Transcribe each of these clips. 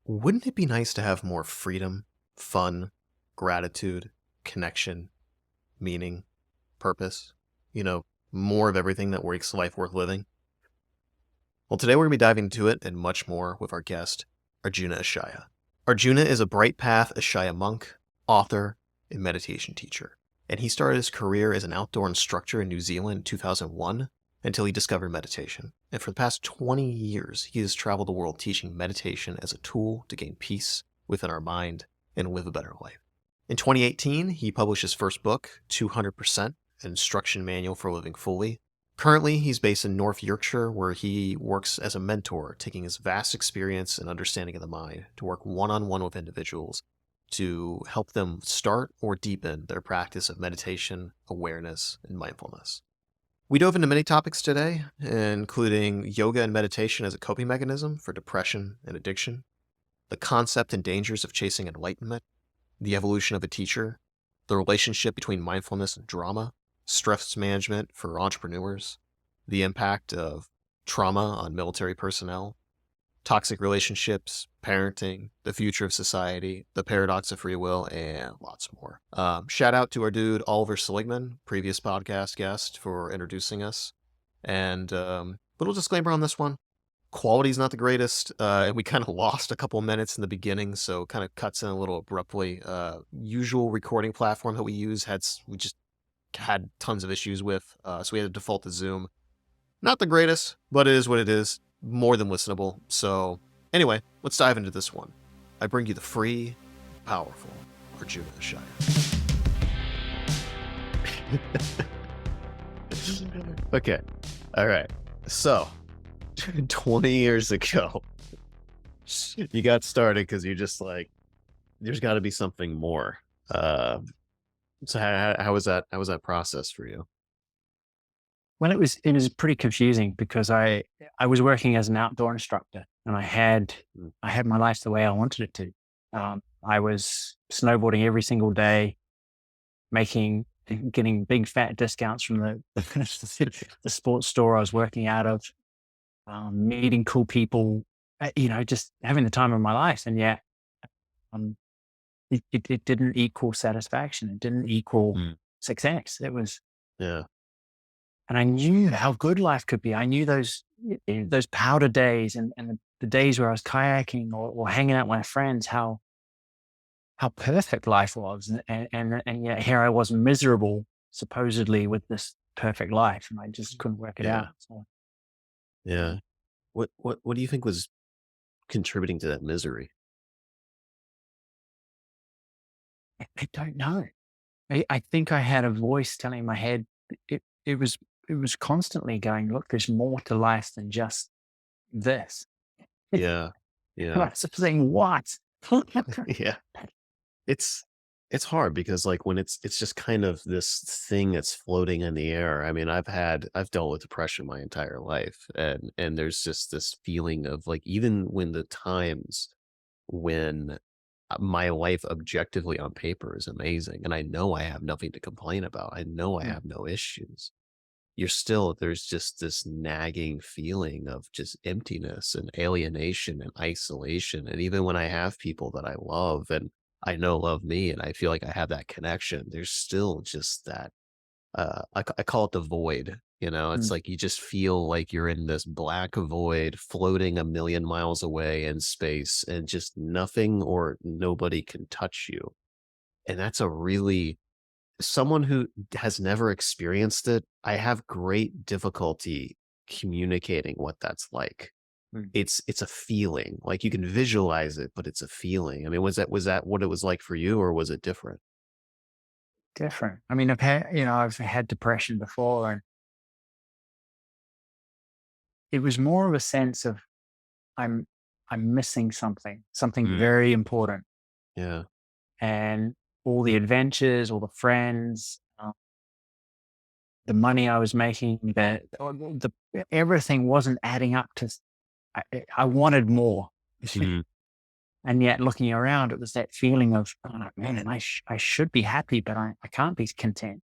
Wouldn't it be nice to have more freedom, fun, gratitude, connection, meaning, purpose? You know, more of everything that makes life worth living? Well, today we're going to be diving into it and much more with our guest, Arjuna Ishaya. Arjuna is a Bright Path Ishaya monk, author, and meditation teacher. And he started his career as an outdoor instructor in New Zealand in 2001 until he discovered meditation. And for the past 20 years, he has traveled the world teaching meditation as a tool to gain peace within our mind and live a better life. In 2018, he published his first book, 200%, an instruction manual for living fully. Currently, he's based in North Yorkshire, where he works as a mentor, taking his vast experience and understanding of the mind to work one-on-one with individuals to help them start or deepen their practice of meditation, awareness, and mindfulness. We dove into many topics today, including yoga and meditation as a coping mechanism for depression and addiction, the concept and dangers of chasing enlightenment, the evolution of a teacher, the relationship between mindfulness and drama, stress management for entrepreneurs, the impact of trauma on military personnel, toxic relationships, parenting, the future of society, the paradox of free will, and lots more. Shout out to our dude, Oliver Seligman, previous podcast guest, for introducing us. And little disclaimer on this one. Quality's not the greatest, and we kind of lost a couple minutes in the beginning, so kind of cuts in a little abruptly. Usual recording platform that we use we just had tons of issues with, so we had to default to Zoom. Not the greatest, but it is what it is. More than listenable. So anyway, let's dive into this one. I bring you the free, powerful Arjuna Ishaya. Okay. All right. So 20 years ago, you got started because you're just like, there's got to be something more. So how was that? How was that process for you? Well, it was pretty confusing because I was working as an outdoor instructor and Mm. I had my life the way I wanted it to. I was snowboarding every single day, getting big fat discounts from the sports store I was working out of, meeting cool people, just having the time of my life. And yet, um, it didn't equal satisfaction. It didn't equal Mm. success. It was. Yeah. And I knew how good life could be. I knew those powder days and the days where I was kayaking or hanging out with my friends, how perfect life was. And yet here I was miserable, supposedly with this perfect life. And I just couldn't work it Yeah. out. So Yeah. What do you think was contributing to that misery? I don't know. I think I had a voice telling my head it was it was constantly going, look, there's more to life than just this. Yeah. And I Yeah. was saying, what? Yeah. It's it's hard because like when it's just kind of this thing that's floating in the air. I mean, I've dealt with depression my entire life, and there's just this feeling of like even when the times when my life objectively on paper is amazing and I know I have nothing to complain about. I know I Mm, have no issues. There's just this nagging feeling of just emptiness and alienation and isolation. And even when I have people that I love and I know love me and I feel like I have that connection, there's still just that, I call it the void. It's mm. like you just feel like you're in this black void floating a million miles away in space and just nothing or nobody can touch you. And that's a really someone who has never experienced it, I have great difficulty communicating what that's like. Mm. It's a feeling, like, you can visualize it, but it's a feeling. I mean, was that what it was like for you, or was it different? Different. I mean, I've had depression before, and it was more of a sense of I'm I'm missing something Mm. very important, Yeah. and all the adventures, all the friends, the money I was making, the everything wasn't adding up to. I wanted more, Mhm. and yet looking around, it was that feeling of, oh man, I should be happy, but I can't be content.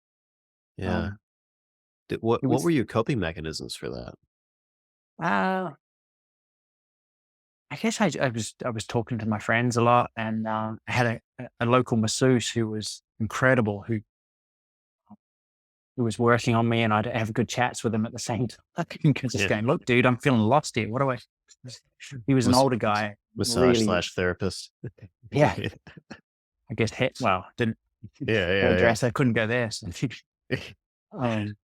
Yeah. Um, it What were was your coping mechanisms for that? uh, I guess I was talking to my friends a lot, and I had a local masseuse who was incredible, who was working on me, and I'd have good chats with him at the same time. Just Yeah. going, look, dude, I'm feeling lost here. What do I? He was an Mas- older guy, Massage really. slash therapist. Yeah, Yeah. I guess well, didn't Yeah. hairdresser couldn't go there. So, Yeah. um,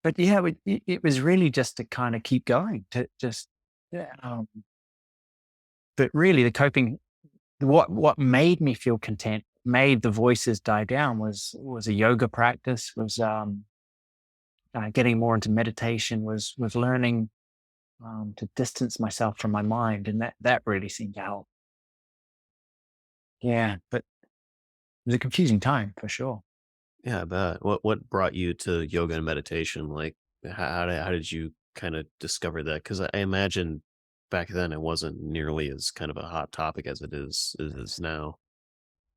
but yeah, it was really just to kind of keep going, to just yeah. But really, the coping, what made me feel content, made the voices die down, was a yoga practice, was getting more into meditation, was learning to distance myself from my mind, and that really seemed to help. Yeah, but it was a confusing time for sure. Yeah, I bet. What brought you to yoga and meditation? Like, how did you kind of discover that? Because I imagine back then it wasn't nearly as kind of a hot topic as it is now.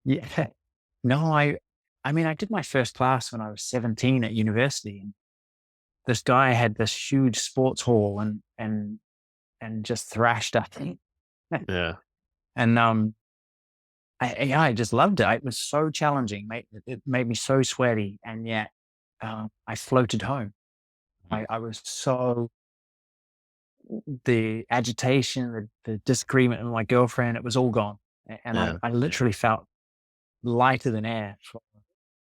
Yeah, no, I mean, I did my first class when I was 17 at university, and this guy had this huge sports hall, and just thrashed at me. Yeah, And yeah, I just loved it. It was so challenging. It made me so sweaty, and yet I floated home. I was so the agitation, the disagreement with my girlfriend, it was all gone, and yeah. I literally felt lighter than air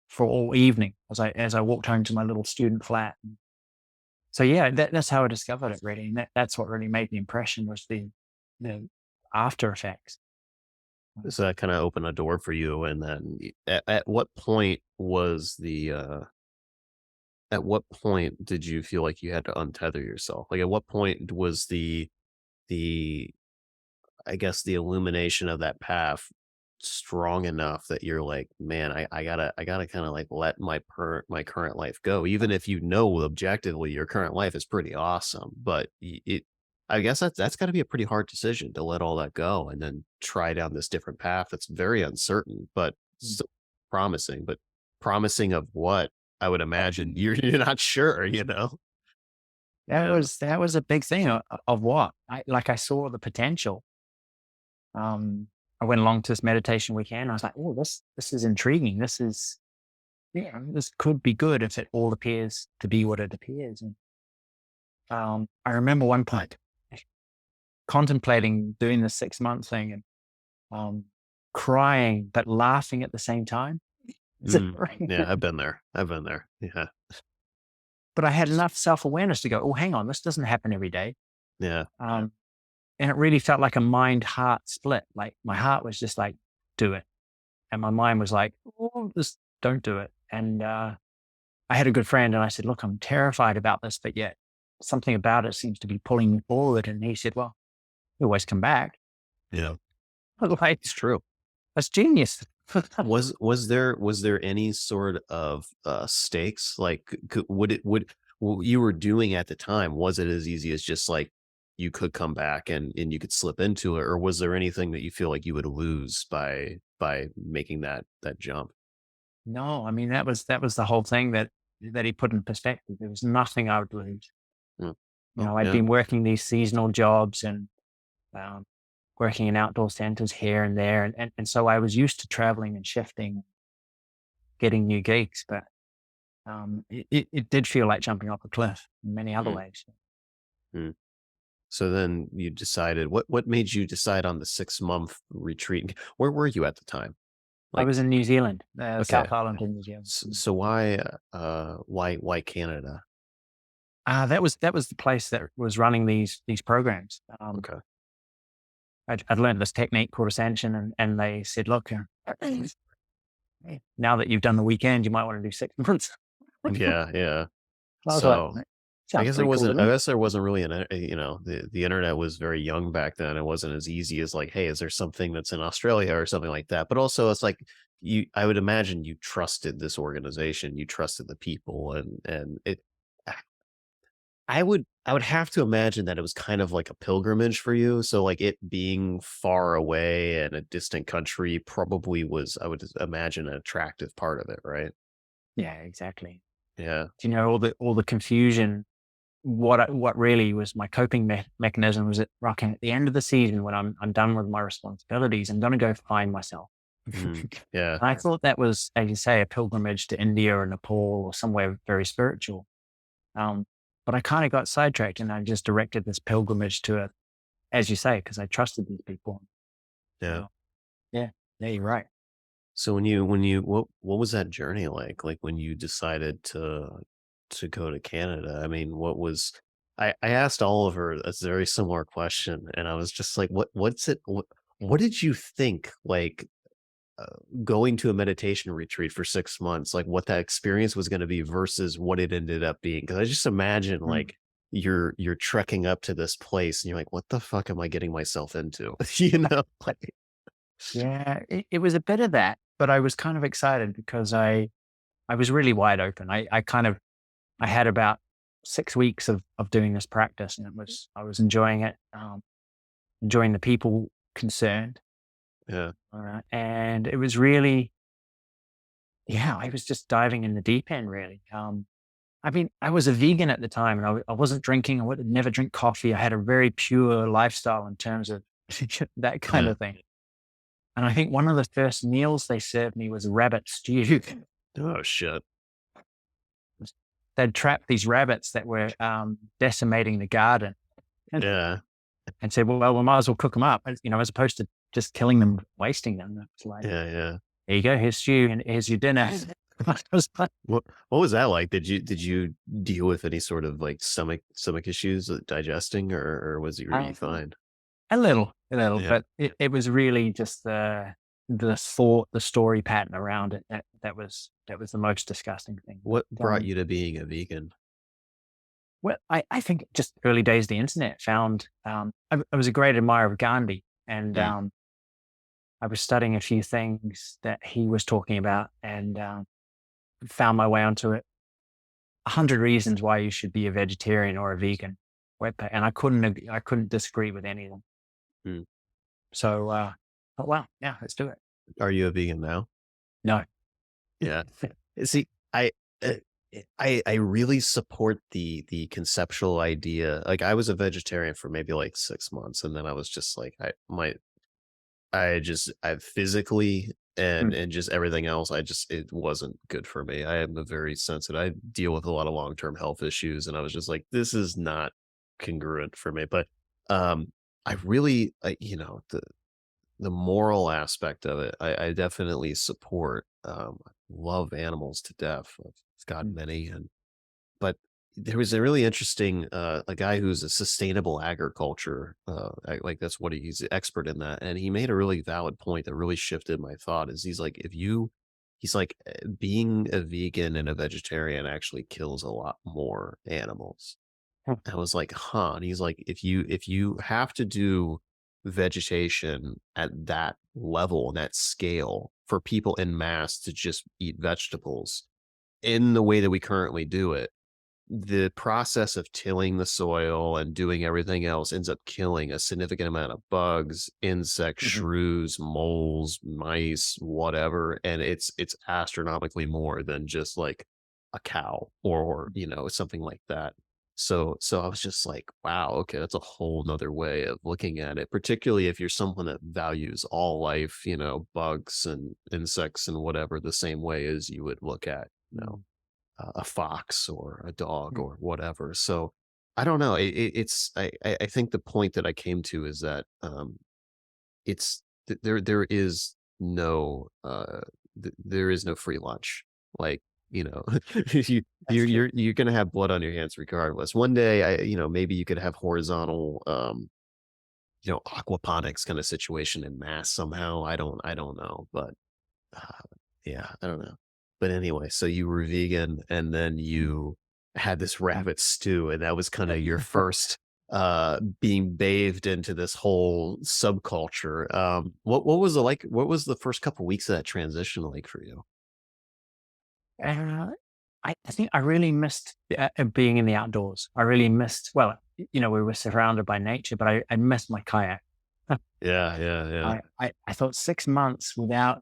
for all evening as I walked home to my little student flat. So yeah, that's how I discovered it really, and that's what really made the impression was the after effects. So that kind of opened a door for you, and then at what point was at what point did you feel like you had to untether yourself? Like, at what point was the I guess the illumination of that path strong enough that you're like, man, I gotta kind of like let my current life go, even if you know objectively your current life is pretty awesome. But I guess that's got to be a pretty hard decision to let all that go and then try down this different path that's very uncertain, but Mm. still promising. But promising of what? I would imagine you're not sure, you know? Yeah. That was a big thing of what I saw the potential. I went along to this meditation weekend. I was like, oh, this is intriguing. This is yeah, this could be good if it all appears to be what it appears. And I remember one point contemplating doing the 6 month thing and um, crying but laughing at the same time. Mm. Yeah, I've been there. I've been there. Yeah. But I had enough self awareness to go, oh, hang on, this doesn't happen every day. Yeah. Um, and it really felt like a mind heart split. Like my heart was just like, do it. And my mind was like, oh, just don't do it. And I had a good friend and I said, look, I'm terrified about this, but yet something about it seems to be pulling me forward. And he said, well, you always come back. Yeah. Like, It's true. that's genius. Was there any sort of stakes? Like, would it would what you were doing at the time, was it as easy as just like you could come back and you could slip into it, or was there anything that you feel like you would lose by making that jump? No, I mean, that was the whole thing that he put in perspective. There was nothing I would lose. Mm. You Oh, know, I'd yeah. been working these seasonal jobs and um, working in outdoor centers here and there. And so I was used to traveling and shifting, getting new gigs, but it did feel like jumping off a cliff in many other Mm, ways. mm. So then you decided, what made you decide on the 6 month retreat? Where were you at the time? I Like, was in New Zealand, okay. South Island in New Zealand. So why why Canada? That was the place that was running these programs. Okay. I'd learned this technique called ascension, and they said, look, now that you've done the weekend, you might want to do 6 months. Yeah, yeah. I was like, So I sounds guess there pretty cool to wasn't I me. guess there wasn't really the internet was very young back then. It wasn't as easy as like, hey, is there something that's in Australia or something like that? But also it's like I would imagine you trusted this organization, you trusted the people, and it I would have to imagine that it was kind of like a pilgrimage for you. So like it being far away and a distant country probably was, I would just imagine, an attractive part of it, right? Yeah, exactly. Yeah. You know, all the confusion. what really was my coping mechanism was that, okay, at the end of the season, when I'm done with my responsibilities, I'm going to go find myself. Mm, yeah. I thought that was, as you say, a pilgrimage to India or Nepal or somewhere very spiritual. Um, but I kind of got sidetracked, and I just directed this pilgrimage to it, as you say, because I trusted these people. Yeah. So, yeah, yeah, you're right. So what was that journey like? Like when you decided to go to Canada? I mean, what was I asked Oliver a very similar question, and I was just like, what did you think like uh, going to a meditation retreat for 6 months, like what that experience was going to be versus what it ended up being? Because I just imagine Mm. like you're trekking up to this place and you're like, what the fuck am I getting myself into? You know, like Yeah, it was a bit of that, but I was kind of excited because I was really wide open. I had about 6 weeks of doing this practice, and I was enjoying it, enjoying the people concerned. yeah, All right. And it was really, yeah, I was just diving in the deep end, really. I mean, I was a vegan at the time, and I wasn't drinking. I would never drink coffee. I had a very pure lifestyle in terms of that kind yeah. of thing. And I think one of the first meals they served me was rabbit stew. Oh shit. They'd trapped these rabbits that were decimating the garden, and, Yeah, and said, well, we might as well cook them up, as opposed to just killing them, wasting them. It's like, yeah, yeah. there you go, here's stew, and here's your dinner. I was like, What was that like? Did you deal with any sort of like stomach issues digesting, or were you um, fine? a little, Yeah. but it was really just the thought, the story pattern around it that was the most disgusting thing. What But, brought you to being a vegan? well, I think just early days of the internet found, I was a great admirer of Gandhi, and Mm, I was studying a few things that he was talking about, and found my way onto it. 100 reasons why you should be a vegetarian or a vegan webpage, and I couldn't disagree with any of them. mm. So, oh wow, yeah, let's do it. Are you a vegan now? No. Yeah. See, uh, I really support the conceptual idea. Like I was a vegetarian for maybe like 6 months, and then I was just like, I physically Mm, and just everything else, it wasn't good for me. I am a very sensitive. I deal with a lot of long-term health issues, and I was just like, this is not congruent for me. But um I really the moral aspect of it, I definitely support. I love animals to death. I've got mm, many, and but there was a really interesting a guy who's a sustainable agriculture like that's what he's an expert in that, and he made a really valid point that really shifted my thought. Is he's like, if you he's like being a vegan and a vegetarian actually kills a lot more animals. mm, I was like, huh. And he's like, if you have to do vegetation at that level and that scale for people in mass to just eat vegetables in the way that we currently do it, the process of tilling the soil and doing everything else ends up killing a significant amount of bugs, insects, mhm, shrews, moles, mice, whatever. And it's astronomically more than just like a cow or something like that. So I was just like, wow, okay, that's a whole nother way of looking at it, particularly if you're someone that values all life, bugs and insects and whatever the same way as you would look at, mm, a fox or a dog mm, or whatever. So I don't know. It's I think the point that I came to is that there is no there is no free lunch. Like you that's true. you're gonna have blood on your hands regardless. One day, maybe you could have horizontal aquaponics kind of situation in mass somehow. I don't know, but uh, yeah, I don't know. But anyway, so you were vegan and then Mm. you had this rabbit stew, and that was kind of your first being bathed into this whole subculture. What was it like? What was the first couple weeks of that transition like for you? Uh, I think I really missed being in the outdoors. I really missed, well, we were surrounded by nature, but I missed my kayak. Yeah, yeah, yeah. I thought 6 months without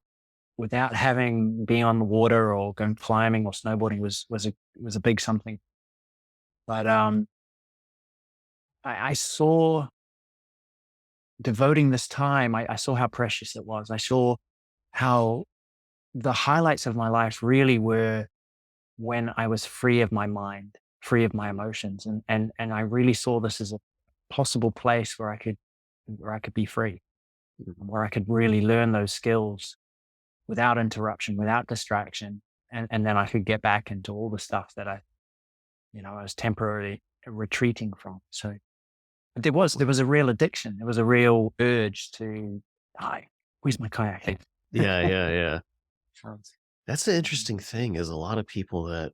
having been on the water or going climbing or snowboarding was a big something. But I saw devoting this time, I saw how precious it was. I saw how the highlights of my life really were when I was free of my mind, free of my emotions, and I really saw this as a possible place where I could be free, and where I could really learn those skills without interruption, without distraction, and then I could get back into all the stuff that I was temporarily retreating from. So there was a real addiction. There was a real urge to, hi, where's my kayak? Yeah, yeah, yeah. Sounds- That's the interesting thing is a lot of people that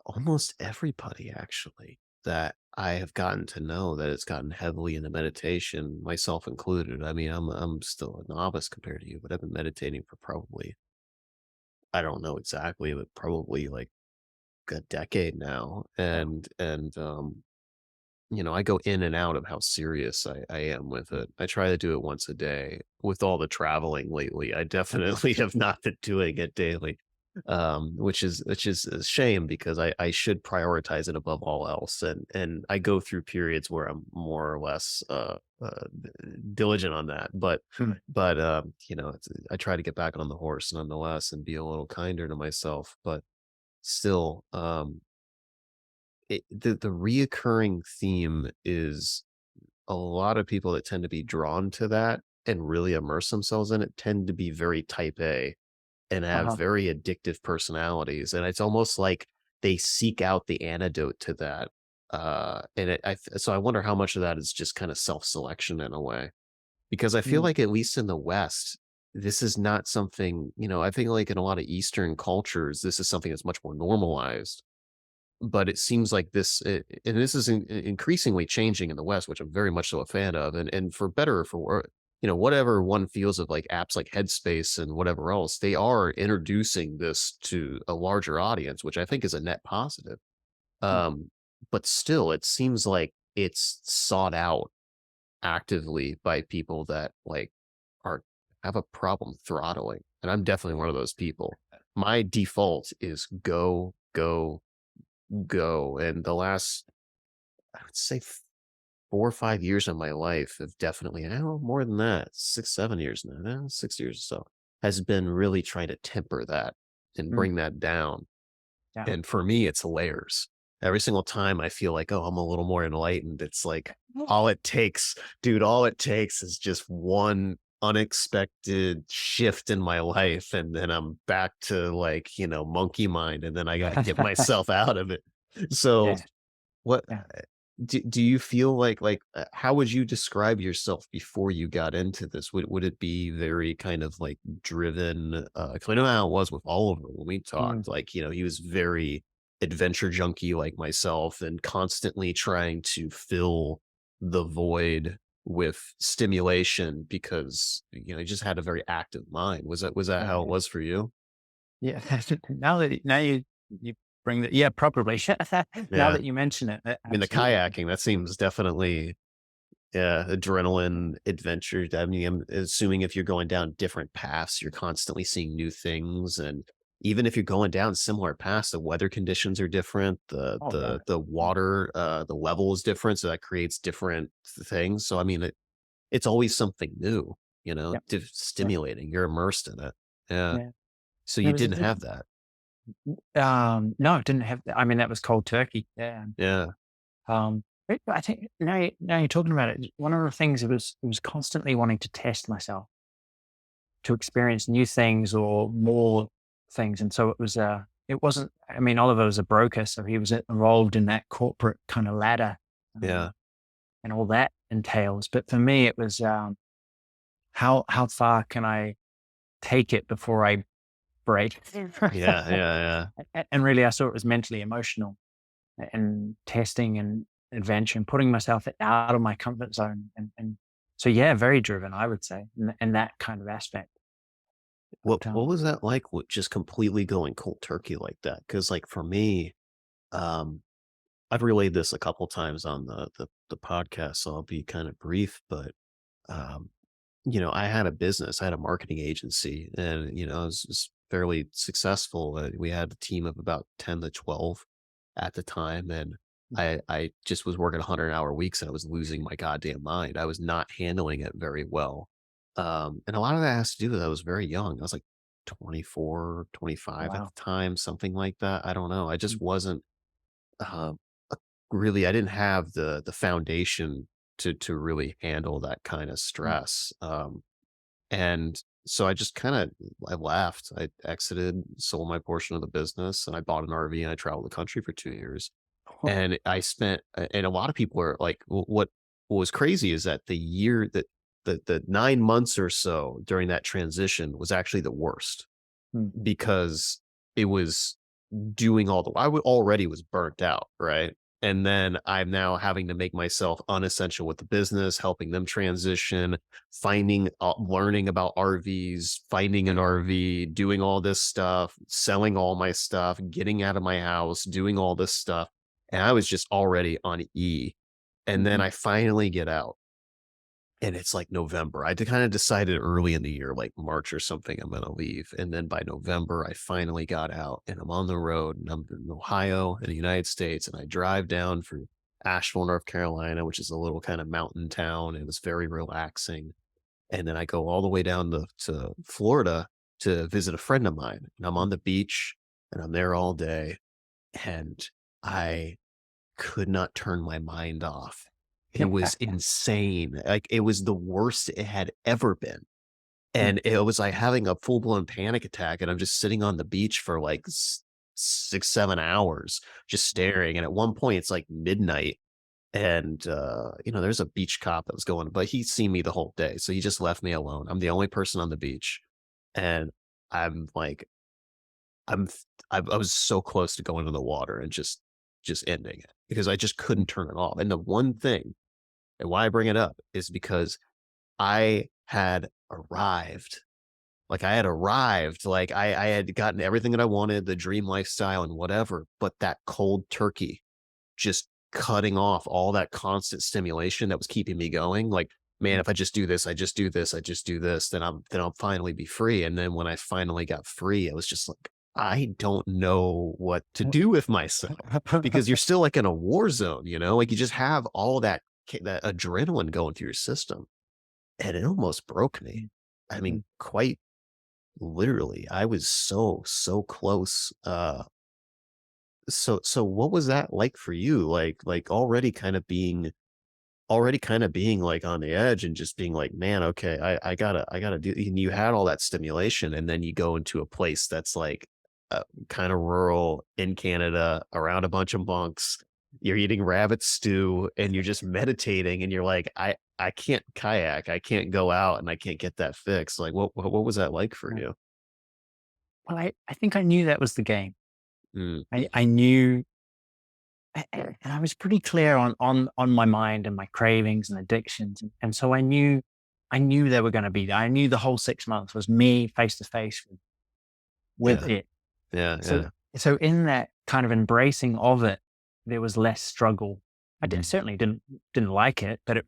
almost everybody actually that I have gotten to know that it's gotten heavily into meditation, myself included. I mean, I'm still a novice compared to you, but I've been meditating for probably, I don't know exactly, but probably like a decade now. Wow. I go in and out of how serious I am with it. I try to do it once a day. With all the traveling lately, I definitely have not been doing it daily, which is a shame because I should prioritize it above all else. And I go through periods where I'm more or less diligent on that. I try to get back on the horse nonetheless and be a little kinder to myself. But still, the reoccurring theme is a lot of people that tend to be drawn to that and really immerse themselves in it tend to be very type A and have Uh-huh. very addictive personalities. And it's almost like they seek out the antidote to that. So I wonder how much of that is just kind of self-selection in a way, because I feel Mm. like at least in the West, this is not something, I think like in a lot of Eastern cultures, this is something that's much more normalized, but it seems like and this is increasingly changing in the West, which I'm very much so a fan of, and for better or for worse, whatever one feels of like apps like Headspace and whatever else, they are introducing this to a larger audience, which I think is a net positive. Mm. Um, but still, it seems like it's sought out actively by people that like are have a problem throttling, and I'm definitely one of those people. My default is go, go, go. And the last, I would say 4 or 5 years of my life have definitely, I don't know, more than that, 6, 7 years now, 6 years or so, has been really trying to temper that and Mm. bring that down. Yeah. And for me, it's layers. Every single time I feel like, oh, I'm a little more enlightened, it's like all it takes, dude, all it takes is just one unexpected shift in my life. And then I'm back to like, monkey mind. And then I got to get myself out of it. So, Yeah. what Yeah. do you feel how would you describe yourself before you got into this? Would it be very kind of like driven? 'Cause I know how it was with Oliver when we Mm. talked. Like, he was very adventure junkie like myself and constantly trying to fill the void with stimulation because he just had a very active mind. Was that how it Yeah. was for you? Yeah. Now you bring that, yeah, probably. Now Yeah. that you mention it, I mean, the absolutely. kayaking, that seems definitely. Yeah, adrenaline, adventure. I mean, I'm assuming if you're going down different paths, you're constantly seeing new things, and even if you're going down similar paths, the weather conditions are different. The Oh, yeah. the the water, the level is different, so that creates different things. So I mean, it's always something new, Yeah. Yeah. stimulating. You're immersed in it. Yeah. Yeah. So There you was didn't have that. no, it didn't have, I mean, that was cold turkey. Yeah. Yeah. I think now you're talking about it, one of the things, it was constantly wanting to test myself, to experience new things or more things. And so it wasn't, I mean, Oliver was a broker, so he was involved in that corporate kind of ladder, Yeah. and all that entails. But for me, it was, how far can I take it before I break? Yeah. Yeah. Yeah. And really, I saw it as mentally emotional and testing and adventure and putting myself out of my comfort zone. And so, yeah, very driven, I would say, in that kind of aspect. What But, what was that like with just completely going cold turkey like that? Because like for me, um, I've relayed this a couple times on the podcast, so I'll be kind of brief. But um, I had a business, I had a marketing agency, and it was fairly successful. We had a team of about 10 to 12 at the time, I just was working 100-hour weeks and I was losing my goddamn mind. I was not handling it very well. And a lot of that has to do with I was very young. I was like 24, 25 at Wow. the time, something like that. I don't know. I Mm, just wasn't uh, really I didn't have the foundation to really handle that kind of mm. stress. And so I just kind of I left. I exited, sold my portion of the business, and I bought an RV and I traveled the country for 2 years. And I spent, and a lot of people are like, what was crazy is that the year that the 9 months or so during that transition was actually the worst Mm, because it was doing all the already was burnt out, right? And then I'm now having to make myself unessential with the business, helping them transition, finding, learning about RVs, finding an RV, doing all this stuff, selling all my stuff, getting out of my house, doing all this stuff. And I was just already on E. And then mhm. I finally get out and it's like November. I kind of decided early in the year, like March or something, I'm going to leave. And then by November, I finally got out and I'm on the road and I'm in Ohio in the United States. And I drive down through Asheville, North Carolina, which is a little kind of mountain town. It was very relaxing. And then I go all the way down to Florida to visit a friend of mine. And I'm on the beach and I'm there all day. And I could not turn my mind off. It was insane. Like, it was the worst it had ever been. Mm, And it was like having a full-blown panic attack, and I'm just sitting on the beach for like 6, 7 hours just staring, and at one point, it's like midnight, and, there's a beach cop that was going but he's seen me the whole day, so he just left me alone. I'm the only person on the beach, and I'm like, I'm I was so close to going in the water and just ending it because I just couldn't turn it off, and the one thing and why I bring it up is because I had arrived. Like, I had arrived, like, I had gotten everything that I wanted, the dream lifestyle and whatever, but that cold turkey just cutting off all that constant stimulation that was keeping me going, like, "Man, mm. if I just do this, I just do this, I just do this, then I'll finally be free," and then when I finally got free, it was just like, I don't know what to do with myself because you're still, like, in a war zone, Like, you just have all that adrenaline going through your system, and it almost broke me. I mean, Mm. quite literally, I was so, so close. So what was that like for you? Like already kind of being like on the edge and just being like, man, okay, I gotta do. And you had all that stimulation, and then you go into a place that's like kind of rural in Canada around a bunch of monks. You're eating rabbit stew and you're just meditating, and you're like, I can't kayak, I can't go out, and I can't get that fixed. Like, what was that like for Mm. you? Well, I think I knew that was the game. Mm, I knew, and I was pretty clear on my mind and my cravings and addictions, and so I knew they were going to be there. I knew the whole 6 months was me face to face with yeah, it. yeah, So yeah. so in that kind of embracing of it, there was less struggle. Mm, Certainly didn't like it, but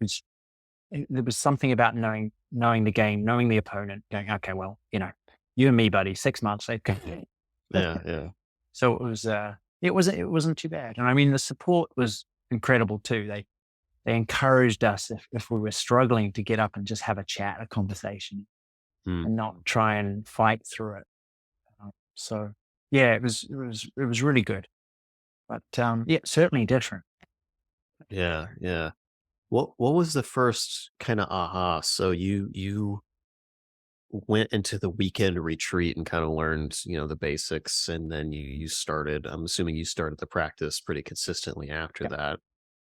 there was something about knowing the game, knowing the opponent, going, okay, well, you and me, buddy, 6 months. Okay. yeah, yeah. So it wasn't too bad. And I mean, the support was incredible too. They encouraged us if we were struggling to get up and just have a chat, a conversation, Mm, and not try and fight through it. So yeah, it was really good. But yeah, certainly different. yeah, yeah. What was the first kind of aha? So you went into the weekend retreat and kind of learned, the basics, and then you started. I'm assuming you started the practice pretty consistently after Yep. that.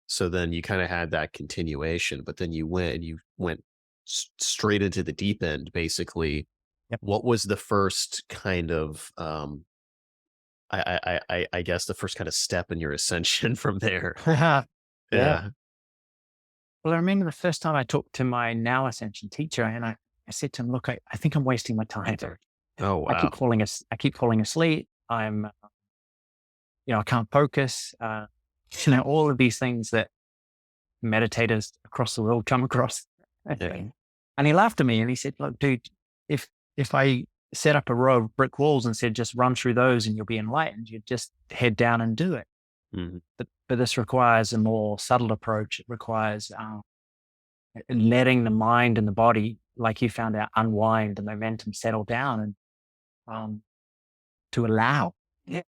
So then you kind of had that continuation, but then you went straight into the deep end, basically. Yep. What was the first kind of I guess the first kind of step in your ascension from there? Yeah. Yeah. Well, I remember the first time I talked to my now ascension teacher, and I said to him, "Look, I think I'm wasting my time. Oh I keep wow. falling asleep. I can't focus. All of these things that meditators across the world come across." Yeah. And he laughed at me and he said, "Look, dude, if I set up a row of brick walls and said just run through those and you'll be enlightened, you'd just head down and do it." Mhm. But this requires a more subtle approach. It requires letting the mind and the body, like you found out, unwind, the momentum settle down, and um, to allow it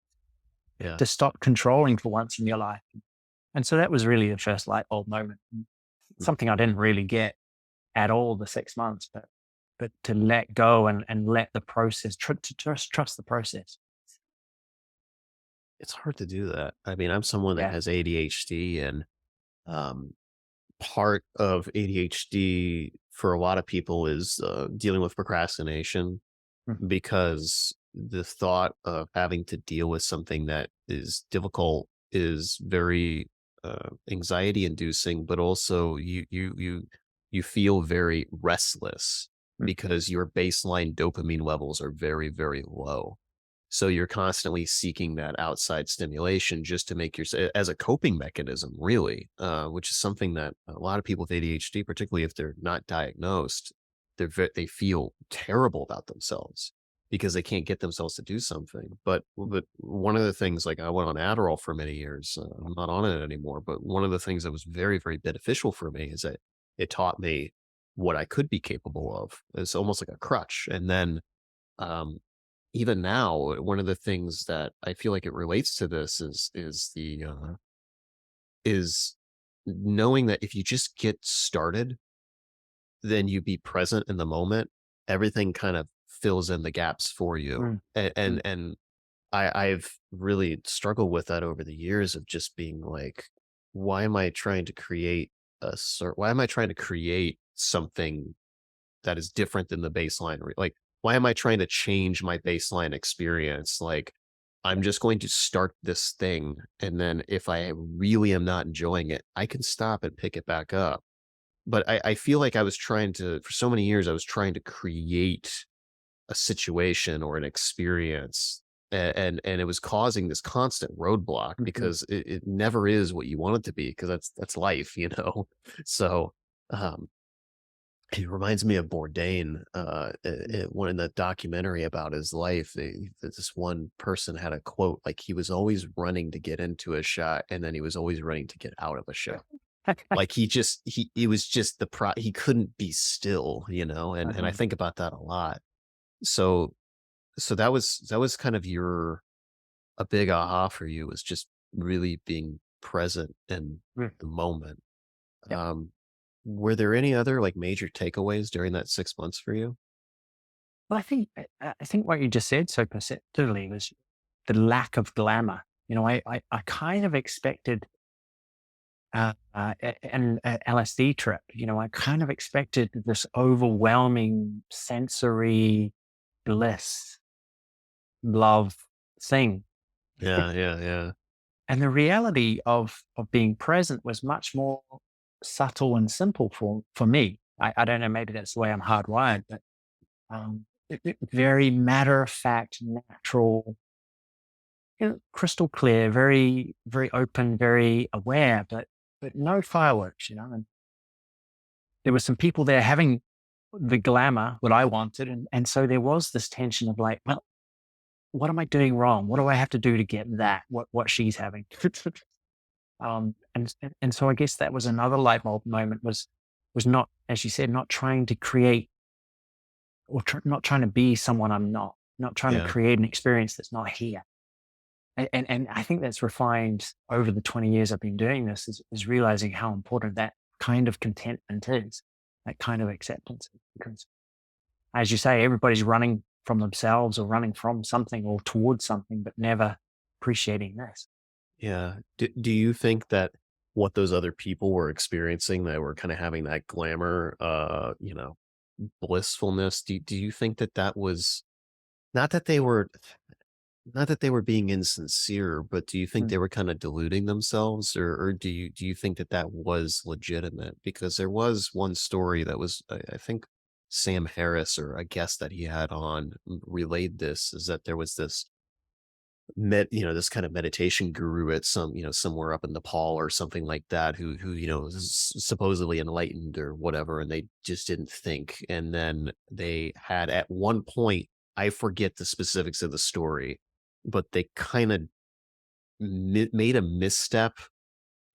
Yeah. to stop controlling for once in your life. And so that was really the first light bulb moment. Something I didn't really get at all the 6 months, but to let go and let the process, to trust the process. It's hard to do that. I mean, I'm someone that Yeah. has ADHD, and um, part of ADHD for a lot of people is dealing with procrastination, Mhm. because the thought of having to deal with something that is difficult is very anxiety inducing, but also you feel very restless Mm. because your baseline dopamine levels are very, very low. So you're constantly seeking that outside stimulation just to make your, as a coping mechanism, really, which is something that a lot of people with ADHD, particularly if they're not diagnosed, they feel terrible about themselves because they can't get themselves to do something. But one of the things, like, I went on Adderall for many years. I'm not on it anymore. But one of the things that was very, very beneficial for me is that it taught me what I could be capable of. It's almost like a crutch. And then um, even now, one of the things that I feel like it relates to this is knowing that if you just get started, then you be present in the moment, everything kind of fills in the gaps for you. Mm. And I've really struggled with that over the years of just being like, why am I trying to create why am I trying to create something that is different than the baseline? Like, why am I trying to change my baseline experience? Like, I'm just going to start this thing. And then if I really am not enjoying it, I can stop and pick it back up. But I feel like I was trying to, for so many years, I was trying to create a situation or an experience. And it was causing this constant roadblock Mhm. because it never is what you want it to be, because that's life, you know? So, um, it reminds me of Bourdain, when in the documentary about his life, this one person had a quote, like, he was always running to get into a shot, and then he was always running to get out of a shot. Like, he was just he couldn't be still, you know, and I Uh-huh. think about that a lot. So that was kind of your a big aha for you, was just really being present in Mm. the moment. Yeah. Um, were there any other, like, major takeaways during that 6 months for you? Well, I think what you just said so perceptively was the lack of glamour. I kind of expected an LSD trip. I kind of expected this overwhelming sensory bliss, love thing. Yeah, yeah, yeah. And the reality of being present was much more subtle and simple for me. I don't know, maybe that's the way I'm hardwired, but very matter of fact, natural, crystal clear, very, very open, very aware, but no fireworks, and there were some people there having the glamour, what I wanted. And so there was this tension of like, well, what am I doing wrong? What do I have to do to get that? What she's having? And so I guess that was another light bulb moment, was not, as you said, not trying to create, or not trying to be someone I'm not trying to Yeah. create an experience that's not here. And I think that's refined over the 20 years I've been doing this, is realizing how important that kind of contentment is, that kind of acceptance. Because, as you say, everybody's running from themselves or running from something or towards something, but never appreciating this. Yeah. Do you think that what those other people were experiencing, that were kinda having that glamour, blissfulness, do you think that that was not that they were not that they were being insincere, but do you think Mm. they were kinda deluding themselves, or do you think that that was legitimate? Because there was one story that was, I think Sam Harris, or a guest that he had on, relayed this, is that there was this kind of meditation guru at somewhere up in Nepal or something like that, who is supposedly enlightened or whatever, and they just didn't think. And then they had, at one point, I forget the specifics of the story, but they kind of made a misstep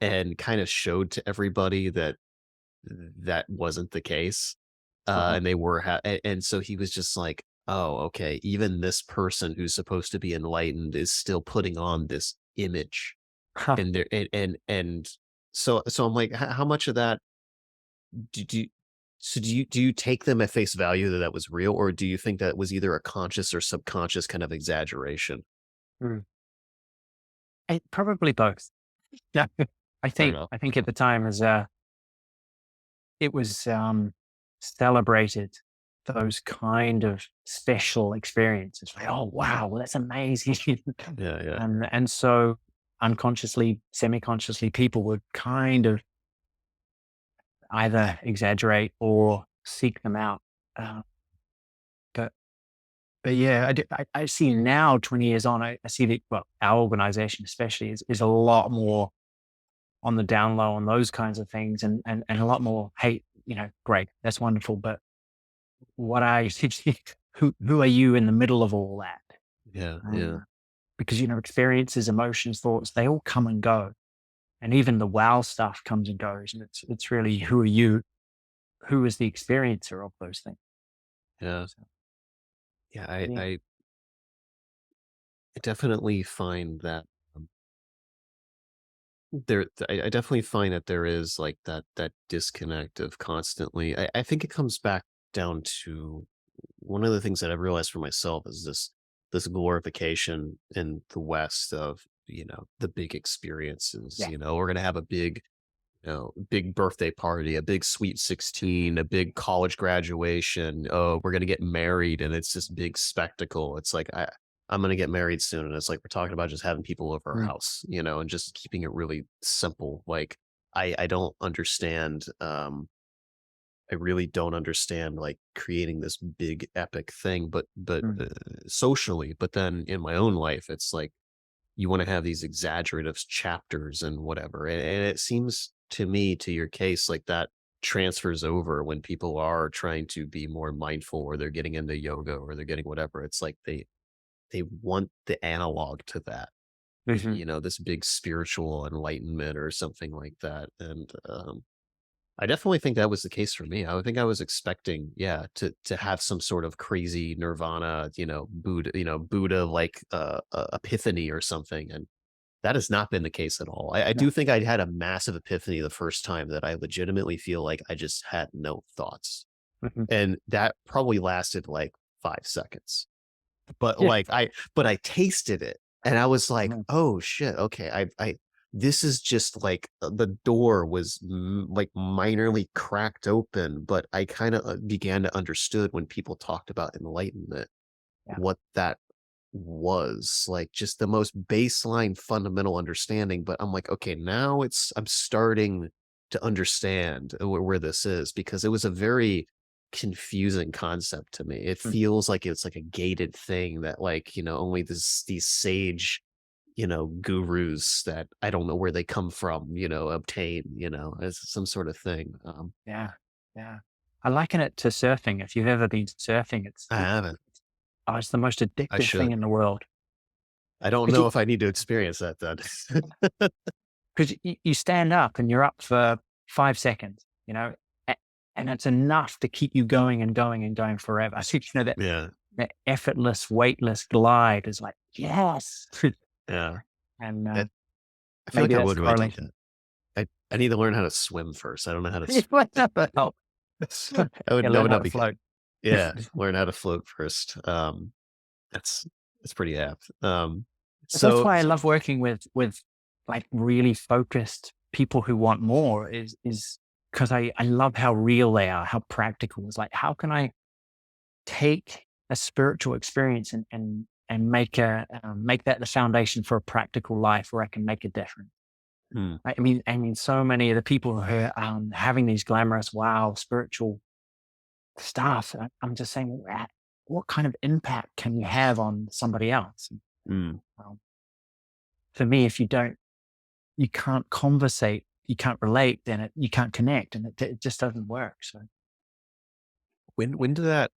and kind of showed to everybody that that wasn't the case. Uh-huh. And they were, and so he was just like, oh, okay, even this person who's supposed to be enlightened is still putting on this image. Huh. And there, and so I'm like, how much of that do you, so do you take them at face value that that was real, or do you think that was either a conscious or subconscious kind of exaggeration? Mm. Probably both. Yeah. I Fair think enough. I think at the time as it was celebrated those kind of special experiences. Like, oh wow, well, that's amazing. Yeah, yeah, And so unconsciously, semi-consciously, people would kind of either exaggerate or seek them out. Uh, but but yeah, I see now, 20 years on, I see that, well, our organization especially is a lot more on the down low on those kinds of things, and a lot more, hey, great, that's wonderful, but what are you, who are you in the middle of all that? yeah, yeah, Um, because, experiences, emotions, thoughts, they all come and go. And even the wow stuff comes and goes. And it's really, who are you? Who is the experiencer of those things? yeah, So, yeah. yeah. I definitely find that um, I definitely find that there is like that disconnect of constantly. I think it comes back down to one of the things that I've realized for myself is this glorification in the West of, the big experiences. Yeah. We're gonna have a big, big birthday party, a big sweet 16, a big college graduation. Oh, we're gonna get married, and it's this big spectacle. It's like I'm gonna get married soon, and it's like we're talking about just having people over our Mm, house, and just keeping it really simple. Like I don't understand. I really don't understand like creating this big epic thing, but mm, socially. But then in my own life, it's like you want to have these exaggerative chapters and whatever. And it seems to me, to your case, like that transfers over when people are trying to be more mindful, or they're getting into yoga, or they're getting whatever. It's like they want the analog to that, mhm, this big spiritual enlightenment or something like that. And I definitely think that was the case for me. I would think I was expecting, yeah, to have some sort of crazy nirvana, Buddha like epiphany or something, and that has not been the case at all. I no, do think I had a massive epiphany the first time that I legitimately feel like I just had no thoughts, mhm, and that probably lasted like 5 seconds. But yeah, I tasted it, and I was like, mhm, "Oh shit, okay, I this is just like, the door was like minorly cracked open, but I kind of began to understood when people talked about enlightenment, yeah, what that was like, just the most baseline fundamental understanding. But I'm like, okay, now I'm starting to understand where this is, because it was a very confusing concept to me. It mm, feels like it's like a gated thing that, like, only these sage, gurus that I don't know where they come from, obtain, as some sort of thing. yeah, yeah. I liken it to surfing. If you've ever been surfing, I haven't. it's the most I addictive thing should. in the world. I don't Because know if I need to experience that then. you stand up and you're up for 5 seconds, a- and it's enough to keep you going and going and going forever. I think, Yeah. that effortless, weightless glide is like, yes. Yeah. And I I feel like maybe I that's would the when I do correlation. that. I need to learn how to swim first. I don't know how to It might never help. I You would learn how not to be good. float. Yeah, learn how to float first. That's that's pretty apt. But that's So why I love working with like really focused people who want more, is because I love how real they are, how practical. It's like, how can I take a spiritual experience and make that the foundation for a practical life where I can make a difference. mm, I mean, so many of the people who are having these glamorous, wow, spiritual stuff. I'm just saying, what kind of impact can you have on somebody else? mm. Um, for me, if you can't conversate, you can't relate, then you can't connect, and it just doesn't work. So, When did that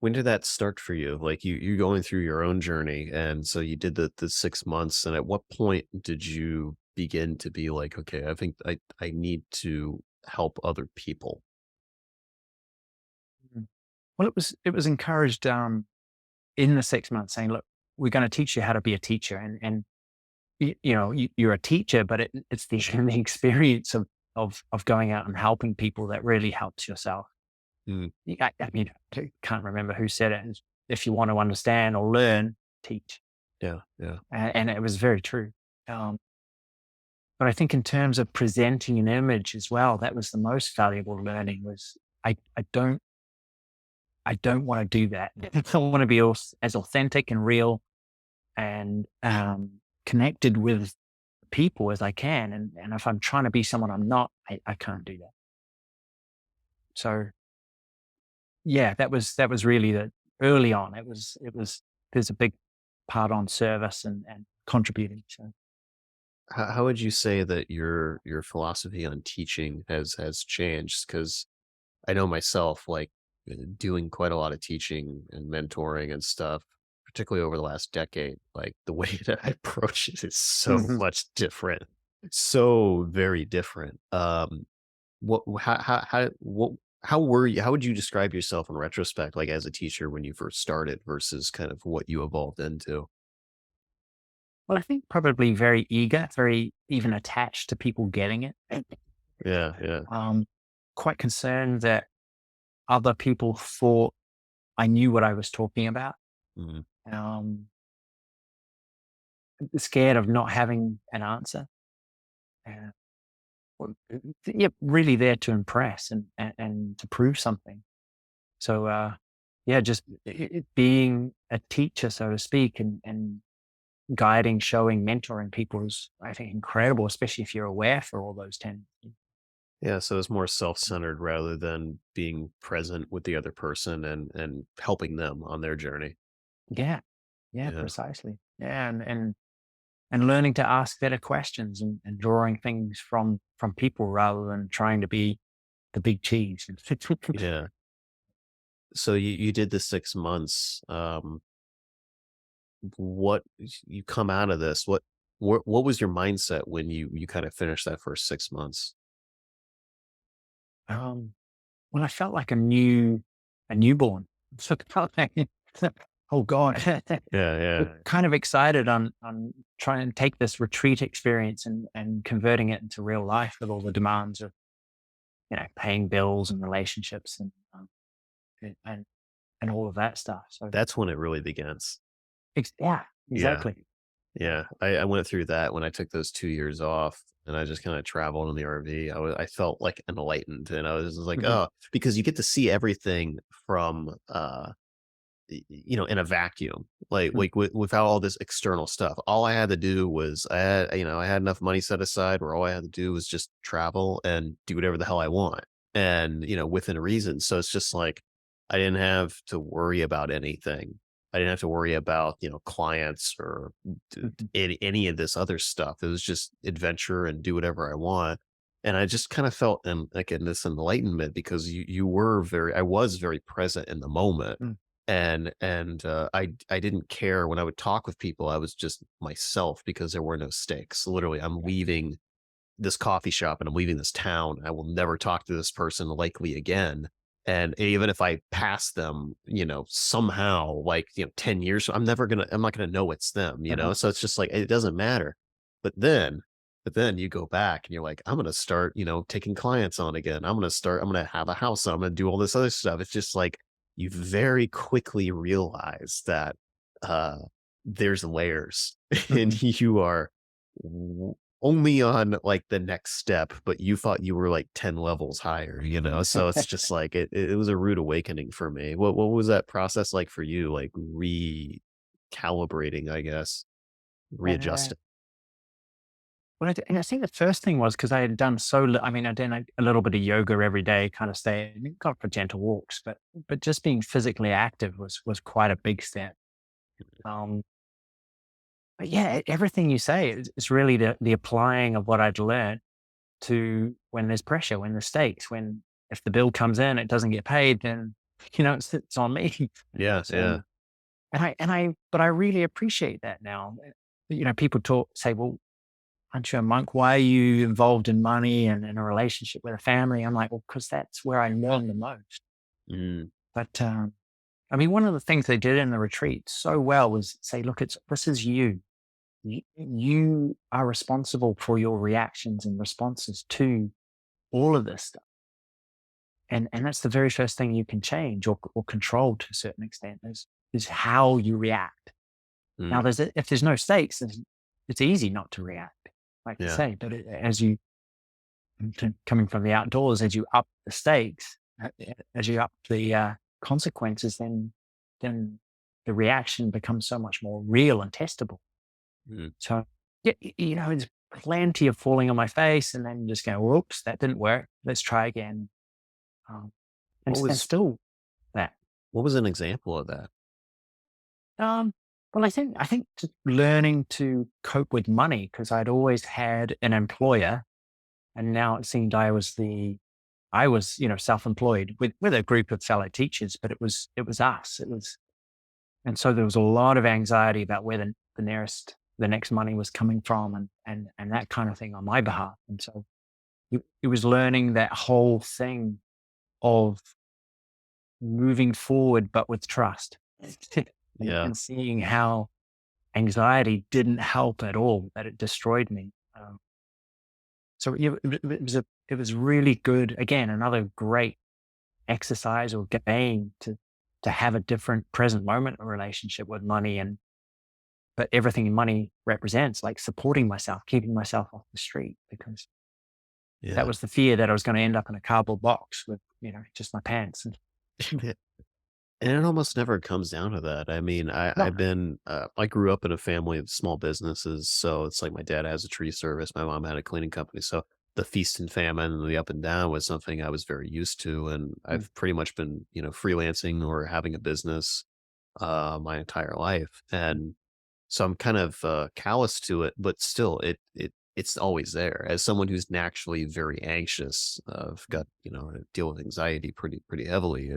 When did that start for you? Like you going through your own journey, and so you did the 6 months, and at what point did you begin to be like, okay, I think I need to help other people? Mm. Well, it was encouraged in the 6 months saying, look, we're going to teach you how to be a teacher, and you're a teacher, but it's the the experience of going out and helping people that really helps yourself. Mm, I mean, I can't remember who said it. If you want to understand or learn, teach, yeah, yeah. and it was very true. Um, but I think in terms of presenting an image as well, that was the most valuable learning. Was I don't want to do that. I want to be as authentic and real and connected with people as I can. And if I'm trying to be someone I'm not, I can't do that. So yeah, that was really the early on. It was there's a big part on service and contributing. So How would you say that your philosophy on teaching has changed? Because I know myself, like doing quite a lot of teaching and mentoring and stuff, particularly over the last decade. Like the way that I approach it is so Mhm. much different, so very different. What how were you? How would you describe yourself in retrospect, like as a teacher when you first started versus kind of what you evolved into? Well, I think probably very eager, very even attached to people getting it. Yeah, yeah. Um, Quite concerned that other people thought I knew what I was talking about. Mhm. Um, Scared of not having an answer. Uh, yeah, really there to impress and to prove something. So yeah, just being a teacher, so to speak, and guiding, showing, mentoring people is, I think, incredible, especially if you're aware for all those tendencies. Yeah, so it's more self-centered rather than being present with the other person and helping them on their journey. Yeah, yeah, Yeah. precisely. Yeah, and learning to ask better questions and drawing things from people rather than trying to be the big cheese. Yeah. So you did the 6 months. What you come out of this, what was your mindset when you kind of finished that first 6 months? um, well, I felt like a newborn. So it felt like, oh God, Yeah, yeah. kind of excited on trying to take this retreat experience and converting it into real life with all the demands of paying bills and relationships and and all of that stuff. So That's when it really begins. yeah, Yeah. exactly. Yeah. Yeah, I went through that when I took those 2 years off, and I just kinda traveled in the RV. I felt, like, enlightened, and I was just like, Mhm. "Oh," because you get to see everything from, in a vacuum, Mm. without all this external stuff. All I had to do was I had enough money set aside where all I had to do was just travel and do whatever the hell I want, and within reason. So it's just like I didn't have to worry about anything. I didn't have to worry about clients or Mhm. any of this other stuff. It was just adventure and do whatever I want. And I just kind of felt in this enlightenment because I was very present in the moment, Mm. and I didn't care when I would talk with people. I was just myself because there were no stakes. Literally, I'm leaving this coffee shop and I'm leaving this town. I will never talk to this person likely again. And even if I pass them, somehow, like 10 years, I'm not gonna know it's them. Uh-huh. So it's just like it doesn't matter. But then, but then you go back and you're like, I'm gonna start, taking clients on again. I'm gonna have a house. I'm gonna do all this other stuff. It's just like you very quickly realize that uh there's layers Mhm. and you are only on like the next step, but you thought you were like 10 levels higher. So it's just like it was a rude awakening for me. What was that process like for you? Like recalibrating, I guess, Uh, readjusting. well, and I think the first thing was because I had done I mean, I did a little bit of yoga every day, kind of stay, got for gentle walks, but just being physically active was quite a big step. Um, but yeah, everything you say is really the applying of what I'd learned to when there's pressure, when there's stakes, when if the bill comes in, it doesn't get paid, then It's on me. Yeah, So, yeah. but I really appreciate that now. People say, well, aren't you a monk? Why are you involved in money and in a relationship with a family? I'm like, well, because that's where I learn the most. Mm, But I mean, one of the things they did in the retreat so well was say, look, this is you. You are responsible for your reactions and responses to all of this stuff. And that's the very first thing you can change or control to a certain extent is how you react. Now, mm, if there's no stakes, it's easy not to react, like you yeah. say. But as you coming from the outdoors, as you up the stakes, as you up the consequences, then the reaction becomes so much more real and testable. Mm. So, yeah, there's plenty of falling on my face, and then just going, "Whoops, that didn't work. Let's try again." Um, What and was still that. what was an example of that? Um, well, I think just learning to cope with money because I'd always had an employer, and now it seemed I was self-employed with a group of fellow teachers, but it was us. And so there was a lot of anxiety about where the next money was coming from, and that kind of thing on my behalf. And so it was learning that whole thing of moving forward, but with trust, Yeah. and seeing how anxiety didn't help at all, that it destroyed me. So it was really good. Again, another great exercise or game to have a different present moment relationship with money, but everything money represents, like supporting myself, keeping myself off the street, because that Yeah. was the fear that I was going to end up in a cardboard box with, just my pants. And And it almost never comes down to that. I mean, no, I grew up in a family of small businesses. So it's like my dad has a tree service. My mom had a cleaning company. So the feast and famine and the up and down was something I was very used to. And mm, I've pretty much been, freelancing or having a business, my entire life. And so I'm kind of callous to it, but still it's always there. As someone who's naturally very anxious, I've got, I deal with anxiety pretty heavily.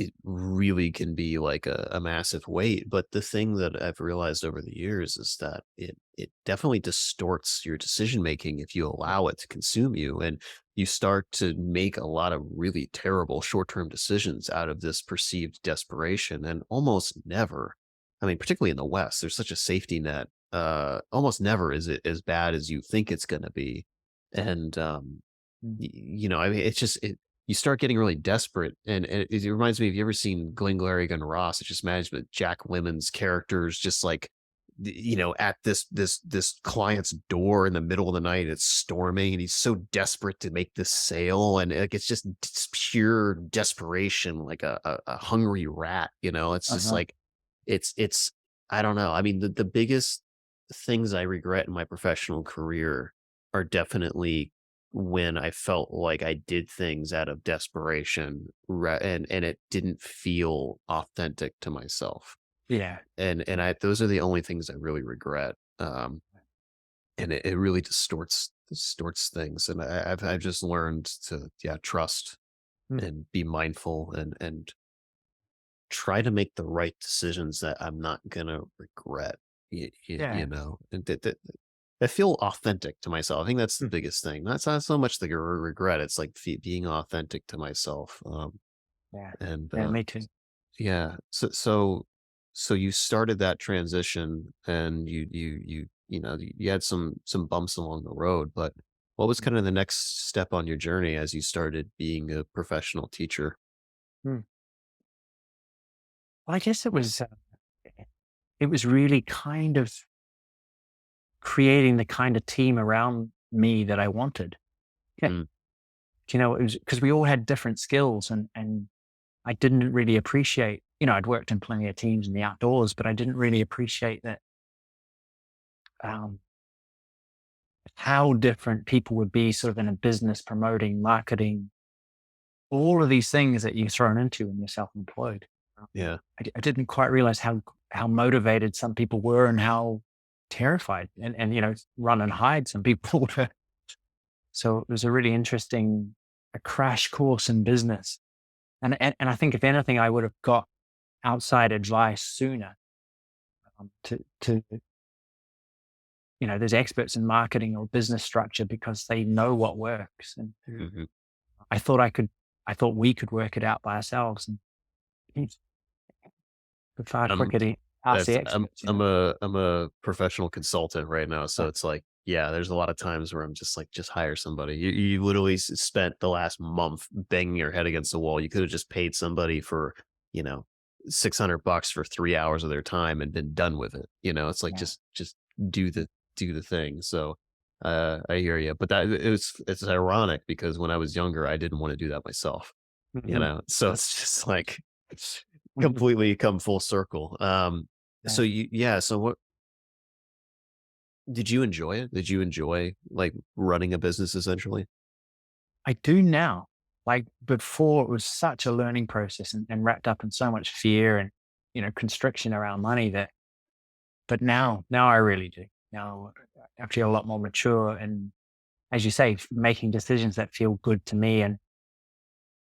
It really can be like a massive weight. But the thing that I've realized over the years is that it definitely distorts your decision making if you yeah, allow it to consume you. And you start to make a lot of really terrible short-term decisions out of this perceived desperation. And almost never, I mean, particularly in the West, there's such a safety net. Almost never is it as bad as you think it's gonna be. And mm, I mean, you start getting really desperate, and it reminds me. Have you ever seen Glengarry Glen Ross? It just management Jack Lemon's characters, just like at this client's door in the middle of the night. It's storming, and he's so desperate to make this sale, and like it's pure desperation, like a hungry rat. It's just uh-huh, like it's I don't know. I mean, the biggest things I regret in my professional career are definitely when I felt like I did things out of desperation, and it didn't feel authentic to myself. yeah, And I those are the only things I really regret. And it really distorts things. And I've just learned to, yeah, trust mm, and be mindful and try to make the right decisions that I'm not gonna regret. yeah, And that feel authentic to myself. I think that's the mm, biggest thing. That's not so much the regret. It's like being authentic to myself. yeah, And yeah. Me too. yeah. So you started that transition, and you had some bumps along the road. But what was Mm, kind of the next step on your journey as you started being a professional teacher? mm. Well, I guess it was really kind of creating the kind of team around me that I wanted. Yeah. Mm, It was because we all had different skills, and I didn't really appreciate, I'd worked in plenty of teams in the outdoors, but I didn't really appreciate that, um, how different people would be sort of in a business, promoting, marketing, all of these things that you're thrown into when you're self-employed. yeah. I didn't quite realize how motivated some people were and how terrified and run and hide some people were. So it was a really interesting a crash course in business. And I think if anything, I would have got outside advice sooner, to there's experts in marketing or business structure because they know what works. And Mhm. I thought I thought we could work it out by ourselves, and it's far Um, quicker to ask the that's experts. I'm a professional consultant right now, so But it's like, yeah, there's a lot of times where I'm just like, just hire somebody. You literally spent the last month banging your head against the wall. You could have just paid somebody for, you know, $600 for 3 hours of their time and been done with it. It's like, yeah, just do the do the thing. So I hear you, but it's ironic because when I was younger, I didn't want to do that myself. mhm, So it's just like mhm, completely come full circle. yeah. So yeah. So what did you enjoy it? Did you enjoy like running a business essentially? I do now. Like before, it was such a learning process, and wrapped up in so much fear and constriction around money that. But now I really do. Now I feel a lot more mature, and as you say, making decisions that feel good to me, and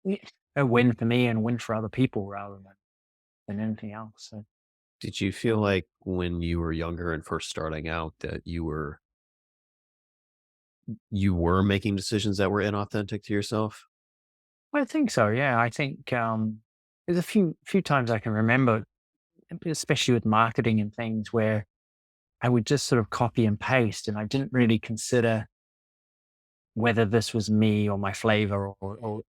yeah, a win for me and a win for other people rather than anything else. So, Did you feel um, like when you were younger and first starting out that you were making decisions that were inauthentic to yourself? I think so. Yeah, I think there's a few times I can remember, especially with marketing and things, where I would just sort of copy and paste, and I didn't really consider whether this was me or my flavor, or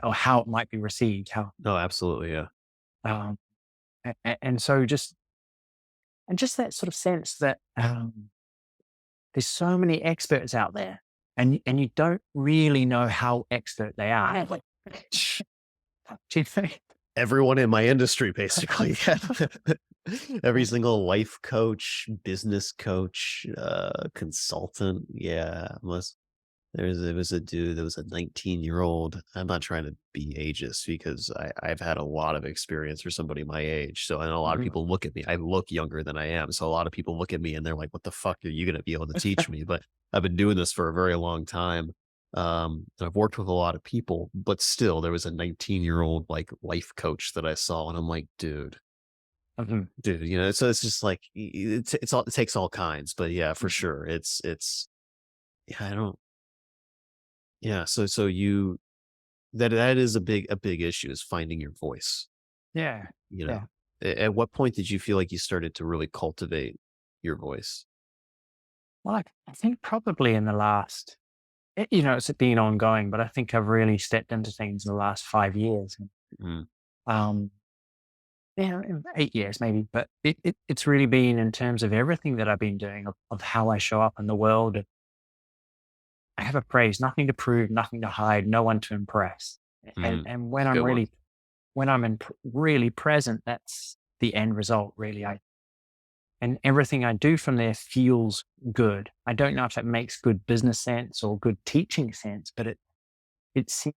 or how it might be received. How No, absolutely, yeah. um, and so just that sort of sense that there's so many experts out there, and you don't really know how expert they are. Do you think? Everyone in my industry, basically. Every single life coach, business coach, consultant. Yeah. Unless there was a dude that was a 19-year-old. I'm not trying to be ageist because I've had a lot of experience for somebody my age. So, and a lot of Mhm. people look at me. I look younger than I am. So a lot of people look at me and they're like, what the fuck are you going to be able to teach me? But I've been doing this for a very long time. And I've worked with a lot of people, but still there was a 19-year-old like life coach that I saw. And I'm like, Mhm. dude, so it's just like, it takes all kinds, but yeah, for Mhm. sure. Yeah, I don't, yeah. So you, that is a big issue is finding your voice, Yeah, you know? yeah. At what point did you feel like you started to really cultivate your voice? Well, I think probably in the last, it's been ongoing, but I think I've really stepped into things in the last 5 years. Mm, Um, yeah, in 8 years maybe, but it's really been in terms of everything that I've been doing, of how I show up in the world. I have a praise, nothing to prove, nothing to hide, no one to impress. And mm, and it's a good one. when I'm really present, that's the end result. Really, and everything I do from there feels good. I don't know if that makes good business sense or good teaching sense, but it seems,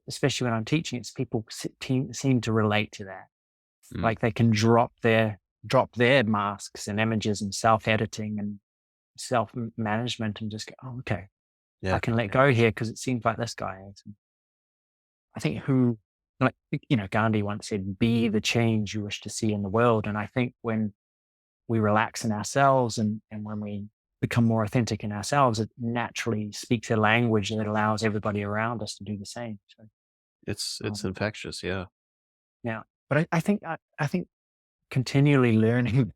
especially when I'm teaching, it's people seem to relate to that. Mm, Like they can drop their masks and images and self editing and self management, and just go, oh, okay, I yeah. can let go here because it seems like this guy is. I think like, Gandhi once said, be the change you wish to see in the world. And I think when we relax in ourselves, and when we become more authentic in ourselves, it naturally speaks a language that allows everybody around us to do the same. So, It's um, infectious. Yeah. yeah, but I think continually learning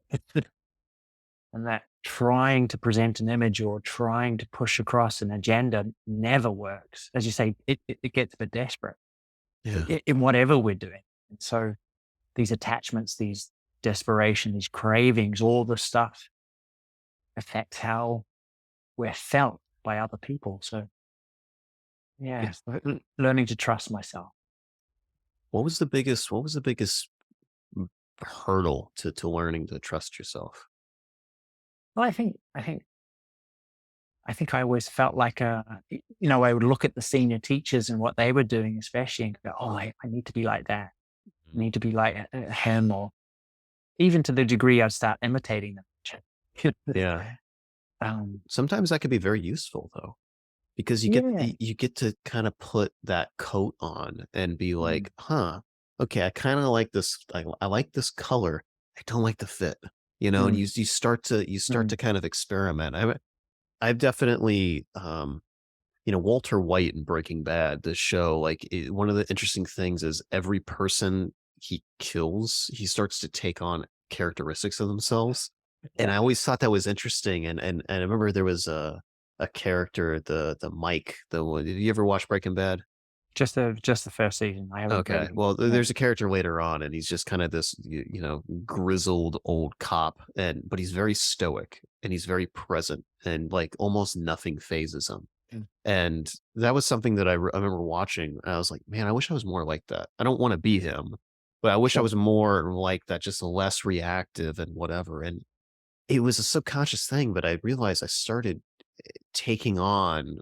and that trying to present an image or trying to push across an agenda never works. As you say, it gets a bit desperate Yeah. in whatever we're doing. And so these attachments, these desperation, these cravings, all the stuff affects how we're felt by other people. So Yeah. yeah, learning to trust myself. What was the biggest mm, hurdle to learning to trust yourself? Well, I think I always felt like I would look at the senior teachers and what they were doing, especially, and go, oh, I need to be like that. I need to be like him, or even to the degree I'd start imitating them. Yeah. um, Sometimes that could be very useful though. because Yeah. you get to kind of put that coat on and be Mm, like, huh, okay, I kind of like this. I like this color. I don't like the fit, and mm, you start mm. to kind of experiment. I've definitely, Walter White in Breaking Bad, the show, like one of the interesting things is every person he kills, he starts to take on characteristics of themselves. And Yeah. I always thought that was interesting. And I remember there was a character, the Mike, the one. Did you ever watch Breaking Bad? Just the first season. I haven't read Okay. it. Well, Yeah. there's a character later on, and he's just kind of this, grizzled old cop, but he's very stoic and he's very present, and like almost nothing phases him. Mm. And that was something that I remember watching. And I was like, man, I wish I was more like that. I don't want to be him, but I wish I Sure. was more like that, just less reactive and whatever. And it was a subconscious thing, but I realized I started taking on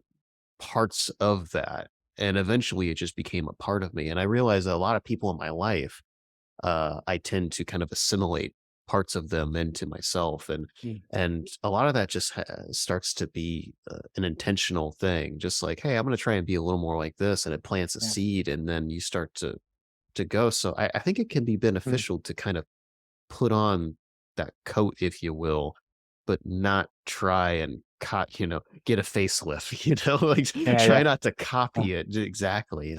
parts of that. And eventually it just became a part of me. And I realized that a lot of people in my life, I tend to kind of assimilate parts of them into myself. And Mm. and a lot of that just starts to be an intentional thing, just like, hey, I'm going to try and be a little more like this, and it plants a Yeah. seed, and then you start to go. So I think it can be Mm. beneficial to kind of put on that coat, if you will, but not try and get a facelift, like Yeah, try yeah. not to Oh, copy it exactly.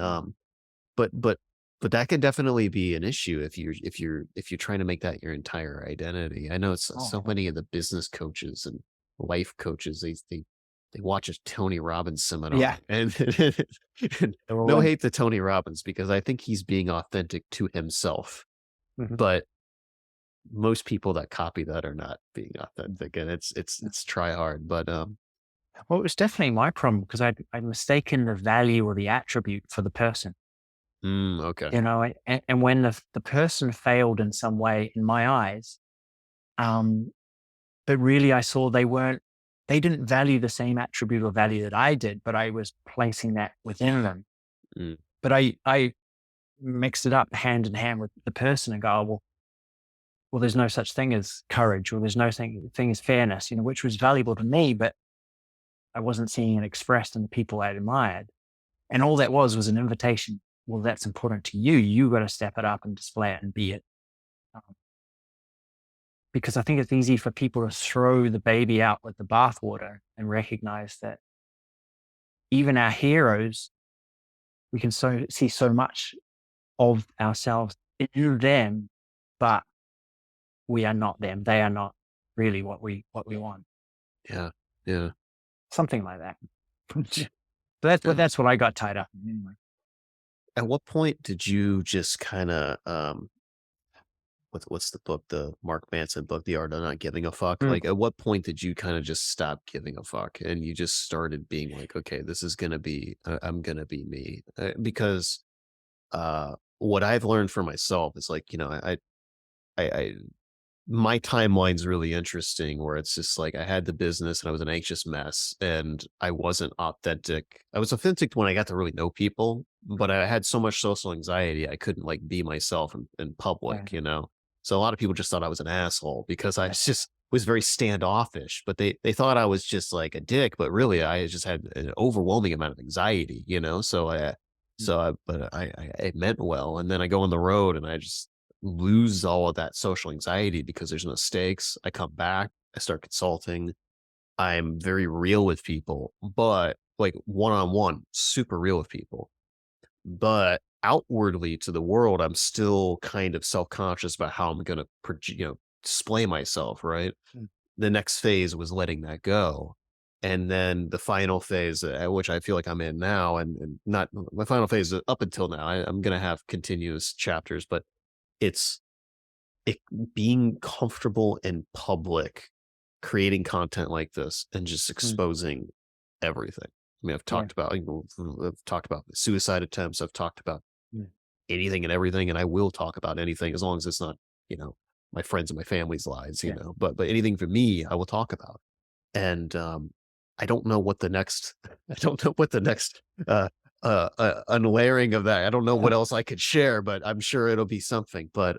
But but but that can definitely be an issue if you're trying to make that your entire identity. I know it's oh, so many of the business coaches and life coaches, they watch a Tony Robbins yeah. seminar, and, and They're all no in. hate to Tony Robbins, because I think he's being authentic to himself. Mhm. But most people that copy that are not being Mm. authentic, and it's it's Yeah. it's try hard. But Well, it was definitely my problem because I'd mistaken the value or the attribute for the person, okay. and when the person failed in some way in my eyes, um, but really I saw they didn't value the same attribute or value that I did, but I was placing that within them. Mm, But I mixed it up hand in hand with the person and go, "Oh, well, there's no such thing as courage, or there's no thing as fairness, which was valuable to me, but I wasn't seeing it expressed in the people I admired. And all that was an invitation. Well, that's important to you. You got to step it up and display it and be it. Um, because I think it's easy for people to throw the baby out with the bathwater and recognize that even our heroes, we can see so much of ourselves in them, but we are not them. They are not really what we want. yeah, yeah. Something like that. That's what I got tied up in anyway. At what point did you just kind of what's the book, the Mark Manson book, The Art of Not Giving a Fuck? Mm, Like, at what point did you kind of just stop giving a fuck, and you just started being like, okay, this is gonna be, I'm gonna be me? Because what I've learned for myself is, like, I my timeline's really interesting, where it's just like I had the business and I was an anxious mess and I wasn't authentic. I was authentic when I got to really know people, but I had so much social anxiety I couldn't like be myself in yeah, public. So a lot of people just thought I was an asshole because I yeah, just was very standoffish, but they thought I was just like a dick, but really I just had an overwhelming amount of anxiety. mm, But I meant well. And then I go on the road and I just lose all of that social anxiety because there's no stakes. I come back, I start consulting. I'm very real with people, but like one on one, super real with people. But outwardly to the world, I'm still kind of self conscious about how I'm going to, display myself, right? mm, The next phase was letting that go. And then the final phase, which I feel like I'm in now, and not my final phase up until now, I'm going to have continuous chapters, but it's it being comfortable in public, creating content like this and just mm, exposing everything. I mean, yeah, I've talked about suicide attempts. I've talked about mm, anything and everything, and I will talk about anything as long as it's not, you know, my friends and my family's lives, yeah, but anything for me, I will talk about. And I don't know what the next, I don't know what the next, unlayering of that. I don't know what else I could share, but I'm sure it'll be something. But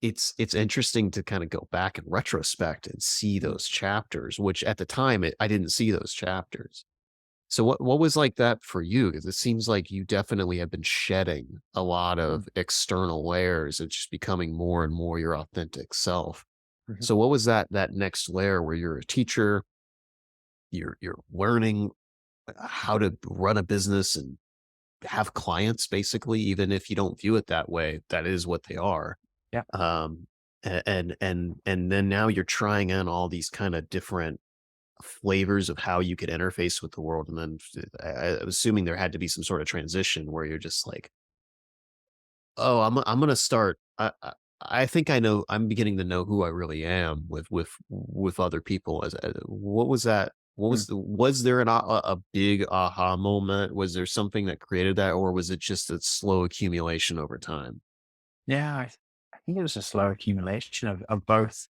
it's interesting to kind of go back in retrospect and see mm, those chapters, which at the time I didn't see those chapters. So what was like that for you? Because it seems like you definitely have been shedding a lot Mm, of external layers and just becoming more and more your authentic self. mhm. So what was that next layer where you're a teacher, you're learning how to run a business and have clients basically, even if you don't view it that way, that is what they are. Yeah. Um, and then now you're trying on all these kind of different flavors of how you could interface with the world. And then I'm assuming there had to be some sort of transition where you're just like, oh, I'm gonna start. I think I know. I'm beginning to know who I really am with other people. As what was that? What Mm. was there a big aha moment? Was there something that created that, or was it just a slow accumulation over time? Yeah, I think it was a slow accumulation of both,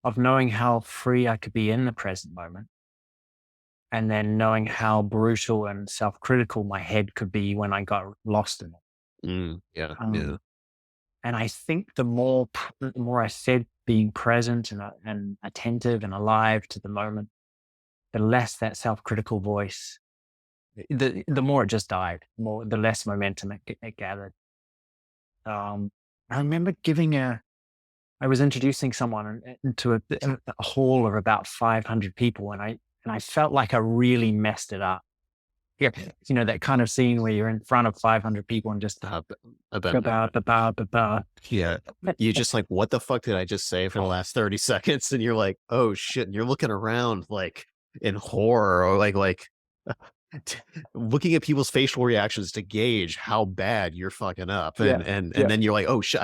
of knowing how free I could be in the present moment, and then knowing how brutal and self-critical my head could be when I got lost in it. Yeah, yeah. Um, and I think the more I said being present and attentive and alive to the moment, the less that self-critical voice, the more it just died, the less momentum it gathered. Um, I remember I was introducing someone into a hall of about 500 people, and I felt like I really messed it up. Yeah, that kind of scene where you're in front of 500 people and just Uh, b- I've been there. ba ba ba ba ba. Yeah. You just like, what the fuck did I just say for the last 30 seconds? And you're like, oh shit. And you're looking around like in horror or looking at people's facial reactions to gauge how bad you're fucking up. Yeah, And yeah, then you're like, oh shit,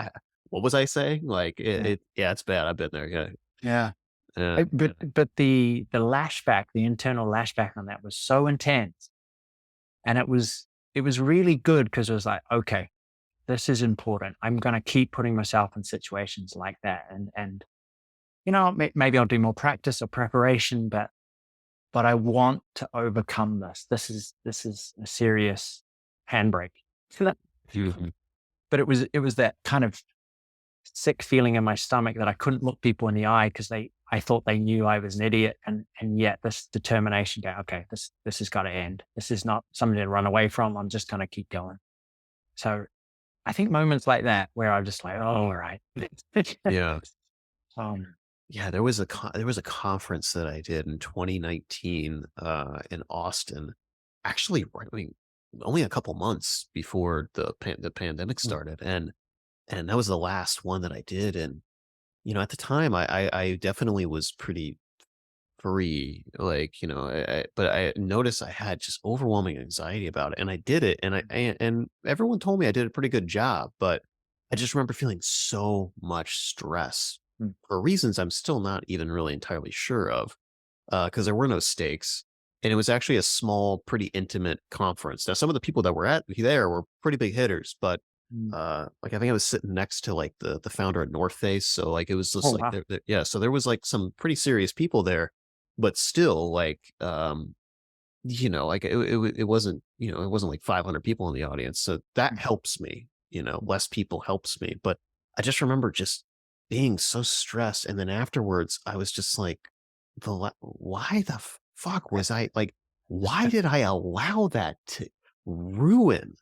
what was I saying? Like yeah, yeah, it's bad. I've been there. Yeah. yeah. Yeah. But the lashback, the internal lashback on that was so intense, and it was really good because it was like, okay, this is important. I'm going to keep putting myself in situations like that, and maybe I'll do more practice or preparation, but I want to overcome this. This is a serious handbrake. Mhm. But it was that kind of sick feeling in my stomach that I couldn't look people in the eye because I thought they knew I was an idiot, and yet this determination go, okay, this has got to end. This is not something to run away from. I'm just gonna keep going. So I think moments like that where I'm just like, oh, all right. Yeah. um, Yeah, there was a conference that I did in 2019 in Austin. Actually, right, I mean, only a couple months before the pandemic mm, started, and that was the last one that I did. And at the time, I definitely was pretty free, like but I noticed I had just overwhelming anxiety about it, and I did it, and and everyone told me I did a pretty good job, but I just remember feeling so much stress mm, for reasons I'm still not even really entirely sure of, because there were no stakes. And it was actually a small, pretty intimate conference. Now, some of the people that were there were pretty big hitters, but mm. like I think I was sitting next to like the founder at North Face, so like it was Oh just like wow. yeah, so there was like some pretty serious people there, but still like like it wasn't it wasn't like 500 people in the audience, so that Mm, helps me. Less people helps me, but I just remember just being so stressed, and then afterwards I was just like, why the fuck was I like? Why did I allow that to ruin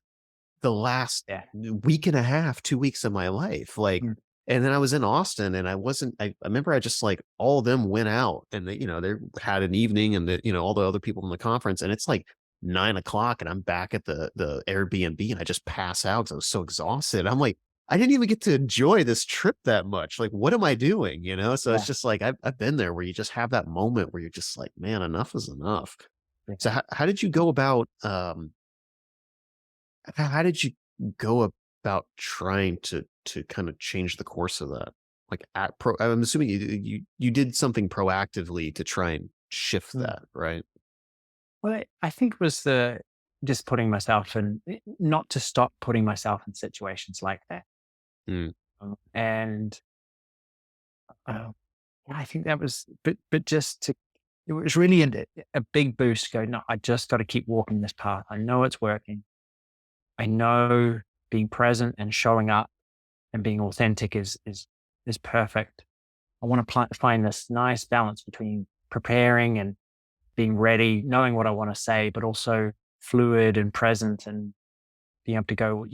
the last yeah. week and a half, 2 weeks of my life? Like, Mm, and then I was in Austin and I remember I just like all of them went out and they had an evening and all the other people in the conference, and it's like 9 o'clock and I'm back at the Airbnb and I just pass out because I was so exhausted. I'm like, I didn't even get to enjoy this trip that much. Like, what am I doing? So it's yeah. just like I've been there where you just have that moment where you're just like, man, enough is enough. Yeah. So how did you go about how did you go about trying to kind of change the course of that? Like I'm assuming you did something proactively to try and shift Mm. that, right? Well, I think it was the just putting myself in, not to stop putting myself in situations like that. Mm, And uh, yeah, I think that was, but just to, it was really a big boost. Go, no, I just got to keep walking this path. I know it's working. I know being present and showing up and being authentic is perfect. I want to find this nice balance between preparing being ready, knowing what I want to say, but also fluid and present and being able to go,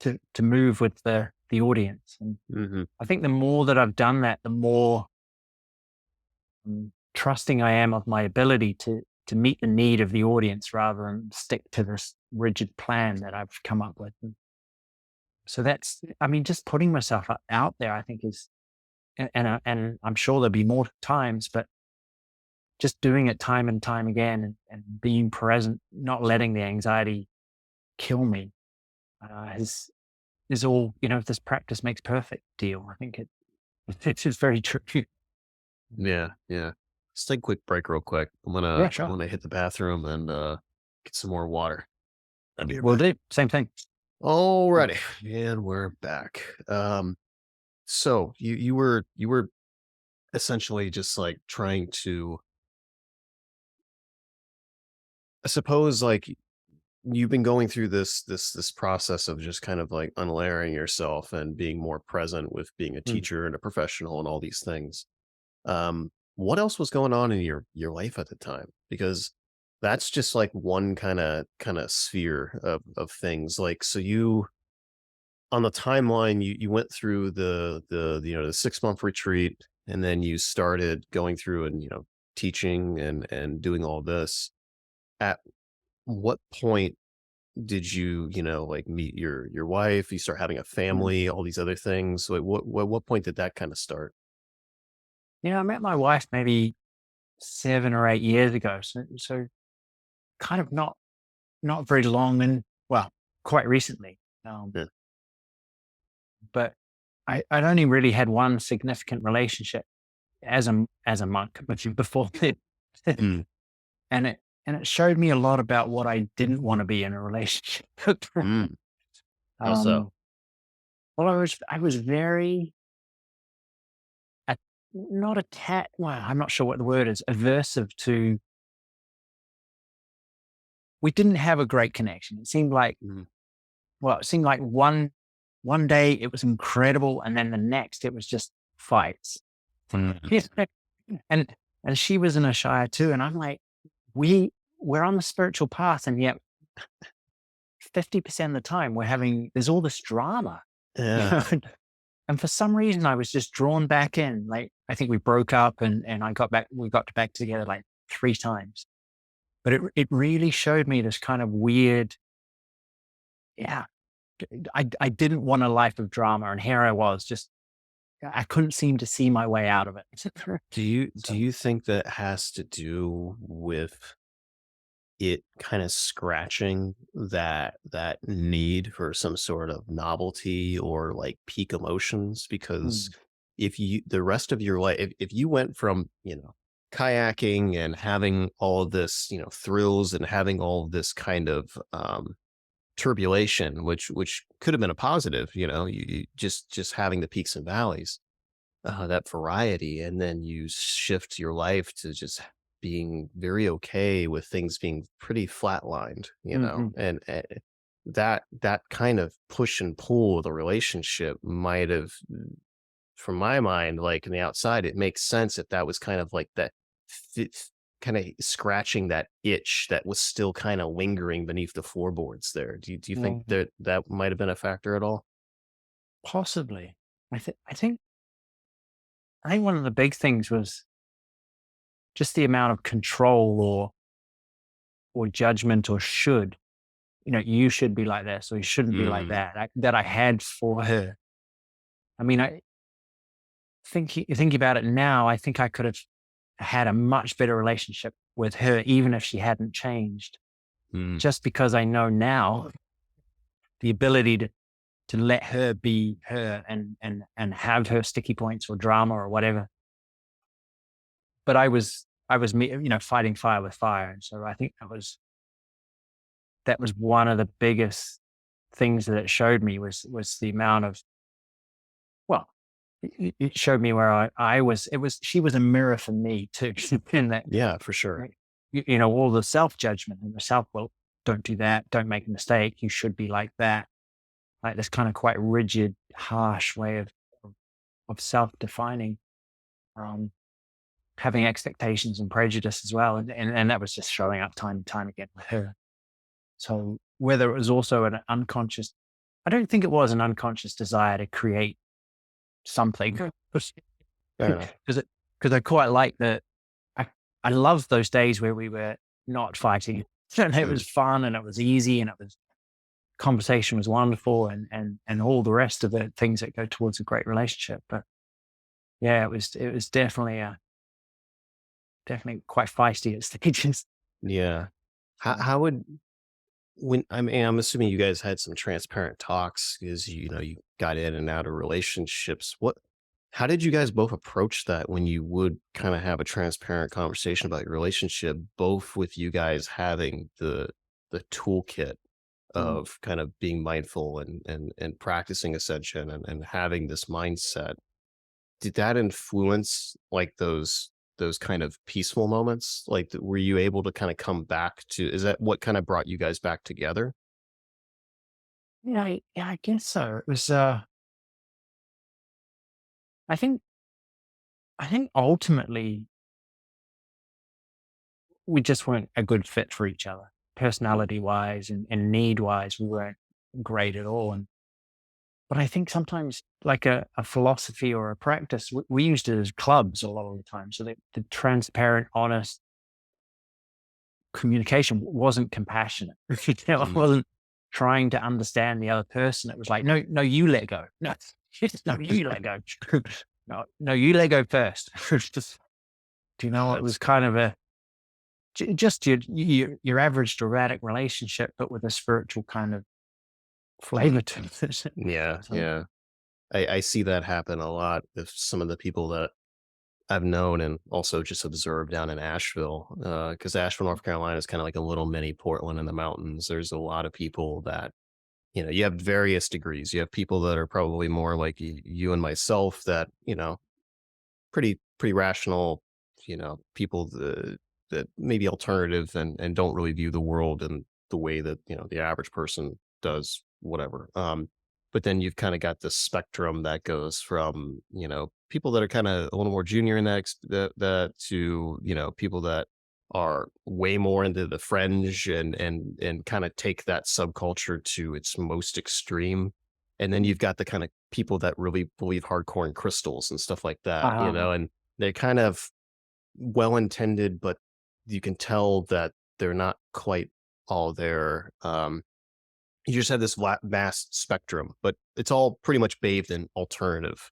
to move with the audience. And Hmm. I think the more that I've done that, the more trusting I am of my ability to meet the need of the audience rather than stick to this rigid plan that I've come up with. And so that's, I mean, just putting myself out there, I think is, and I'm sure there'll be more times, but just doing it time and time again and being present, not letting the anxiety kill me, is all, this practice makes perfect deal. I think it's just very true. Yeah, yeah. Let's take a quick break real quick. I'm Yeah, gonna I'm sure. gonna hit the bathroom and get some more water. I'll be right Will back. do. Same thing. Alrighty, and we're back. So you were essentially just like trying to, I suppose, like you've been going through this process of just kind of like unlayering yourself and being more present with being a Mm. teacher and a professional and all these things. What else was going on in your life at the time? Because that's just like one kind of sphere of things. Like, so you, on the timeline, you went through the 6 month retreat, and then you started going through and teaching and doing all this. At what point did you like meet your wife? You start having a Mm. family, all these other things. Like, what point did that kind of start? I met my wife maybe 7 or 8 years ago. So kind of not very long and, well, quite recently. Yeah. But I'd only really had one significant relationship as a monk, but before it, Mm, and it showed me a lot about what I didn't want to be in a relationship. mm. How so? um, well, I was very at, not attached. Well, I'm not sure what the word is. Aversive to. We didn't have a great connection. Mm, It seemed like one day it was incredible, and then the next it was just fights. mm, Yes. And she was in a Shire too, and I'm like, we're on the spiritual path, and yet 50% of the time there's all this drama. you yeah. know, and for some reason I was just drawn back in. Like, I think we broke up, and we got back together like 3 times. But it really showed me this kind of weird, yeah. I didn't want a life of drama, and here I was, just I couldn't seem to see my way out of it. Do So, you think that has to do with it kind of scratching that need for some sort of novelty or like peak emotions? Because mm, if you, the rest of your life, if you went from kayaking and having all of this thrills and having all of this kind of turbulation, which could have been a positive, you just having the peaks and valleys, that variety, and then you shift your life to just being very okay with things being pretty flatlined, mhm, and that kind of push and pull of the relationship might have, from my mind, like in the outside, it makes sense if that was kind of like that, kind of scratching that itch that was still kind of lingering beneath the floorboards there. Do you think yeah, that might have been a factor at all? possibly. I think one of the big things was just the amount of control or judgment or should. You should be like this or you shouldn't be like Mm, that. That I had for her. I mean, I think about it now. I think I could have had a much better relationship with her, even if she hadn't changed. mm, Just because I know now the ability to let her be her and have her sticky points or drama or whatever. But I was fighting fire with fire, and so I think that was one of the biggest things that it showed me was the amount of, well, it showed me where I was. She was a mirror for me too, in that, yeah, for sure. right, all the self judgment and the self, well, don't do that, don't make a mistake, you should be like that, like this kind of quite rigid, harsh way of self defining. Um, having expectations and prejudice as well. And that was just showing up time and time again with her. So whether it was also an unconscious, I don't think it was an unconscious desire to create something. Fair enough. Because I quite like that. I love those days where we were not fighting. And it was fun and it was easy and conversation was wonderful and all the rest of the things that go towards a great relationship. But yeah, it was definitely quite feisty at stages. Yeah. How would I'm assuming you guys had some transparent talks because you got in and out of relationships. How did you guys both approach that when you would kind of have a transparent conversation about your relationship, both with you guys having the toolkit of kind of being mindful and practicing ascension and having this mindset? Did that influence like those kind of peaceful moments? Like, were you able to kind of come back to, is that what kind of brought you guys back together? Yeah, I guess so. It was. I think ultimately we just weren't a good fit for each other, personality wise and need wise. We weren't great at all. But I think sometimes, like a philosophy or a practice, we used it as clubs a lot of the time. So the transparent, honest communication wasn't compassionate. It wasn't trying to understand the other person. It was like, no, you let go. No, no, you let go. No, you let go first. Just, do you know, it was kind of just your average erratic relationship, but with a spiritual kind of flavor to it. Yeah, So, yeah. I see that happen a lot with some of the people that I've known and also just observed down in Asheville. Because Asheville, North Carolina is kind of like a little mini Portland in the mountains. There's a lot of people that, you have various degrees. You have people that are probably more like you and myself that, pretty rational, people that maybe alternative and don't really view the world in the way that, the average person does, whatever. But then you've kind of got this spectrum that goes from, people that are kind of a little more junior in that to, people that are way more into the fringe and kind of take that subculture to its most extreme. And then you've got the kind of people that really believe hardcore in crystals and stuff like that, and they're kind of well intended, but you can tell that they're not quite all there. You just have this vast spectrum, but it's all pretty much bathed in alternative,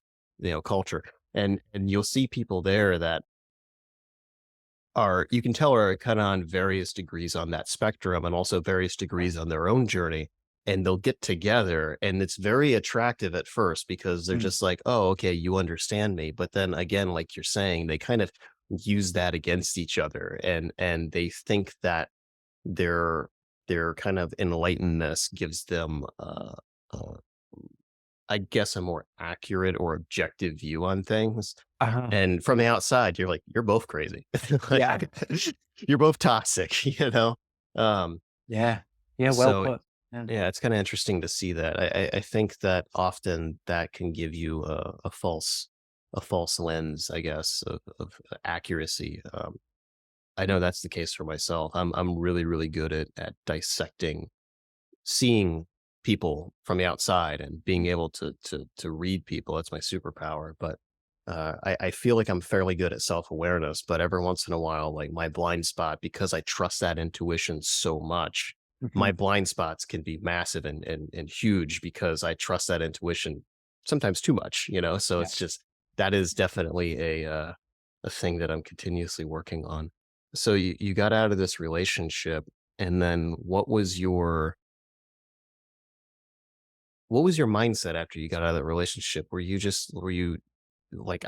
culture. And you'll see people there that you can tell are kind of on various degrees on that spectrum and also various degrees on their own journey. And they'll get together and it's very attractive at first because they're just like, oh, okay, you understand me. But then again, like you're saying, they kind of use that against each other and they think that their kind of enlightenedness gives them uh, I guess a more accurate or objective view on things. And from the outside, you're like, you're both crazy. Like, yeah, you're both toxic, Um, yeah, well so put. Yeah. yeah, it's kind of interesting to see that. I think that often that can give you a false lens, I guess, of accuracy. I know that's the case for myself. I'm really, really good at dissecting, seeing people from the outside and being able to read people. That's my superpower. But I feel like I'm fairly good at self-awareness, but every once in a while, like my blind spot, because I trust that intuition so much, my blind spots can be massive and huge because I trust that intuition sometimes too much, so Yeah. it's just, that is definitely a thing that I'm continuously working on. So you got out of this relationship, and then what was your mindset after you got out of that relationship? Were you like,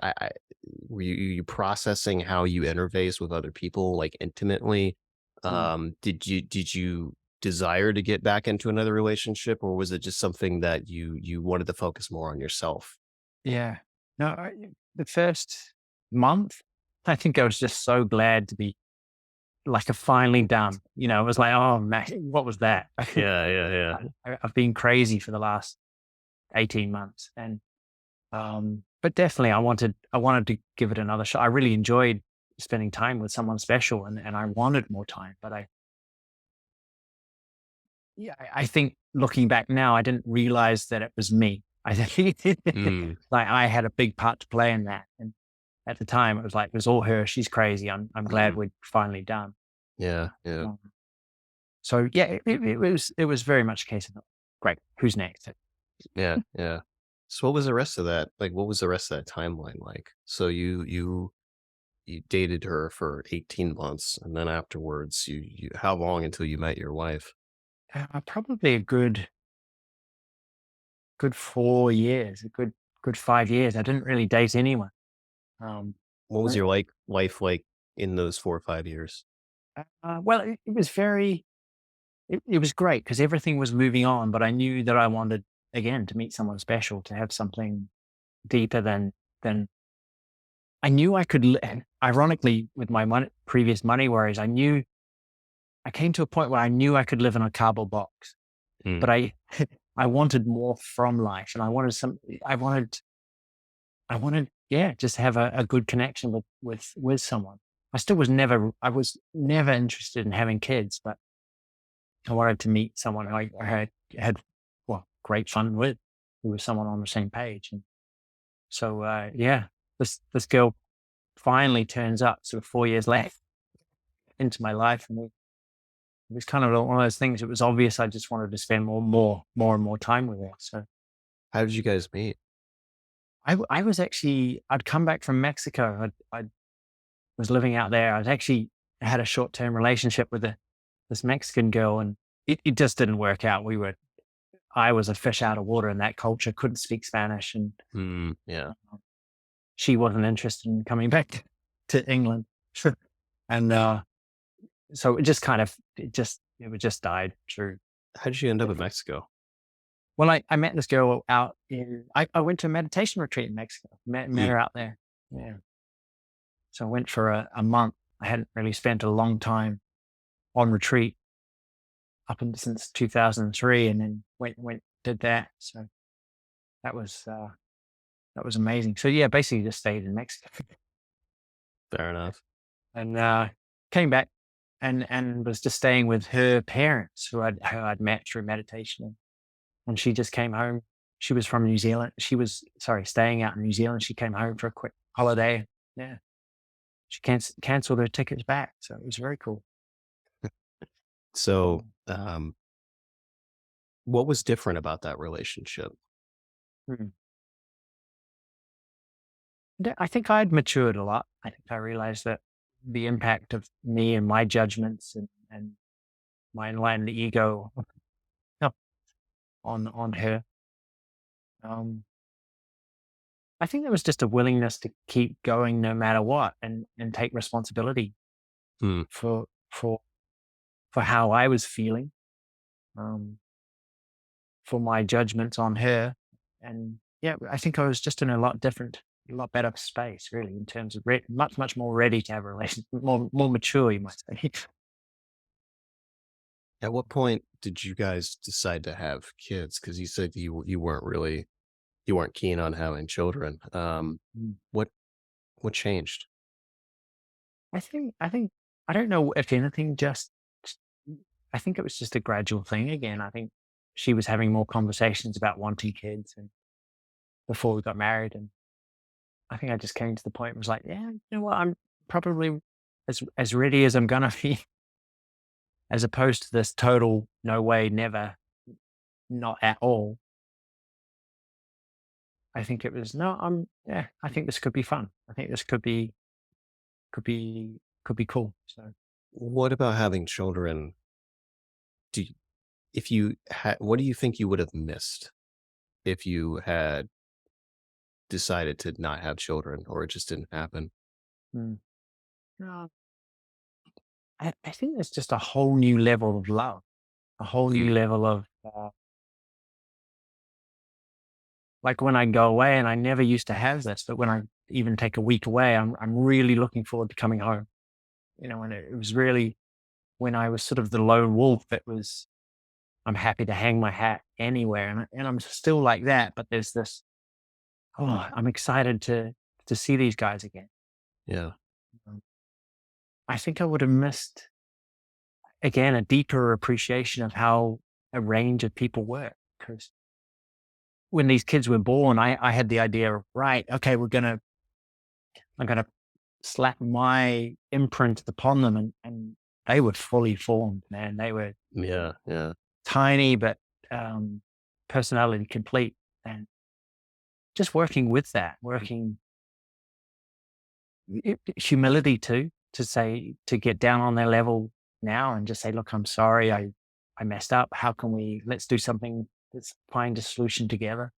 were you processing how you interface with other people like intimately? Did you desire to get back into another relationship, or was it just something that you wanted to focus more on yourself? Yeah. No, the first month, I think I was just so glad to be like a finally done. It was like, oh man, what was that? Yeah, yeah, yeah. I've been crazy for the last 18 months, and but definitely I wanted to give it another shot. I really enjoyed spending time with someone special, and I wanted more time. But I think looking back now, I didn't realize that it was me. I think Mm, like I had a big part to play in that. And at the time, it was like, it was all her. She's crazy. I'm glad we're finally done. yeah, yeah. Um, so yeah, it was very much a case of, great, who's next? Yeah, yeah. So what was the rest of that? Like, what was the rest of that timeline like? So you dated her for 18 months, and then afterwards, you how long until you met your wife? Probably a good 4 years, a good 5 years. I didn't really date anyone. Um, What was I- your life like in those 4 or 5 years? well, it was very, it was great because everything was moving on, but I knew that I wanted again to meet someone special, to have something deeper than I knew I could. Ironically, with my previous money worries, I came to a point where I knew I could live in a cardboard box, Mm, but I I wanted more from life, and I wanted some. I wanted, yeah, just have a good connection with someone. I was never interested in having kids, but I wanted to meet someone who I had, well, great fun with, who was someone on the same page. And so, yeah, this girl finally turns up sort of 4 years later into my life. And it was kind of one of those things. It was obvious I just wanted to spend more and more time with her. So how did you guys meet? I was actually, I'd come back from Mexico. I was living out there. I actually had a short-term relationship with this Mexican girl, and it just didn't work out. I was a fish out of water in that culture, couldn't speak Spanish, and Mm, yeah. she wasn't interested in coming back to England. And so it just kind of, it just died through. How did you end up in Mexico? Well, I met this girl out I went to a meditation retreat in Mexico, met Mm, her out there. Yeah. So I went for a month. I hadn't really spent a long time on retreat since 2003, and then did that. So that was, that was amazing. So yeah, basically just stayed in Mexico fair enough. and came back and was just staying with her parents who I'd met through meditation. And she just came home. She was from New Zealand. She was, sorry, staying out in New Zealand. She came home for a quick holiday. Yeah. She canceled her tickets back. So it was very cool. So, what was different about that relationship? Hmm. I think I'd matured a lot. I think I realized that the impact of me and my judgments and my enlightened ego on her. Um, I think there was just a willingness to keep going no matter what, and take responsibility Hmm. for for for how I was feeling, um, for my judgments on her. And yeah, I think I was just in a lot better space, really, in terms of much more ready to have a relationship, more mature, you might say. At what point did you guys decide to have kids? Because you said you weren't keen on having children. Mm. What what changed? I think I don't know if anything, just I think it was just a gradual thing again. I think she was having more conversations about wanting kids and before we got married. And I think I just came to the point, was like, yeah, you know what, I'm probably as ready as I'm gonna be, as opposed to this total no way, never, not at all. I think it was, no, yeah, I think this could be fun. I think this could be could be cool. So What about having children? Do you, if you had, what do you think you would have missed if you had decided to not have children, or it just didn't happen? mm, no, I think there's just a whole new level of love, a whole Mm, new level of like when I go away, and I never used to have this, but when I even take a week away, I'm really looking forward to coming home. You know, and it was really when I was sort of the lone wolf, it was, I'm happy to hang my hat anywhere, and I'm still like that. But there's this, oh, I'm excited to see these guys again. yeah. Um, I think I would have missed, again, a deeper appreciation of how a range of people work. Because when these kids were born, I had the idea of, right, okay, I'm gonna slap my imprint upon them, and they were fully formed, man. They were Yeah, yeah, tiny, but um, personality complete. And just working with that, humility too, to say, to get down on their level now and just say, look, I'm sorry, I messed up. How can let's do something, let's find a solution together.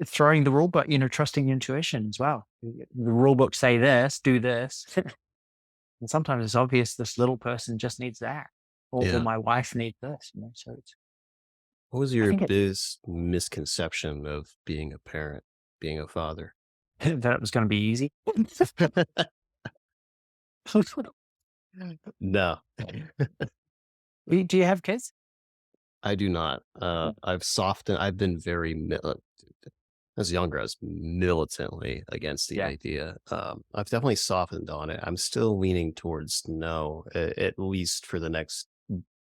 Throwing the rule book, trusting intuition as well. The rule book say this, do this. And sometimes it's obvious this little person just needs that. Or yeah. my wife needs this, so What was I your think biggest misconception of being a parent, being a father? that it was going to be easy. No, Do you have kids? I do not. I've been very, as younger, I was militantly against the Yeah. idea. I've definitely softened on it. I'm still leaning towards no, at least for the next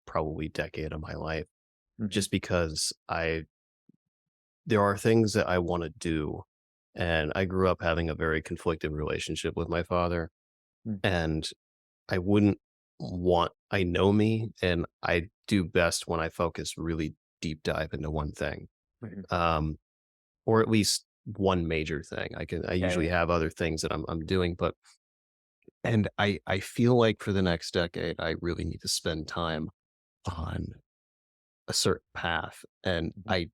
probably decade of my life, Mhm. just because there are things that I want to do. And I grew up having a very conflicted relationship with my father. Mm. And I wouldn't I know me, and I do best when I focus really deep dive into one thing. Mhm. Um, or at least one major thing. I Yeah, usually yeah. have other things that I'm doing, but and I feel like for the next decade, I really need to spend time on a certain path. And Mhm. I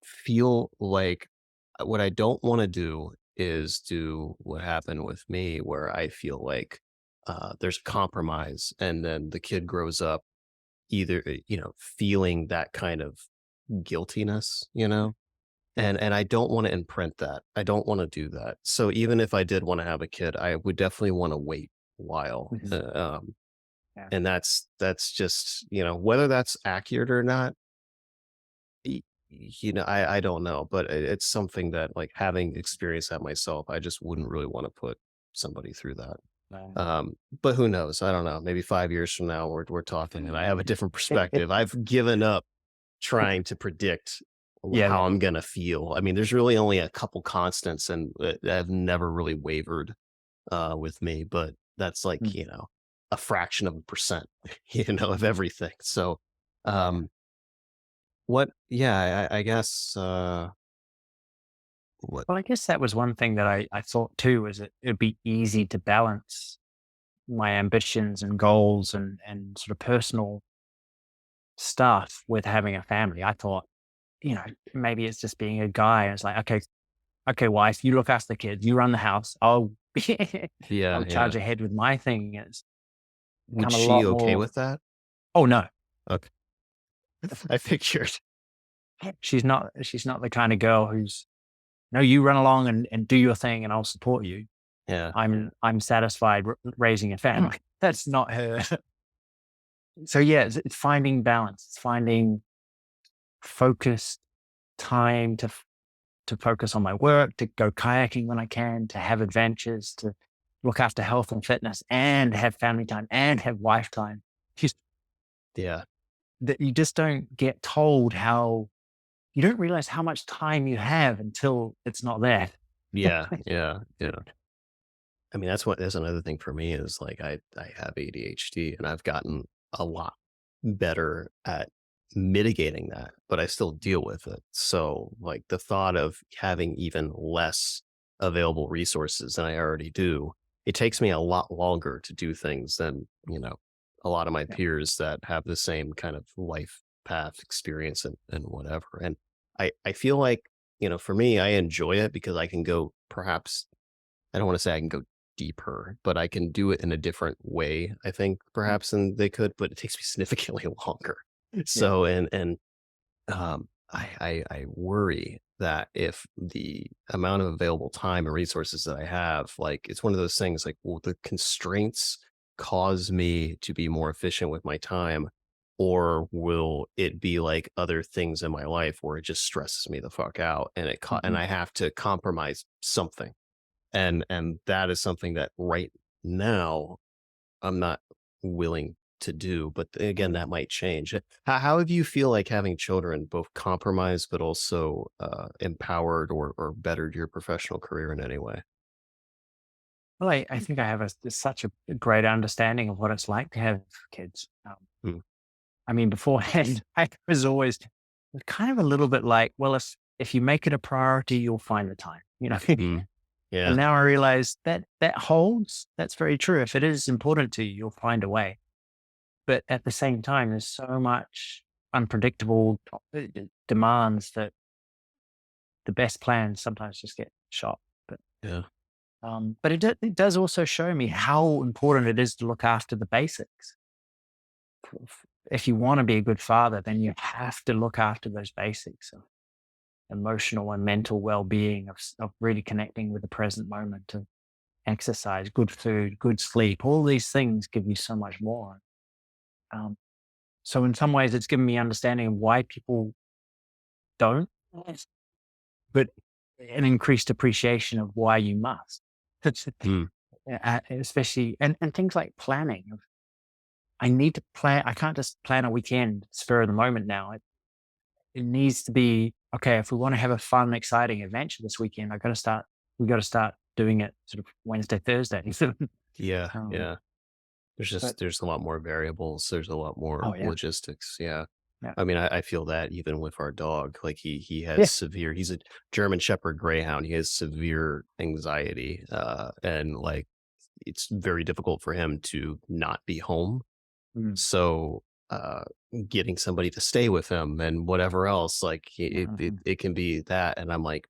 feel like what I don't want to do is do what happened with me, where I feel like there's compromise, and then the kid grows up either feeling that kind of guiltiness, Yeah. and I don't want to imprint that. I don't want to do that. So even if I did want to have a kid, I would definitely want to wait a while. Mhm. Yeah. And that's just, whether that's accurate or not, y- I don't know, but it's something that, like, having experienced that myself, I just wouldn't really want to put somebody through that. No. But who knows? I don't know. Maybe 5 years from now, we're talking, and I have a different perspective. I've given up trying to predict Yeah, how yeah. I'm gonna feel. I mean, there's really only a couple constants, and that have never really wavered with me. But that's like, Mm. a fraction of a percent, of everything. So, Yeah. um, what? Yeah, I guess. What? Well, I guess that was one thing that I thought too, is it'd be easy to balance my ambitions and goals and sort of personal stuff with having a family. I thought, maybe it's just being a guy. It's like, okay, wife, you look after the kids, you run the house. I'll Yeah, I'll yeah. charge ahead with my thing. It's Would become a she lot okay more. with that? Oh no, Okay, I figured. she's not the kind of girl who's, no, you run along and do your thing and I'll support you. Yeah, I'm satisfied raising a family. That's not her. So yeah, it's finding balance. It's finding focused time to focus on my work, to go kayaking when I can, to have adventures, to look after health and fitness, and have family time and have wife time. Just yeah, that you just don't get told how, you don't realize how much time you have until it's not there. yeah, yeah, yeah. I mean, that's another thing for me is, like, I have ADHD, and I've gotten a lot better at mitigating that, but I still deal with it. So, like, the thought of having even less available resources than I already do, it takes me a lot longer to do things than, a lot of my Yeah. peers that have the same kind of life path experience, and whatever. And I feel like, for me, I enjoy it because I can go, perhaps, I don't want to say I can go deeper, but I can do it in a different way, I think, Mm. perhaps, than they could, but it takes me significantly longer. Yeah. So, I worry that if the amount of available time and resources that I have, like, it's one of those things, like, will the constraints cause me to be more efficient with my time? Or will it be like other things in my life where it just stresses me the fuck out, and and Mhm. I have to compromise something? And that is something that right now I'm not willing to do, but again, that might change. How do you feel like having children both compromised but also empowered or bettered your professional career in any way? Well, I think I have such a great understanding of what it's like to have kids. Mm, I mean, beforehand, I was always kind of a little bit like, well, if you make it a priority, you'll find the time, you know. mm, And yeah. now I realize that that holds. That's very true. If it is important to you, you'll find a way. But at the same time, there's so much unpredictable demands that the best plans sometimes just get shot. But Yeah. it does also show me how important it is to look after the basics. If you want to be a good father, then you have to look after those basics of emotional and mental well-being, of really connecting with the present moment, of exercise, good food, good sleep. All these things give you so much more. Um, so in some ways, it's given me understanding of why people don't, yes, but an increased appreciation of why you must. Mm, Especially and things like planning. I need to plan. I can't just plan a weekend spur of the moment now. It needs to be okay. If we want to have a fun, exciting adventure this weekend, we got to start doing it sort of Wednesday, Thursday. yeah. um, Yeah. but There's a lot more variables. There's a lot more oh yeah, logistics. Yeah. yeah, I mean, I feel that even with our dog, like he has yeah. severe, he's a German Shepherd Greyhound. He has severe anxiety. And like it's very difficult for him to not be home. Mm, So, getting somebody to stay with him and whatever else, like mhm, it can be that. And I'm like,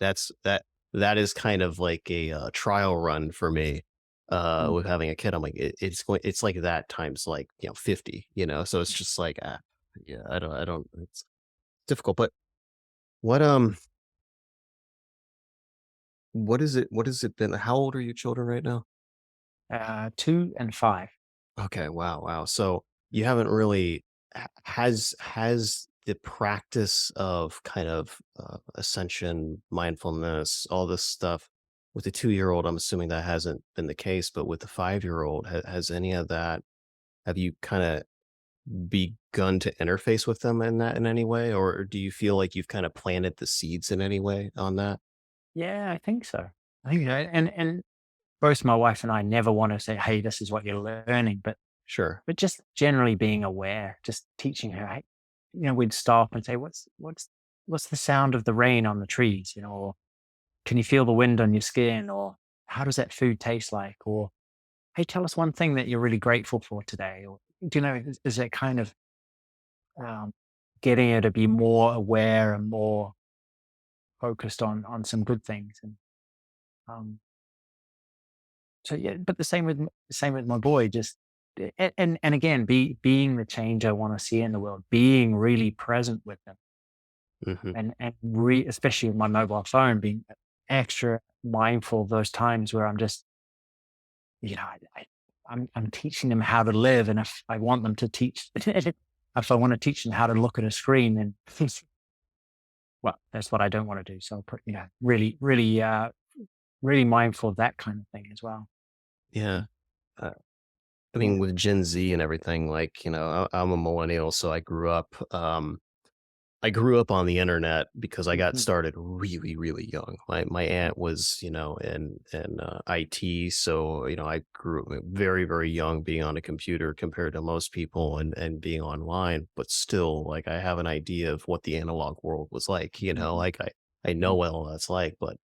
that is kind of like a trial run for me mm. with having a kid. I'm like, it's like that times like, 50, so it's just like, yeah, I don't, it's difficult. But what, what is it been? How old are your children right now? 2 and 5. Okay, wow, wow. So you haven't really has the practice of kind of ascension, mindfulness, all this stuff with the 2-year-old. I'm assuming that hasn't been the case, but with the 5-year-old, has any of that? Have you kind of begun to interface with them in that in any way, or do you feel like you've kind of planted the seeds in any way on that? Yeah, I think so. I think so. And both my wife and I never want to say, "Hey, this is what you're learning," Sure. but just generally being aware, just teaching her. Hey, we'd stop and say, "What's the sound of the rain on the trees?" Or can you feel the wind on your skin? Or how does that food taste like? Or hey, tell us one thing that you're really grateful for today. Or is that kind of um, getting her to be more aware and more focused on some good things. And um, so yeah, but the same with my boy. Just and again, being the change I want to see in the world, being really present with them, Hmm. and especially with my mobile phone, being extra mindful of those times where I'm just, I'm teaching them how to live, and if I want them to teach, if I want to teach them how to look at a screen, then well, that's what I don't want to do. So I'll put, really, really, really mindful of that kind of thing as well. Yeah. I Yeah. mean, with Gen Z and everything, like, I'm a millennial, so I grew up on the internet because I got Mhm. started really, really young. My aunt was, in IT, so I grew up very, very young, being on a computer compared to most people, and being online. But still, like I have an idea of what the analog world was like. Mhm. Like I know Mhm. what all that's like. But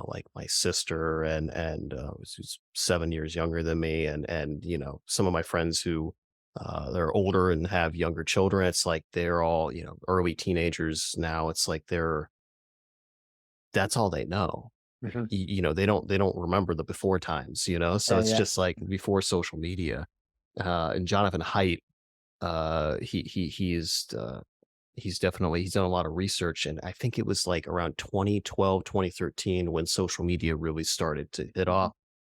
like my sister and who's 7 years younger than me, and some of my friends who they're older and have younger children. It's like they're all, early teenagers now. It's like that's all they know. Mhm. They don't remember the before times, so Yeah, it's yeah. just like before social media. And Jonathan Haidt, he's definitely, he's done a lot of research, and I think it was like around 2012, 2013 when social media really started to hit Mhm. off.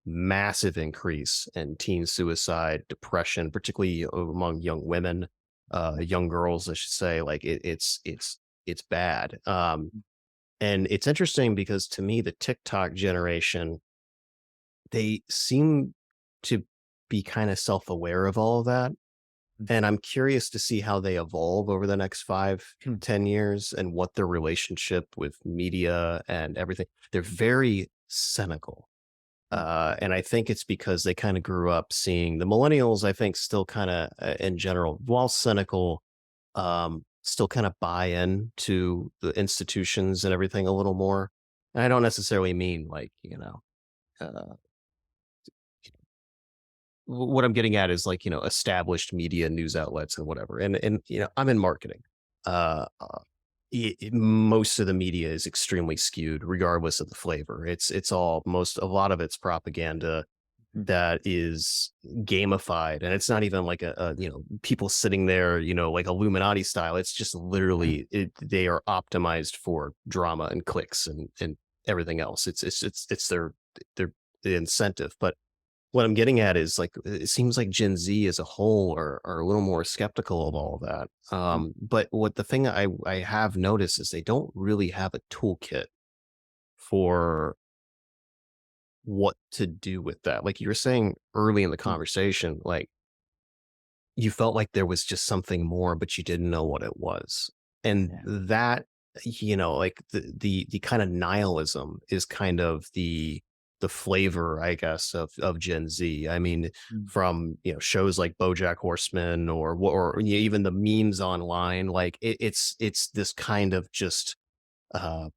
Massive increase in teen suicide, depression, particularly among young women, young girls, I should say. Like it's bad. And it's interesting because to me, the TikTok generation, they seem to be kind of self-aware of all of that. And I'm curious to see how they evolve over the next 5, Hmm. 10 years and what their relationship with media and everything. They're very cynical. And I think it's because they kind of grew up seeing the millennials, I think, still kind of in general, while cynical, still kind of buy in to the institutions and everything a little more. And I don't necessarily mean like, uh, what I'm getting at is like, established media news outlets and whatever. And I'm in marketing. Most of the media is extremely skewed regardless of the flavor. A lot of it's propaganda Mhm. that is gamified, and it's not even like people sitting there, like Illuminati style. It's just literally they are optimized for drama and clicks and everything else. It's their the incentive. But what I'm getting at is like it seems like Gen Z as a whole are a little more skeptical of all of that. But what the thing I have noticed is they don't really have a toolkit for what to do with that. Like you were saying early in the Mm. conversation, like you felt like there was just something more, but you didn't know what it was. And Yeah. that, like the kind of nihilism is kind of the flavor, I guess, of Gen Z. I mean, Mm. from shows like BoJack Horseman or even the memes online, like it's this kind of just uh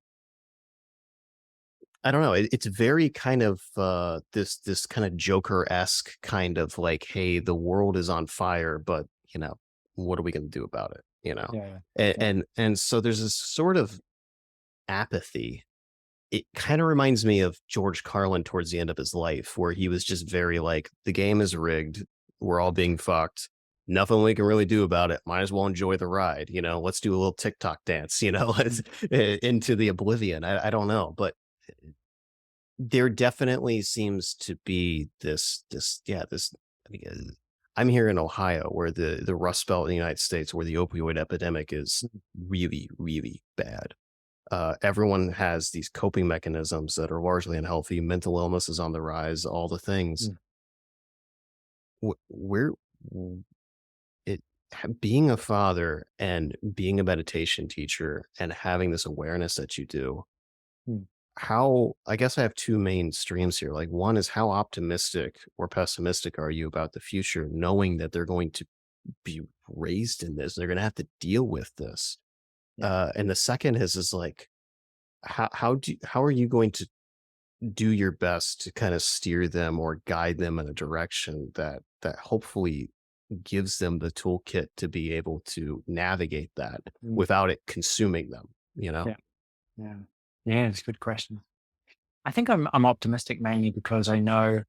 I don't know. It's very kind of this kind of Joker-esque kind of like, hey, the world is on fire, but what are we going to do about it? Yeah. Yeah. And, Yeah. and so there's this sort of apathy. It kind of reminds me of George Carlin towards the end of his life, where he was just very like, the game is rigged. We're all being fucked. Nothing we can really do about it. Might as well enjoy the ride. Let's do a little TikTok dance. Let's Mm. into the oblivion. I don't know, but there definitely seems to be this. I mean, I'm here in Ohio, where the Rust Belt in the United States, where the opioid epidemic is really, really bad. Everyone has these coping mechanisms that are largely unhealthy. Mental illness is on the rise. All the things. Mm. Where it being a father and being a meditation teacher and having this awareness that you do, Mm. how I guess I have two main streams here. Like one is how optimistic or pessimistic are you about the future, knowing that they're going to be raised in this, they're going to have to deal with this. Yeah. And the second is like how are you going to do your best to kind of steer them or guide them in a direction that hopefully gives them the toolkit to be able to navigate that Mm. without it consuming them, you know? Yeah. Yeah. Yeah. It's a good question. I think I'm optimistic mainly because I know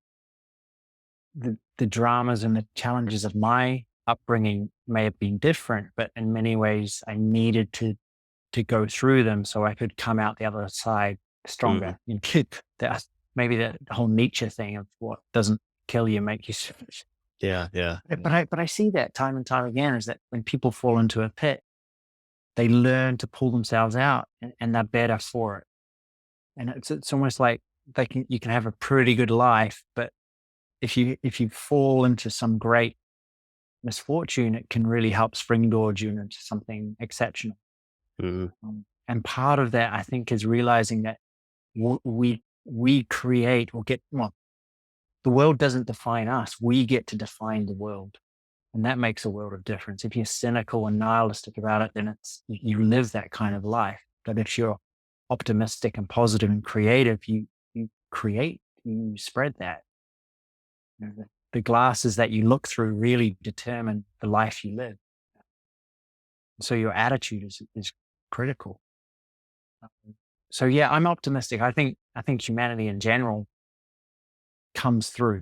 the dramas and the challenges of my upbringing may have been different, but in many ways I needed to go through them so I could come out the other side Mhm. stronger. That maybe that whole Nietzsche thing of what doesn't kill you make you. Yeah, yeah. But I see that time and time again is that when people fall into a pit, they learn to pull themselves out and they're better for it. And it's almost like you can have a pretty good life, but if you fall into some great misfortune, it can really help springboard you into something exceptional. Mhm. And part of that, I think, is realizing that we create or get well. The world doesn't define us; we get to define the world, and that makes a world of difference. If you're cynical and nihilistic about it, then you live that kind of life. But if you're optimistic and positive and creative, you create, you spread that. The glasses that you look through really determine the life you live. So your attitude is critical. So yeah, I'm optimistic. I think humanity in general comes through.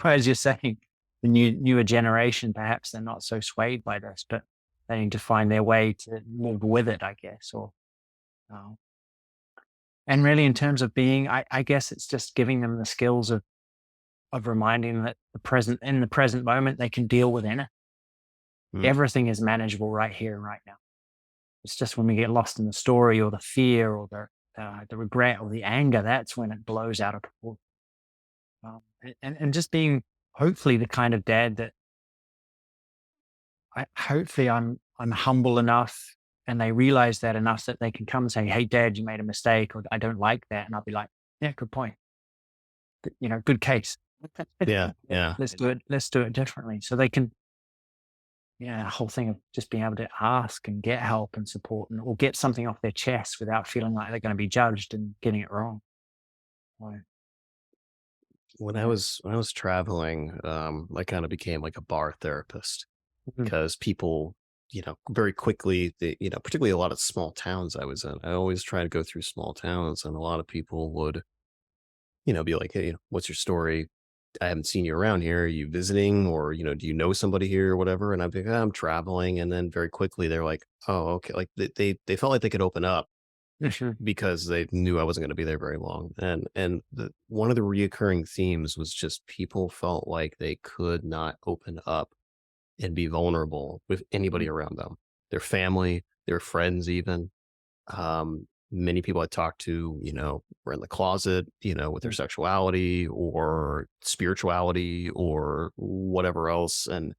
As you're saying, the newer generation, perhaps they're not so swayed by this, but they need to find their way to move with it, I guess. Uh, and really, in terms of being, I guess it's just giving them the skills of reminding them that in the present moment, they can deal with it. Mhm. Everything is manageable right here and right now. It's just when we get lost in the story or the fear or the regret or the anger, that's when it blows out of proportion. And just being hopefully the kind of dad that hopefully I'm humble enough and they realize that enough that they can come and say, "Hey, Dad, you made a mistake," or "I don't like that," and I'll be like, "Yeah, good point. Good case. Yeah, yeah. Let's do it. Let's do it differently." So they can, the whole thing of just being able to ask and get help and support or get something off their chest without feeling like they're going to be judged and getting it wrong. Right. When I Yeah. was traveling, I kind of became like a bar therapist Mhm. because people, very quickly, particularly a lot of small towns I was in. I always try to go through small towns, and a lot of people would, be like, "Hey, what's your story? I haven't seen you around here. Are you visiting, or do you know somebody here or whatever?" And I'd be like, "I'm traveling," and then very quickly they're like, "Oh, okay." Like they felt like they could open up Mhm. because they knew I wasn't going to be there very long. And one of the reoccurring themes was just people felt like they could not open up and be vulnerable with anybody around them, their family, their friends, even. Many people I talked to, were in the closet, with their Mhm. sexuality or spirituality or whatever else. And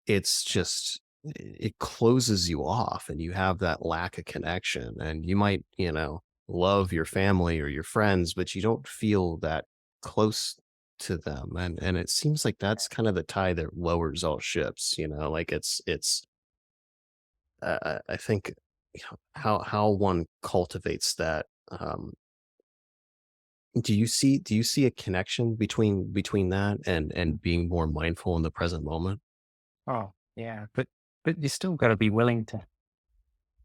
it's just, it closes you off and you have that lack of connection. And you might, love your family or your friends, but you don't feel that close to them. And it seems like that's kind of the tide that lowers all ships, like I think, how one cultivates that. Do you see a connection between that and being more mindful in the present moment? Oh, yeah. But you still got to be willing to,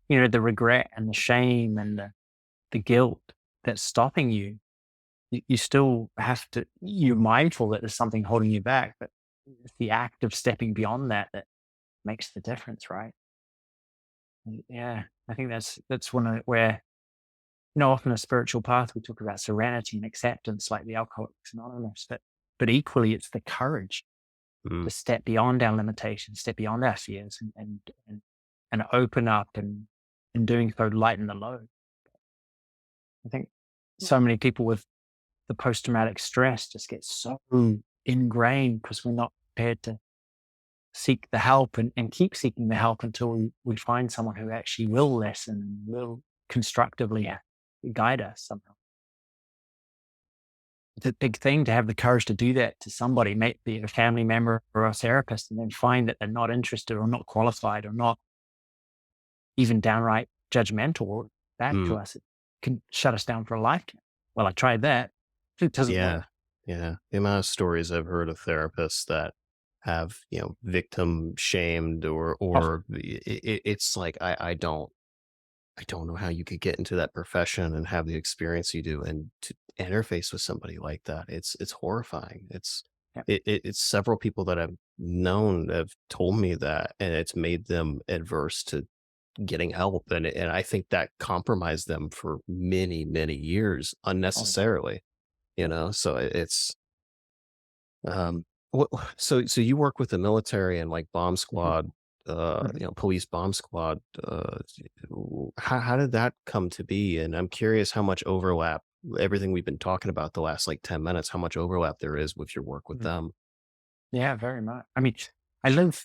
the regret and the shame and the guilt that's stopping you. You still have to, you're mindful that there's something holding you back, but it's the act of stepping beyond that that makes the difference, right? Yeah. I think that's one of where, often a spiritual path, we talk about serenity and acceptance, like the Alcoholics Anonymous, but equally it's the courage Mm, to step beyond our limitations, step beyond our fears and open up and in doing so lighten the load. I think so many people with the post traumatic stress just get so ingrained because we're not prepared to seek the help and keep seeking the help until we find someone who actually will listen and will constructively guide us somehow. It's a big thing to have the courage to do that to somebody, maybe a family member or a therapist, and then find that they're not interested or not qualified or not even downright judgmental back to mm. us. It can shut us down for a lifetime. Well, I tried that. It doesn't work. Yeah, yeah. The amount of stories I've heard of therapists that have, victim shamed Oh, or it's like I don't know how you could get into that profession and have the experience you do and to interface with somebody like that. It's horrifying. yeah. It's several people that I've known have told me that, and it's made them adverse to getting help, and I think that compromised them for many, many years Oh, unnecessarily, So what so you work with the military and like bomb mhm, squad, mhm, police bomb squad. How did that come to be? And I'm curious how much overlap everything we've been talking about the last like 10 minutes, how much overlap there is with your work with mhm. them. Yeah, very much. I mean, I live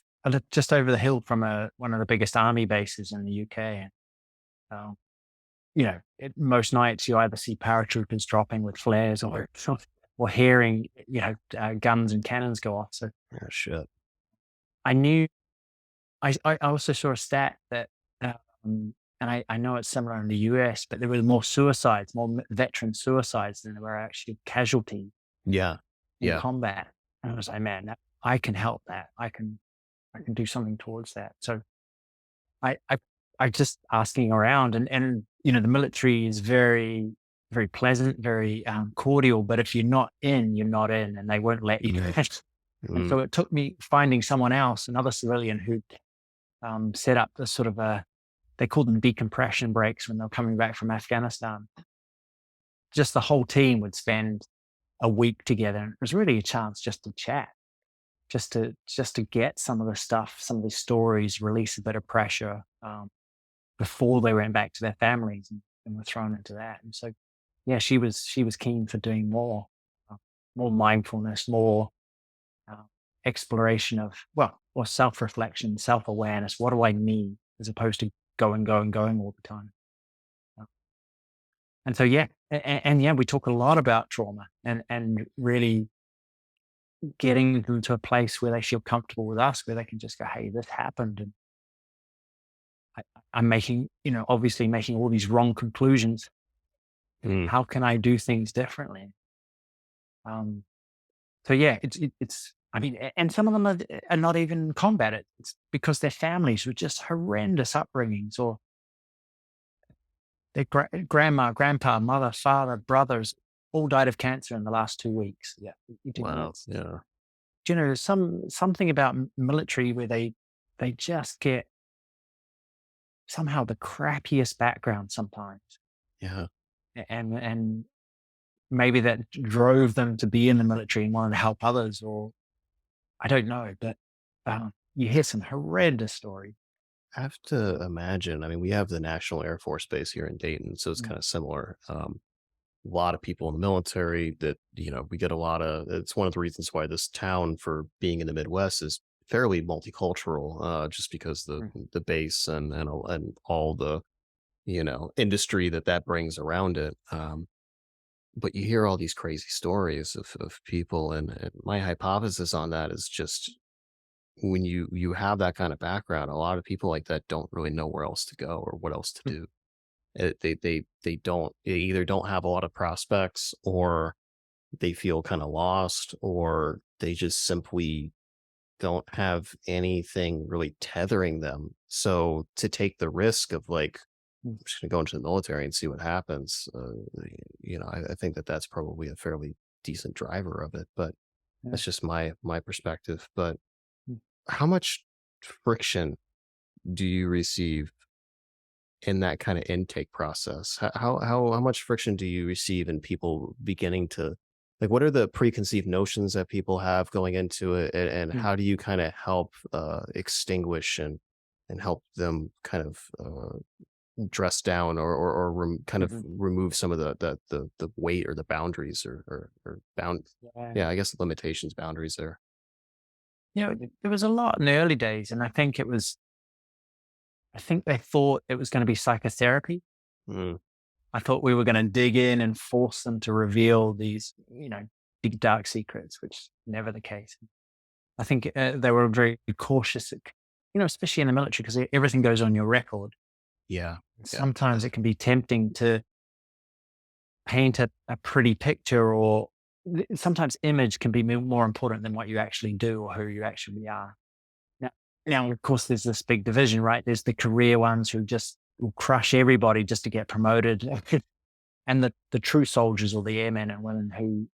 just over the hill from one of the biggest army bases in the UK. And, um, most nights you either see paratroopers dropping with flares or hearing, guns and cannons go off. So Oh shit. I knew, I also saw a stat that, and I know it's similar in the US, but there were more suicides, more veteran suicides than there were actually casualties Yeah. in Yeah. combat. And I was like, man, I can help that. I can do something towards that. So I, I, I just asking around and, the military is very, very pleasant, very cordial, but if you're not in, you're not in and they won't let you. And Mm, so it took me finding someone else, another civilian who set up the sort of they called them decompression breaks when they were coming back from Afghanistan. Just the whole team would spend a week together. And it was really a chance just to chat, just to get some of the stuff, some of these stories, release a bit of pressure before they went back to their families. and were thrown into that. And so, yeah, she was keen for doing uh, more mindfulness, more uh, exploration of, well, or self-reflection, self-awareness. What do I need, as opposed to going, going, going all the time. Uh, And so, yeah, and yeah, we talk a lot about trauma and really getting them to a place where they feel comfortable with us, where they can just go, "Hey, this happened, and I, I'm making, obviously making all these wrong conclusions. Mm. How can I do things differently?" Um, so yeah, it's. I mean, and some of them are not even combat. It's because their families were just horrendous upbringings, or their grandma, grandpa, mother, father, brothers all died of cancer in the last 2 weeks. Yeah, Wow. Yeah. Something about military where they just get somehow the crappiest background sometimes, Yeah. and maybe that drove them to be in the military and wanted to help others, or I don't know, but you hear some horrendous stories. I have to imagine. I mean, we have the National Air Force Base here in Dayton, so it's Mm, kind of similar. A lot of people in the military that, we get a lot of, it's one of the reasons why this town, for being in the Midwest, is fairly multicultural, just because mm, the base and all the, industry that brings around it. But you hear all these crazy stories of people. And my hypothesis on that is just, when you have that kind of background, a lot of people like that don't really know where else to go or what else to mm, do. They either don't have a lot of prospects, or they feel kind of lost, or they just simply don't have anything really tethering them. So to take the risk of, like, mm, I'm just going to go into the military and see what happens, I think that's probably a fairly decent driver of it. But yeah, that's just my perspective. But mm, how much friction do you receive in that kind of intake process? How much friction do you receive in people beginning to, like, what are the preconceived notions that people have going into it, and mm, how do you kind of help extinguish and help them kind of dress down, or kind of mhm. remove some of the weight or the boundaries, or bound, Yeah. yeah, I guess limitations, boundaries there. There was a lot in the early days, and I think they thought it was going to be psychotherapy. Mm, I thought we were going to dig in and force them to reveal these, deep dark secrets, which is never the case. I think they were very cautious, especially in the military, because everything goes on your record. yeah, yeah, Sometimes it can be tempting to paint a pretty picture, or sometimes image can be more important than what you actually do or who you actually are. Now, of course, there's this big division, right? There's the career ones who just will crush everybody just to get promoted, and the true soldiers, or the airmen and women who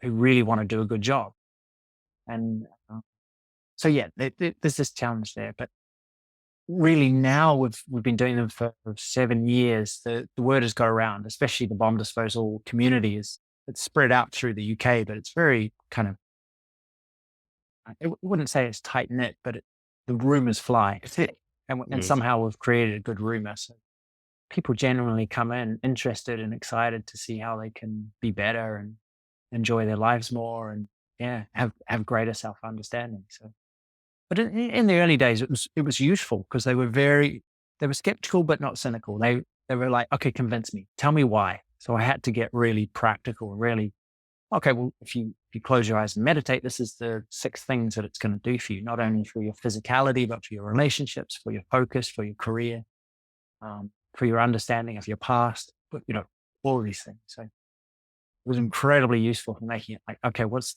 really want to do a good job. And so, yeah, there's this challenge there. But really, now we've been doing them for 7 years. The word has got around, especially the bomb disposal community is it's spread out through the UK, but it's very kind of, I wouldn't say it's tight knit, but the rumors fly. And mm, somehow we've created a good rumor. So people genuinely come in interested and excited to see how they can be better and enjoy their lives more, and yeah, have greater self understanding. So, but in the early days, it was useful because they were skeptical but not cynical. They were like, okay, convince me, tell me why. So I had to get really practical, really. Okay, well, if you close your eyes and meditate, this is the 6 things that it's going to do for you, not only for your physicality, but for your relationships, for your focus, for your career, for your understanding of your past, but all of these things. So it was incredibly useful for making it like, okay, what's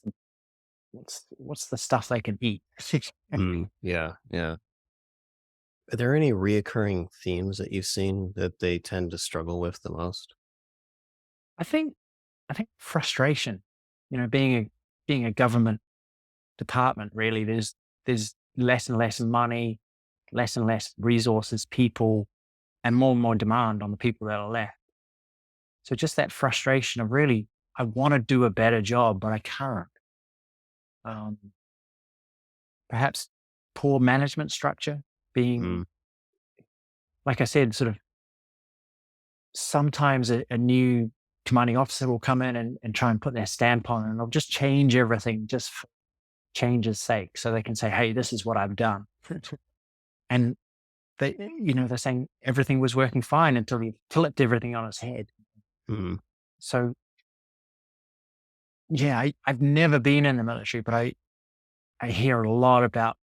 the stuff they can eat? yeah, yeah. Are there any reoccurring themes that you've seen that they tend to struggle with the most? I think frustration, being a government department, really, there's less and less money, less and less resources, people, and more demand on the people that are left. So just that frustration of really, I want to do a better job, but I can't. Um, Perhaps poor management structure, being, Mm, like I said, sort of sometimes a new commanding officer will come in and try and put their stamp on, and they'll just change everything just for change's sake. So they can say, hey, this is what I've done. And they're saying everything was working fine until he flipped everything on its head. Mhm. So yeah, I've never been in the military, but I hear a lot about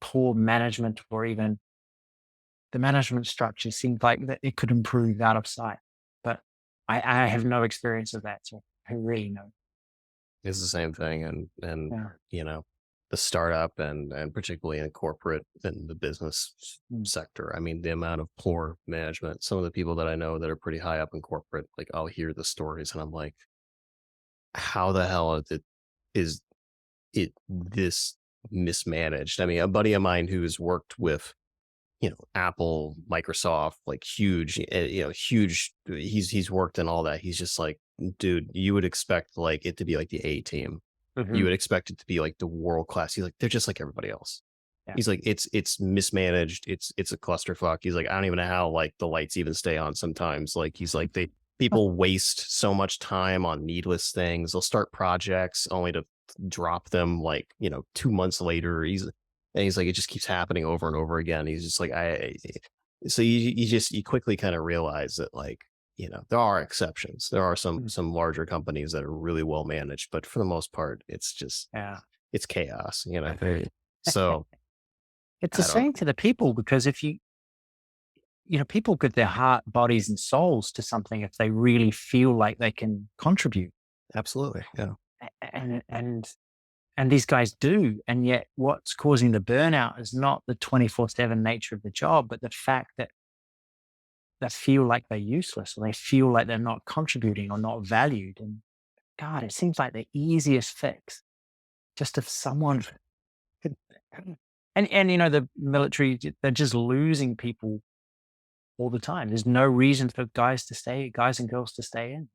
poor management, or even the management structure seems like that it could improve out of sight. But I have no experience of that, so I really know. It's the same thing, and Yeah. you know, the startup and particularly in corporate and the business Mm. sector. I mean, the amount of poor management. Some of the people that I know that are pretty high up in corporate, like I'll hear the stories, and I'm like, how the hell is it this mismanaged? I mean, a buddy of mine who's worked with Apple, Microsoft, like huge, huge. He's worked in all that. He's just like, dude, you would expect like it to be like the A team. You Mhm. would expect it to be like the world class. He's like, they're just like everybody else. Yeah. He's like, it's mismanaged. It's a clusterfuck. He's like, I don't even know how like the lights even stay on sometimes. Like he's like, people waste so much time on needless things. They'll start projects only to drop them like 2 months later. He's like, it just keeps happening over and over again. He's just like, so you quickly kind of realize that like, there are exceptions. There are Mm. some larger companies that are really well managed, but for the most part, Yeah. it's chaos, So It's the I don't same to the people, because if people give their heart, bodies, and souls to something if they really feel like they can contribute. absolutely. Yeah. And these guys do. And yet what's causing the burnout is not the 24/7 nature of the job, but the fact that they feel like they're useless, or they feel like they're not contributing or not valued. And God, it seems like the easiest fix, just if someone could, and the military, they're just losing people all the time. There's no reason for guys and girls to stay in.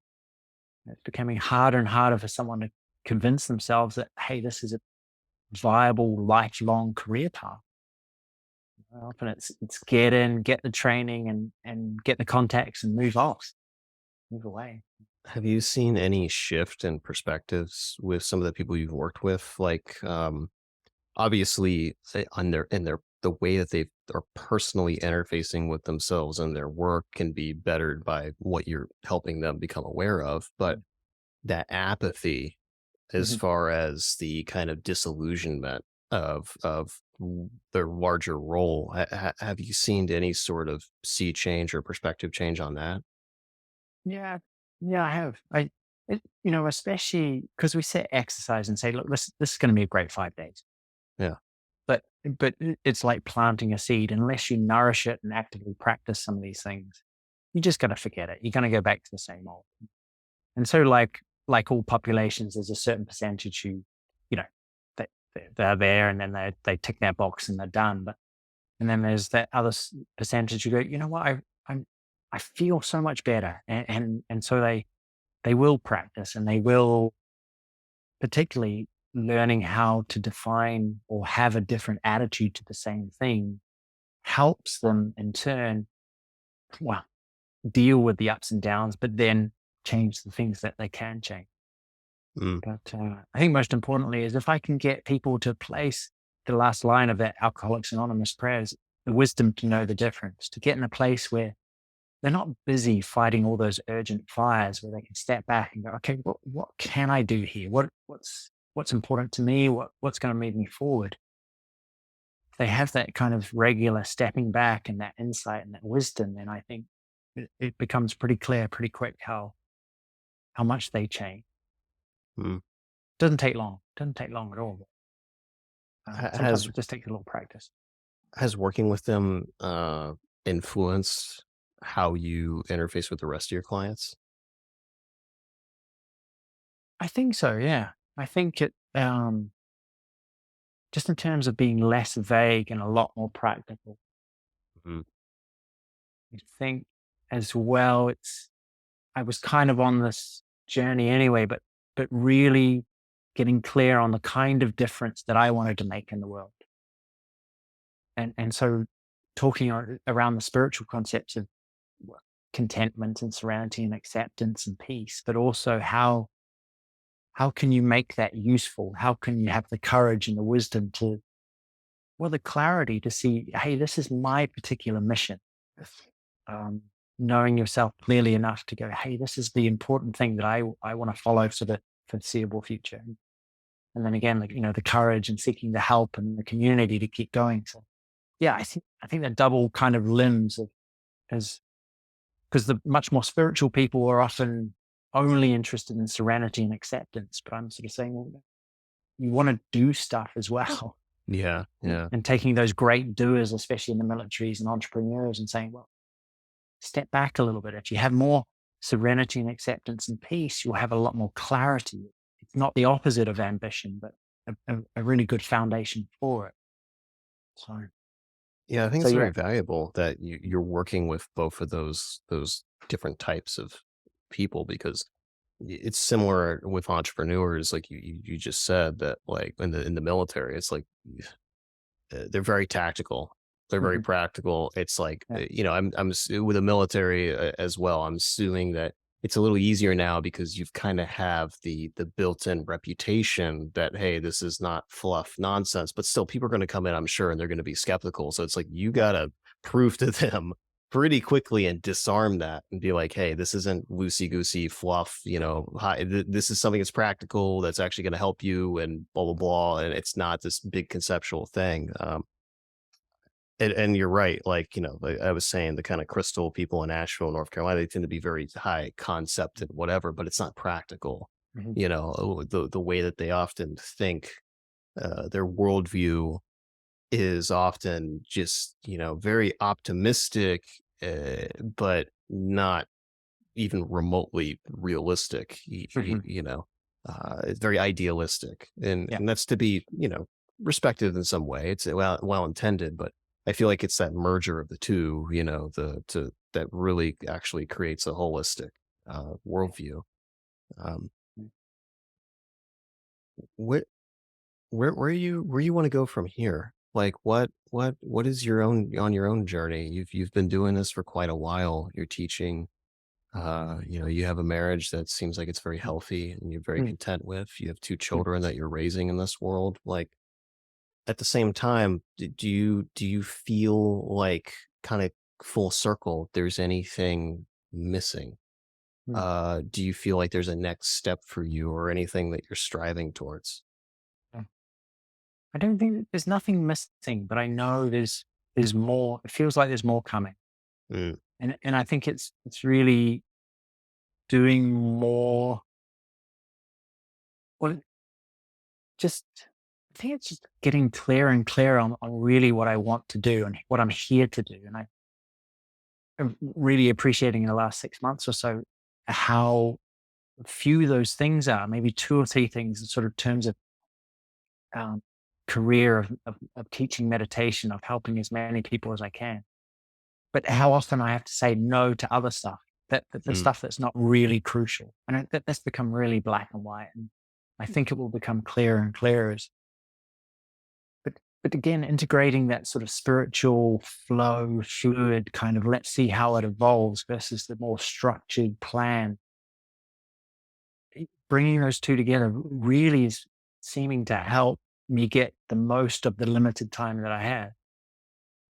It's becoming harder and harder for someone to convince themselves that, hey, this is a viable lifelong career path. Often it's get in, get the training, and get the contacts and move off, move away. Have you seen any shift in perspectives with some of the people you've worked with? Like, obviously, on their the way that they are personally interfacing with themselves and their work can be bettered by what you're helping them become aware of. But that apathy, as Mhm. far as the kind of disillusionment of their larger role, have you seen any sort of sea change or perspective change on that? Yeah, yeah, I have. Especially because we set exercise and say, look, this is going to be a great 5 days. Yeah. But it's like planting a seed. Unless you nourish it and actively practice some of these things, you just got to forget it. You're going to go back to the same old. And so, like all populations, there's a certain percentage who, you know, they're there, and then they tick their box and they're done. And then there's that other percentage who go, you know what, I feel so much better, and so they will practice, and they will, particularly learning how to define or have a different attitude to the same thing helps them in turn, well, deal with the ups and downs, but then change the things that they can change. Mm. But I think most importantly is if I can get people to place the last line of that Alcoholics Anonymous prayers, the wisdom to know the difference, to get in a place where they're not busy fighting all those urgent fires, where they can step back and go, okay, what can I do here? What's important to me? What's going to move me forward? If they have that kind of regular stepping back and that insight and that wisdom, then I think it becomes pretty clear pretty quick how much they change. Mm. Doesn't take long at all. Sometimes Has it just takes a little practice. working with them influenced how you interface with the rest of your clients? I think so. Yeah. I think just in terms of being less vague and a lot more practical. Mm. I think as well, I was kind of on this journey anyway, but really getting clear on the kind of difference that I wanted to make in the world. And so talking around the spiritual concepts of contentment and serenity and acceptance and peace, but also how can you make that useful? How can you have the courage and the wisdom to, well, the clarity to see, hey, this is my particular mission. Um, Knowing yourself clearly enough to go, hey, this is the important thing that I want to follow for the foreseeable future. And then again, like, the courage and seeking the help and the community to keep going. So yeah, I think that double kind of limbs of as because the much more spiritual people are often only interested in serenity and acceptance. But I'm sort of saying, well, you want to do stuff as well. Yeah. Yeah. And taking those great doers, especially in the militaries and entrepreneurs, and saying, well, step back a little bit. If you have more serenity and acceptance and peace, you'll have a lot more clarity. It's not the opposite of ambition, but a really good foundation for it. So, Yeah, I think so it's yeah. very valuable that you're working with both of those different types of people, because it's similar with entrepreneurs, like you just said, that like in the military, it's like they're very tactical. They're very Mhm. practical. It's like, Yeah. with the military as well. I'm assuming that it's a little easier now because you've kind of have the built-in reputation that, hey, this is not fluff nonsense, but still people are going to come in, I'm sure, and they're going to be skeptical. So it's like you got to prove to them pretty quickly and disarm that and be like, hey, this isn't loosey goosey fluff, this is something that's practical, that's actually going to help you, and blah blah blah, and it's not this big conceptual thing. And you're right. Like, like I was saying, the kind of crystal people in Asheville, North Carolina, they tend to be very high concept and whatever, but it's not practical. Mhm. The way that they often think, their worldview is often just, very optimistic, but not even remotely realistic. Mhm. It's very idealistic, and Yeah. that's to be, respected in some way. It's well intended, but I feel like it's that merger of the two, that really actually creates a holistic worldview. Um, Mm. what where you want to go from here? Like what is your own on your own journey? You've been doing this for quite a while. You're teaching. You have a marriage that seems like it's very healthy and you're very Mm. content with. You have two Mm. children that you're raising in this world. Like, at the same time, do you feel like, kind of full circle, there's anything missing? Mm. Do you feel like there's a next step for you or anything that you're striving towards? Yeah. I don't think there's nothing missing, but I know there's more. It feels like there's more coming, Mm, and I think it's really doing more. Well, just I think it's just getting clearer and clearer on really what I want to do and what I'm here to do. And I'm really appreciating in the last 6 months or so how few those things are, maybe two or three things in sort of terms of um, career of teaching meditation, of helping as many people as I can. But how often I have to say no to other stuff, that the mm. stuff that's not really crucial. And that's become really black and white. And I think it will become clearer and clearer but again, integrating that sort of spiritual flow, fluid kind of let's see how it evolves versus the more structured plan. Bringing those two together really is seeming to help me get the most of the limited time that I have,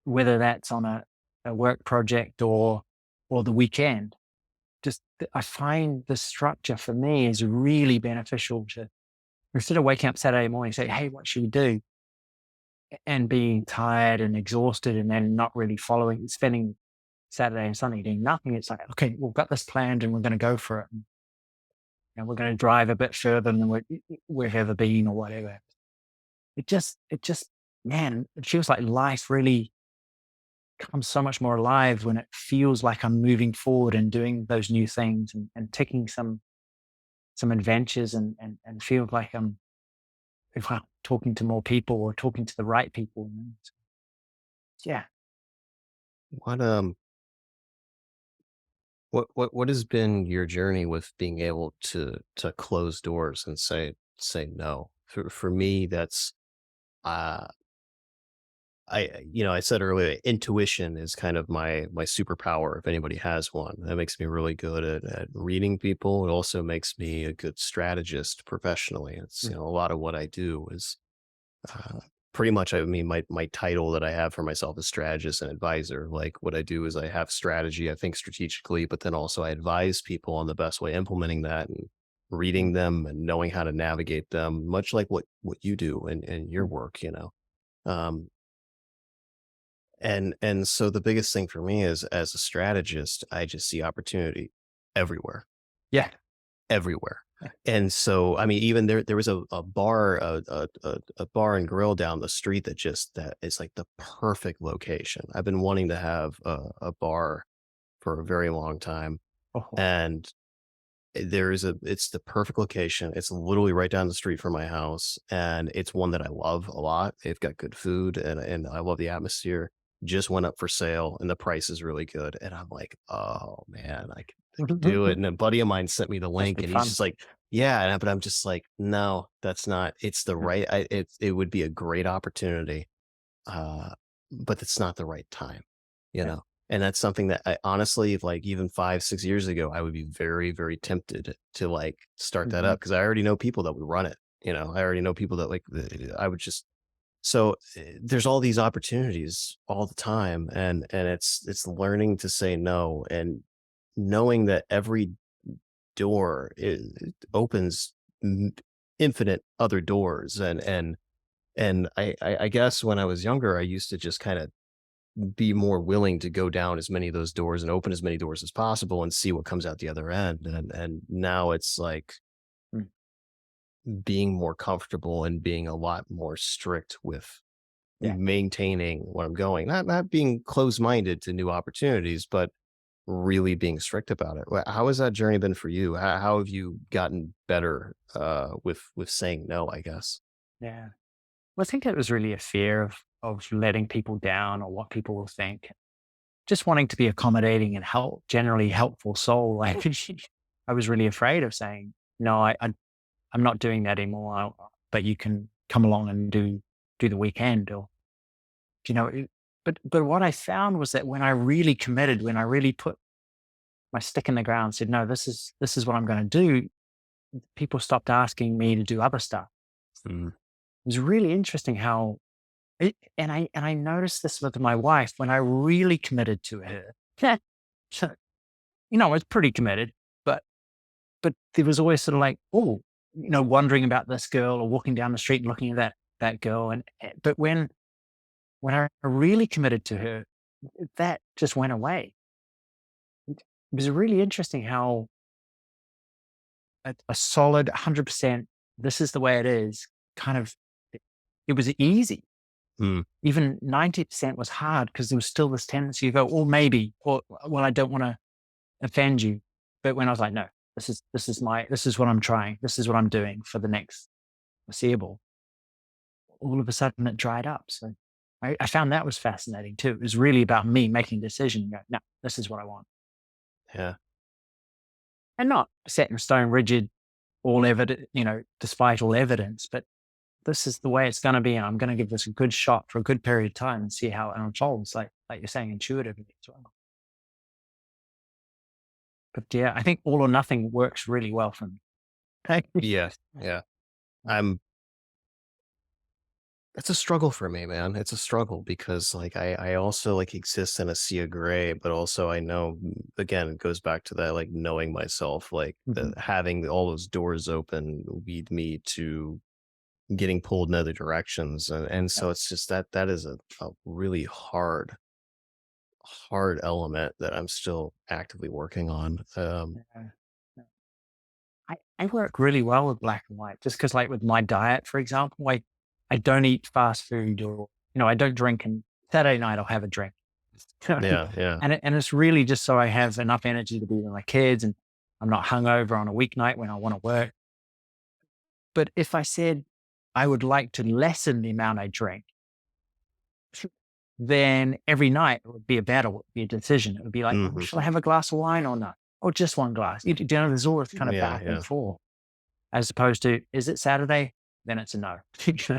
whether that's on a work project or the weekend. I find the structure for me is really beneficial to instead of waking up Saturday morning and say, hey, what should we do? And being tired and exhausted and then not really following, spending Saturday and Sunday doing nothing. It's like, okay, we've got this planned and we're going to go for it. And we're going to drive a bit further than we've ever been or whatever. It just, man, it feels like life really comes so much more alive when it feels like I'm moving forward and doing those new things and taking some adventures and feel like if I'm talking to more people or talking to the right people. Yeah. What what has been your journey with being able to close doors and say no? For me, that's uh I said earlier, intuition is kind of my superpower. If anybody has one, that makes me really good at reading people. It also makes me a good strategist professionally. It's, Mm. a lot of what I do is uh, pretty much, I mean, my title that I have for myself is strategist and advisor. Like what I do is I have strategy, I think strategically, but then also I advise people on the best way implementing that and reading Mm. them and knowing how to navigate them, much like what you do in your Mm. work. Um, and so the biggest thing for me is as a strategist, I just see opportunity everywhere, Yeah. everywhere. Yeah. And so, I mean, even there was a bar, a bar and grill down the street that is like the perfect location. I've been wanting to have a bar for a very long time. Oh, And it's the perfect location. It's literally right down the street from my house, and it's one that I love a lot. They've got good food, and I love the atmosphere. Just went up for sale, and the price is really good. And I'm like, oh man, I could do it. And a buddy of mine sent me the must link, be and he's fun. just like, yeah. But I'm just like, no, that's not. It's the Yeah. right. It would be a great opportunity, uh, but it's not the right time, you Yeah. know? And that's something that I honestly, like even 5, 6 years ago, I would be very, very tempted to like start that Mhm. up because I already know people that would run it. I already know people that like, I would just, so there's all these opportunities all the time. And it's learning to say no and knowing that every door it opens m- infinite other doors. And I guess when I was younger, I used to just kind of be more willing to go down as many of those doors and open as many doors as possible and see what comes out the other end. And now it's like Mm. being more comfortable and being a lot more strict with Yeah. maintaining what I'm going. Not being closed-minded to new opportunities, but really being strict about it. How has that journey been for you? How have you gotten better with saying no, I guess? Yeah. Well, I think it was really a fear of letting people down or what people will think. Just wanting to be accommodating and generally helpful soul. Like I was really afraid of saying, no, I'm not doing that anymore. But you can come along and do the weekend or, you know, but what I found was that when I really committed, when I really put my stick in the ground, said, no, this is what I'm going to do. People stopped asking me to do other stuff. Mm, It was really interesting how and I noticed this with my wife when I really committed to her. Yeah. So, I was pretty committed, but there was always sort of like, oh, wondering about this girl or walking down the street and looking at that girl. But when I really committed to her, that just went away. It was really interesting how a solid 100%, this is the way it is, kind of, it was easy. mm, Even 90% was hard because there was still this tendency to go, or maybe, or well, I don't want to offend you. But when I was like, no, this is what I'm trying, this is what I'm doing for the next foreseeable, all of a sudden it dried up. So I found that was fascinating too. It was really about me making a decision. Go, no, this is what I want. yeah. And not set in stone, rigid, all evident, despite all evidence, but this is the way it's going to be. And I'm going to give this a good shot for a good period of time and see how it unfolds. Like you're saying, intuitively as well. But yeah, I think all or nothing works really well for me. Yeah. Yeah. I'm It's a struggle for me, man. It's a struggle because like I also like exist in a sea of gray, but also I know again it goes back to that like knowing myself, like Mhm. having all those doors open lead me to getting pulled in other directions. And Yeah, so it's just that is a really hard element that I'm still actively working on. yeah, yeah. I work really well with black and white just because, like, with my diet, for example, I don't eat fast food or, I don't drink. And Saturday night, I'll have a drink. Yeah, yeah. And it's really just so I have enough energy to be with my kids and I'm not hungover on a weeknight when I want to work. But if I said I would like to lessen the amount I drink, then every night it would be a battle, it would be a decision. It would be like, oh, Hmm. shall I have a glass of wine or not? Or just one glass? There's always kind of Yeah, back and yeah. forth, as opposed to, is it Saturday? Then it's a no. It's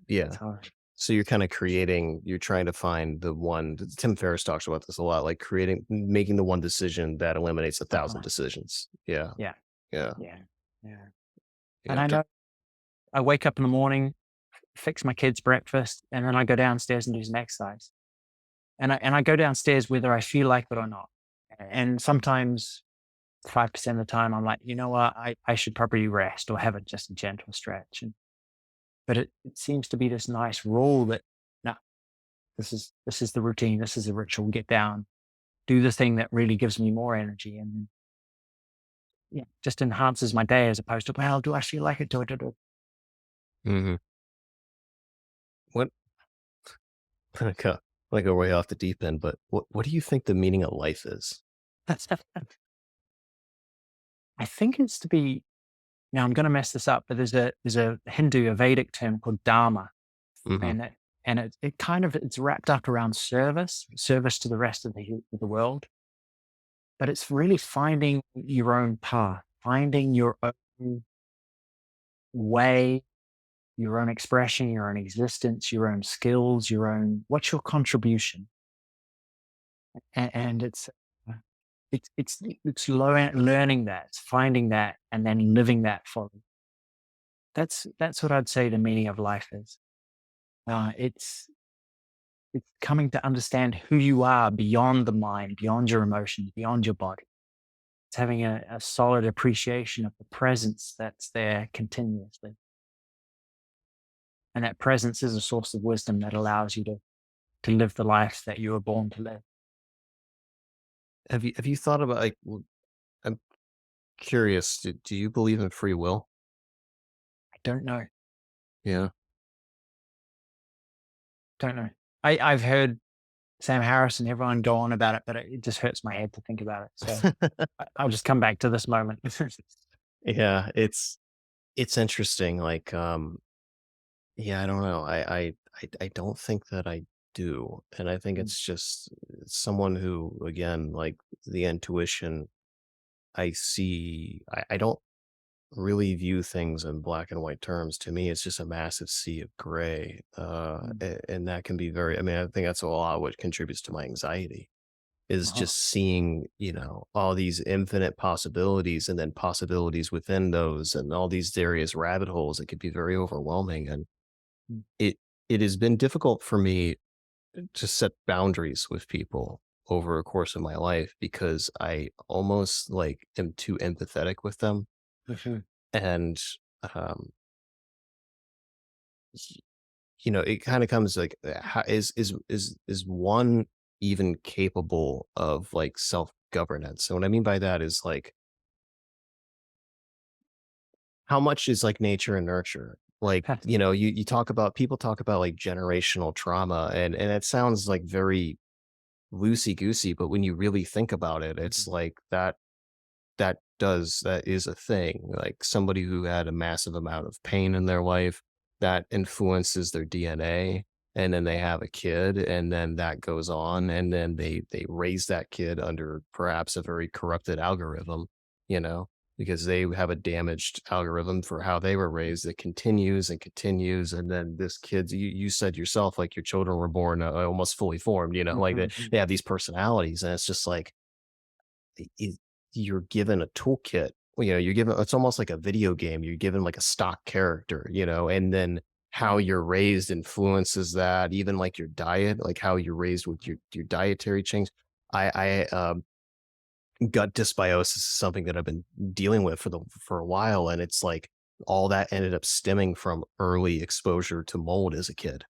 Yeah. hard. So you're kind of creating, you're trying to find the one. Tim Ferriss talks about this a lot, like making the one decision that eliminates 1,000 Uh-huh. decisions. Yeah. Yeah, Yeah. yeah, yeah. And Yeah. I know I wake up in the morning, fix my kids' breakfast, and then I go downstairs and do some exercise. And I go downstairs whether I feel like it or not. And sometimes 5% of the time I'm like, you know what, I should probably rest or have just a gentle stretch. But it seems to be this nice rule that no, this is the routine, this is the ritual, get down, do the thing that really gives me more energy and yeah, just enhances my day as opposed to, well, do I feel like it? Do it. Hmm. What, like, like go way off the deep end, but what do you think the meaning of life is? I think it's to be, now I'm going to mess this up, but there's a Hindu, a Vedic term called Dharma. Hmm. And it kind of, it's wrapped up around service to the rest of the world. But it's really finding your own path, finding your own way, your own expression, your own existence, your own skills, what's your contribution? And uh, learning that, it's finding that, and then living that fully. That's what I'd say the meaning of life is. It's coming to understand who you are beyond the mind, beyond your emotions, beyond your body. It's having a solid appreciation of the presence that's there continuously. And that presence is a source of wisdom that allows you to live the life that you were born to live. Have you thought about like, I'm curious, do you believe in free will? I don't know. Yeah. Don't know. I've heard Sam Harris and everyone go on about it, but it just hurts my head to think about it. So I'll just come back to this moment. Yeah, it's interesting. Like, yeah, I don't know. I don't think that I do. And I think Mm, it's just someone who, again, like the intuition, I don't really view things in black and white terms. To me, it's just a massive sea of gray. mm, And that can be very, I mean, I think that's a lot of what contributes to my anxiety is uh-huh, just seeing, all these infinite possibilities and then possibilities within those and all these various rabbit holes. It could be very overwhelming. And mm, it it has been difficult for me to set boundaries with people over a course of my life because I almost like am too empathetic with them. mhm, And um y- it kind of comes like how is one even capable of like self-governance? And what I mean by that is like how much is like nature and nurture? Like, you talk about people talk about like generational trauma and it sounds like very loosey goosey, but when you really think about it, it's mhm, like that is a thing. Like somebody who had a massive amount of pain in their life that influences their DNA, and then they have a kid, and then that goes on, and then they raise that kid under perhaps a very corrupted algorithm, you know, because they have a damaged algorithm for how they were raised that continues and continues, and then this kid's you said yourself like your children were born almost fully formed, like mhm, they have these personalities, and it's just like i- you're given a toolkit. Well, you're given it's almost like a video game. You're given like a stock character, and then how you're raised influences that. Even like your diet, like how you're raised with your dietary change. I gut dysbiosis is something that I've been dealing with for a while, and it's like all that ended up stemming from early exposure to mold as a kid.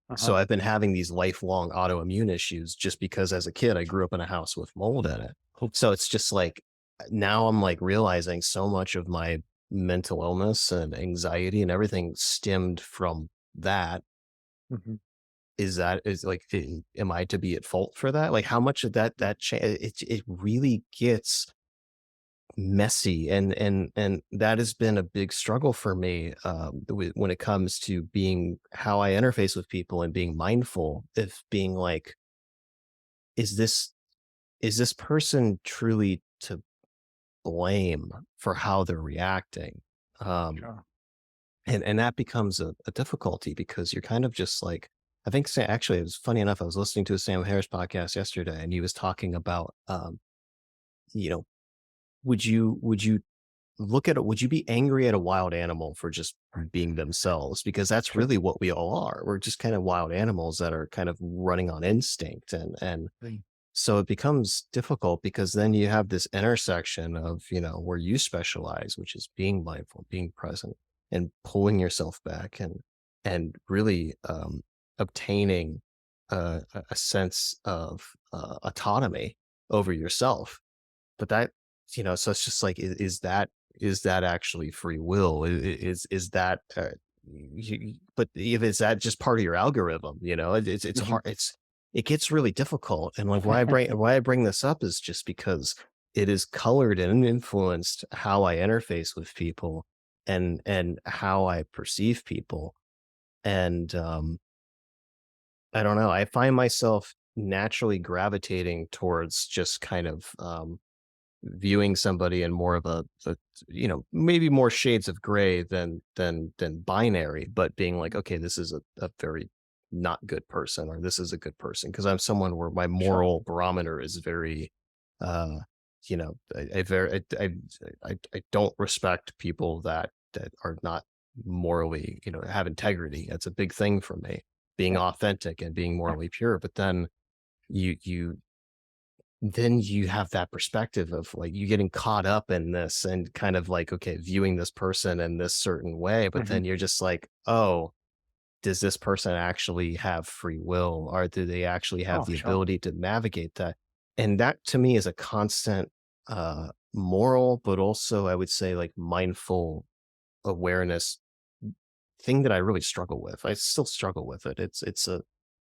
uh-huh, So I've been having these lifelong autoimmune issues just because as a kid, I grew up in a house with mold in it. So it's just like now I'm like realizing so much of my mental illness and anxiety and everything stemmed from that. mhm, Is like, am I to be at fault for that? Like how much of it really gets messy and that has been a big struggle for me when it comes to being how I interface with people and being mindful of being like is this is this person truly to blame for how they're reacting, um sure. and that becomes a difficulty because you're kind of just like I think actually it was funny enough. I was listening to a Sam Harris podcast yesterday, and he was talking about, you know, would you look at it? Would you be angry at a wild animal for just being themselves? Because that's True. really what we all are. We're just kind of wild animals that are kind of running on instinct, and Mm. so it becomes difficult because then you have this intersection of, where you specialize, which is being mindful, being present, and pulling yourself back, and really obtaining a sense of autonomy over yourself. But that, so it's just like, is that actually free will? Is that, but if is that just part of your algorithm? It's Mhm. hard. It gets really difficult. And like why I bring this up is just because it is colored and influenced how I interface with people, and how I perceive people. And I don't know. I find myself naturally gravitating towards just kind of viewing somebody in more of maybe more shades of gray than binary, but being like, okay, this is a very not good person, or this is a good person, because I'm someone where my Sure. moral barometer is very, uh, I very I don't respect people that are not morally, have integrity. That's a big thing for me, being Yeah. authentic and being Yeah. morally pure. But then you have that perspective of like you getting caught up in this and kind of like, okay, viewing this person in this certain way, but Mhm. then you're just like, oh, does this person actually have free will, or do they actually have Oh, the sure. ability to navigate that? And that to me is a constant moral, but also I would say like mindful awareness thing that I really struggle with. I still struggle with it. It's a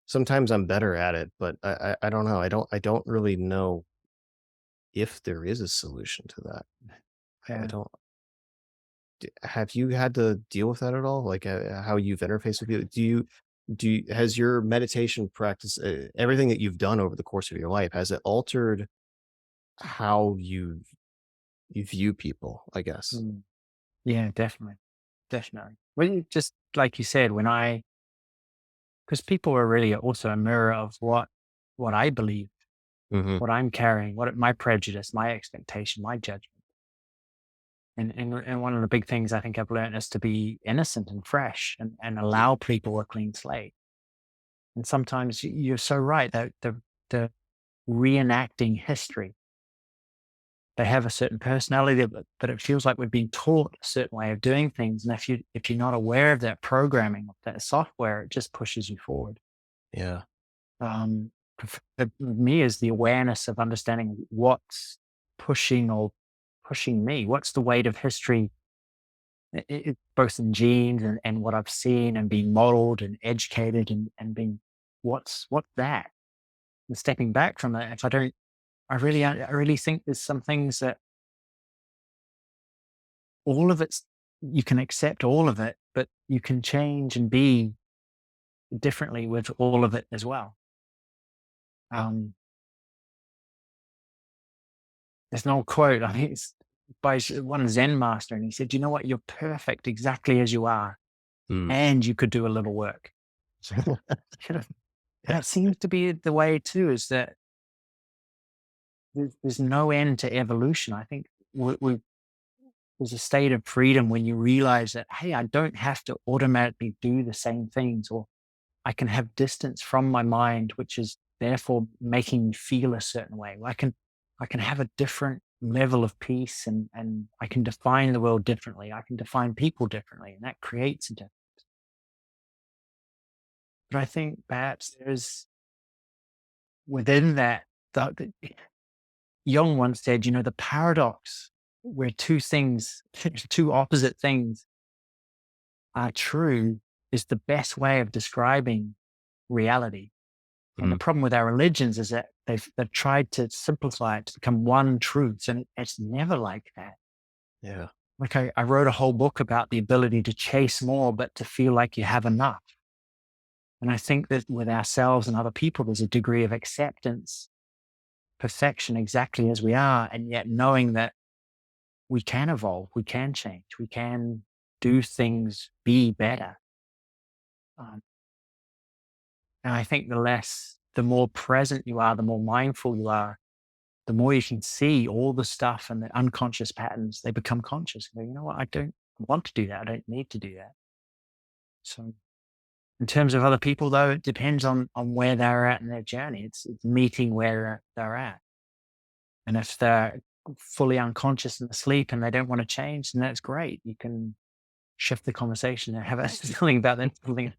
sometimes I'm better at it, but I don't know. I don't really know if there is a solution to that. I Yeah. don't have you had to deal with that at all? Like, how you've interfaced with people? Has your meditation practice, everything that you've done over the course of your life, has it altered how you view people, I guess? Mm. Yeah, definitely. Definitely. Well, just like you said, because people are really also a mirror of what I believe, Mhm. what I'm carrying, my prejudice, my expectation, my judgment. And one of the big things I think I've learned is to be innocent and fresh, and allow people a clean slate. And sometimes you're so right that the reenacting history, they have a certain personality, but it feels like we're being taught a certain way of doing things. And if you're not aware of that programming, of that software, it just pushes you forward. Yeah. Um, for me is the awareness of understanding what's pushing me. What's the weight of history, both in genes and what I've seen and being modeled and educated and being, what's that? And stepping back from that, if I don't, I really think there's some things that all of it's, you can accept all of it, but you can change and be differently with all of it as well. Um, there's an old quote, I think it's by one Zen master, and he said, "You know what? You're perfect exactly as you are, Mm. and you could do a little work." You know, and it seems to be the way too. Is that there's no end to evolution. I think there's a state of freedom when you realize that, hey, I don't have to automatically do the same things, or I can have distance from my mind, which is therefore making me feel a certain way. I can have a different level of peace, and I can define the world differently. I can define people differently, and that creates a difference. But I think perhaps there's within that, the Jung once said, the paradox where two things, two opposite things are true is the best way of describing reality. And the Mm. problem with our religions is that they've tried to simplify it to become one truth, and it's never like that. Yeah. Like I wrote a whole book about the ability to chase more, but to feel like you have enough. And I think that with ourselves and other people, there's a degree of acceptance, perfection exactly as we are, and yet knowing that we can evolve, we can change, we can do things, be better. Um, And I think the more present you are, the more mindful you are, the more you can see all the stuff and the unconscious patterns, they become conscious. You go, you know what? I don't want to do that. I don't need to do that. So in terms of other people, though, it depends on where they're at in their journey. It's meeting where they're at. And if they're fully unconscious and asleep and they don't want to change, then that's great. You can shift the conversation and have a feeling about them, something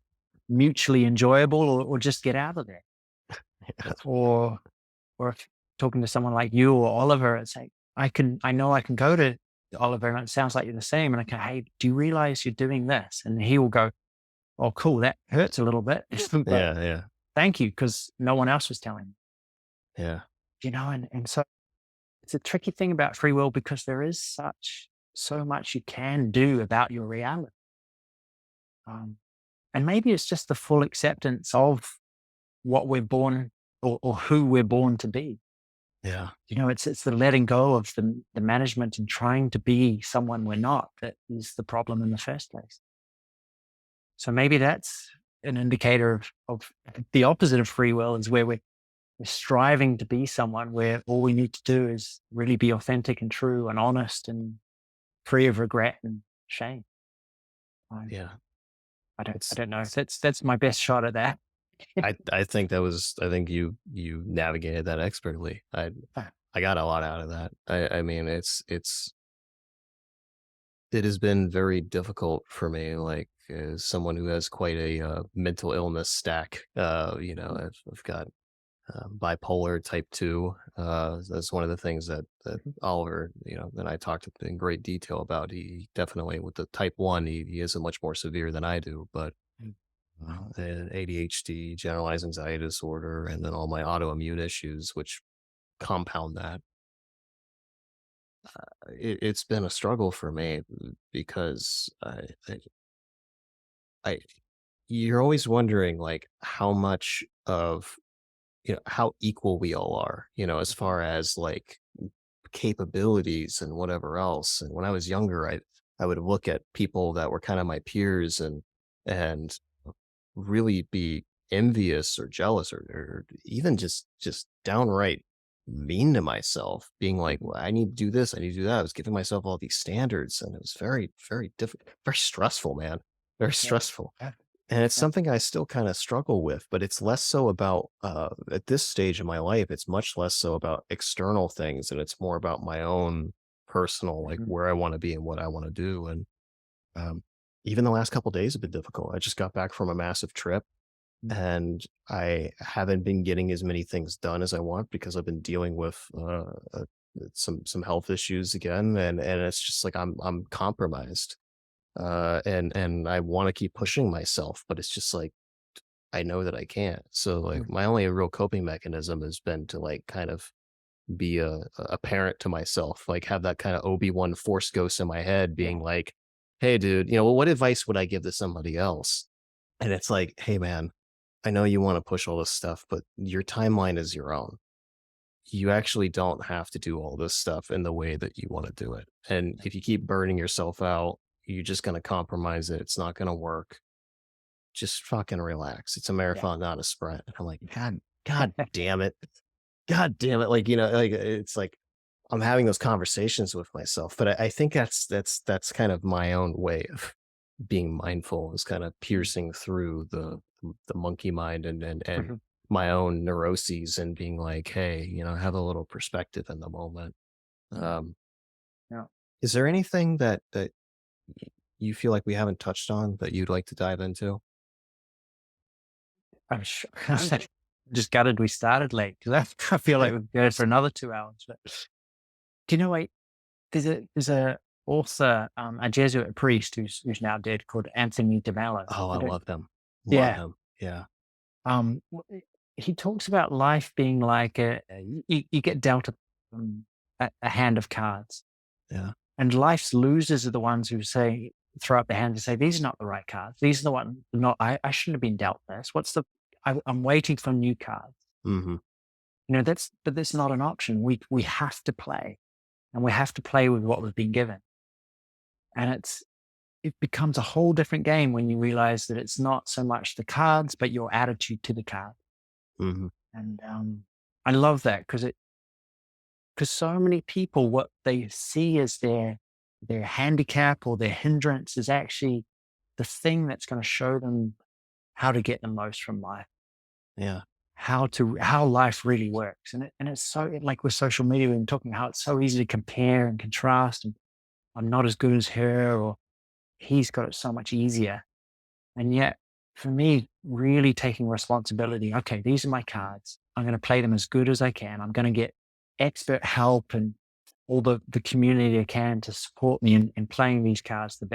mutually enjoyable, or just get out of there. Or if talking to someone like you or Oliver, it's like, I know I can go to Oliver and it sounds like you're the same. And I go, hey, do you realize you're doing this? And he will go, oh, cool. That hurts a little bit. But Yeah. thank you. Cause no one else was telling me, Yeah. and so it's a tricky thing about free will because there is so much you can do about your reality. And maybe it's just the full acceptance of what we're born or who we're born to be. Yeah. It's the letting go of the management and trying to be someone we're not that is the problem in the first place. So maybe that's an indicator of the opposite of free will, is where we're striving to be someone where all we need to do is really be authentic and true and honest and free of regret and shame. Yeah. I It's don't know. That's my best shot at that. I think you navigated that expertly. I got a lot out of that. I mean, it has been very difficult for me, like, as someone who has quite a mental illness stack. I've got bipolar type 2. That's one of the things that Oliver, that I talked in great detail about. He definitely, with the type 1, he is much more severe than I do, but the ADHD, generalized anxiety disorder, and then all my autoimmune issues, which compound that. It's been a struggle for me because I you're always wondering, like, how much of, how equal we all are, as far as, like, capabilities and whatever else. And when I was younger, I would look at people that were kind of my peers and really be envious or jealous, or even just downright mean to myself, being like, well, I need to do this, I need to do that. I was giving myself all these standards, and it was very, very difficult, very stressful, man. Very Yeah. stressful. And it's Yeah. something I still kind of struggle with, but it's less so about, at this stage of my life, it's much less so about external things, and it's more about my own personal, like, Mhm. where I want to be and what I want to do. And um, even the last couple days have been difficult. I just got back from a massive trip, Mm. and I haven't been getting as many things done as I want because I've been dealing with some health issues again, and it's just like I'm compromised, and I want to keep pushing myself, but it's just like I know that I can't. So, like, Mm. my only real coping mechanism has been to, like, kind of be a parent to myself, like, have that kind of Obi-Wan force ghost in my head Yeah. being like, hey, dude, well, what advice would I give to somebody else? And it's like, hey, man, I know you want to push all this stuff, but your timeline is your own. You actually don't have to do all this stuff in the way that you want to do it. And if you keep burning yourself out, you're just going to compromise it. It's not going to work. Just fucking relax. It's a Yeah. marathon, not a sprint. And I'm like, God damn it. God damn it. Like, like, it's like I'm having those conversations with myself, but I think that's kind of my own way of being mindful, is kind of Mm. piercing through the monkey mind and Mhm. my own neuroses, and being like, hey, have a little perspective in the moment. Um, Yeah. is there anything that you feel like we haven't touched on that you'd like to dive into? I'm sure. Just gutted we started late because I feel like we've go for another 2 hours. But do you know what? There's a author, a Jesuit priest who's now dead, called Anthony de Mello. Oh, I I don't. love them. Love Yeah. him. Yeah. He talks about life being like you get dealt a hand of cards, Yeah. and life's losers are the ones who throw up their hands and say, these are not the right cards. These are the ones not. I shouldn't have been dealt this. I'm waiting for new cards. Hmm. But that's not an option. We have to play, and we have to play with what we've been given. And it becomes a whole different game when you realize that it's not so much the cards, but your attitude to the card. Hmm. And I love that because so many people, what they see as their handicap or their hindrance is actually the thing that's going to show them how to get the most from life, Yeah. how life really works. And it's so, like with social media, we've been talking how it's so easy to compare and contrast, and I'm not as good as her, or he's got it so much easier. And yet, for me, really taking responsibility, okay, these are my cards. I'm going to play them as good as I can. I'm going to get expert help and all the community I can to support me in playing these cards the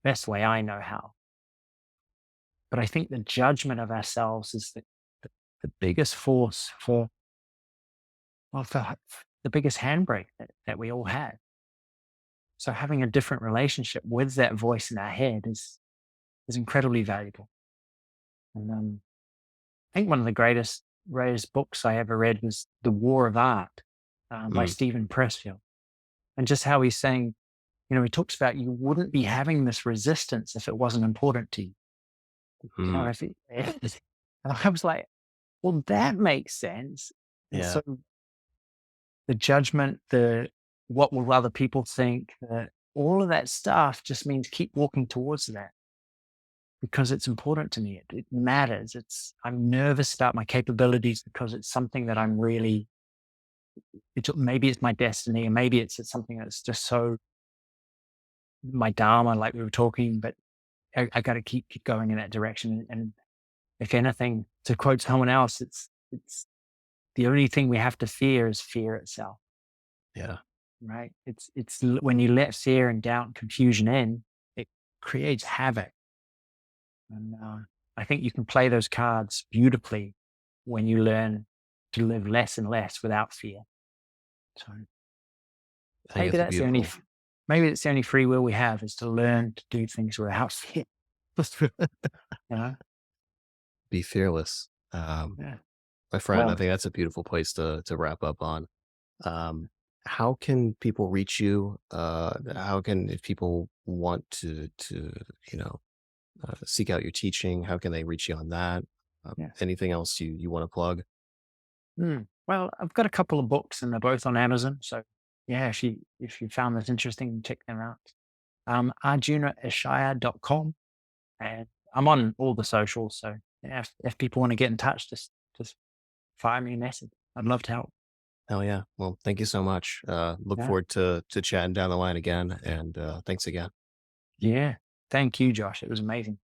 best way I know how. But I think the judgment of ourselves is the biggest force for the biggest handbrake that we all have. So having a different relationship with that voice in our head is incredibly valuable. And I think one of the greatest books I ever read was The War of Art by Mm. Stephen Pressfield. And just how he's saying, he talks about you wouldn't be having this resistance if it wasn't important to you. Mm. If and I was like, well, that makes sense. And Yeah. so the judgment, what will other people think, all of that stuff just means keep walking towards that because it's important to me. It matters. I'm nervous about my capabilities because it's something that I'm really, maybe it's my destiny, and maybe it's something that's just so my dharma, like we were talking, but I got to keep going in that direction. And if anything, to quote someone else, it's the only thing we have to fear is fear itself. Yeah. Right? When you let fear and doubt and confusion in, it creates havoc. And I think you can play those cards beautifully when you learn to live less and less without fear. So I think maybe it's that's the only, beautiful. maybe it's the only free will we have, is to learn to do things without fear. You know? Be fearless. Yeah. My friend, I Well, think that's a beautiful place to wrap up on. Um, how can people reach you? How can, if people want to you know seek out your teaching, how can they reach you on that? yeah. Anything else you want to plug? Well, I've got a couple of books and they're both on Amazon. So yeah, if you found this interesting, check them out. ArjunaIshaya.com. And I'm on all the socials. So yeah, if people want to get in touch, just fire me a message. I'd love to help. Hell yeah. Well, thank you so much. Look Yeah. forward to chatting down the line again. And thanks again. Yeah. Thank you, Josh. It was amazing.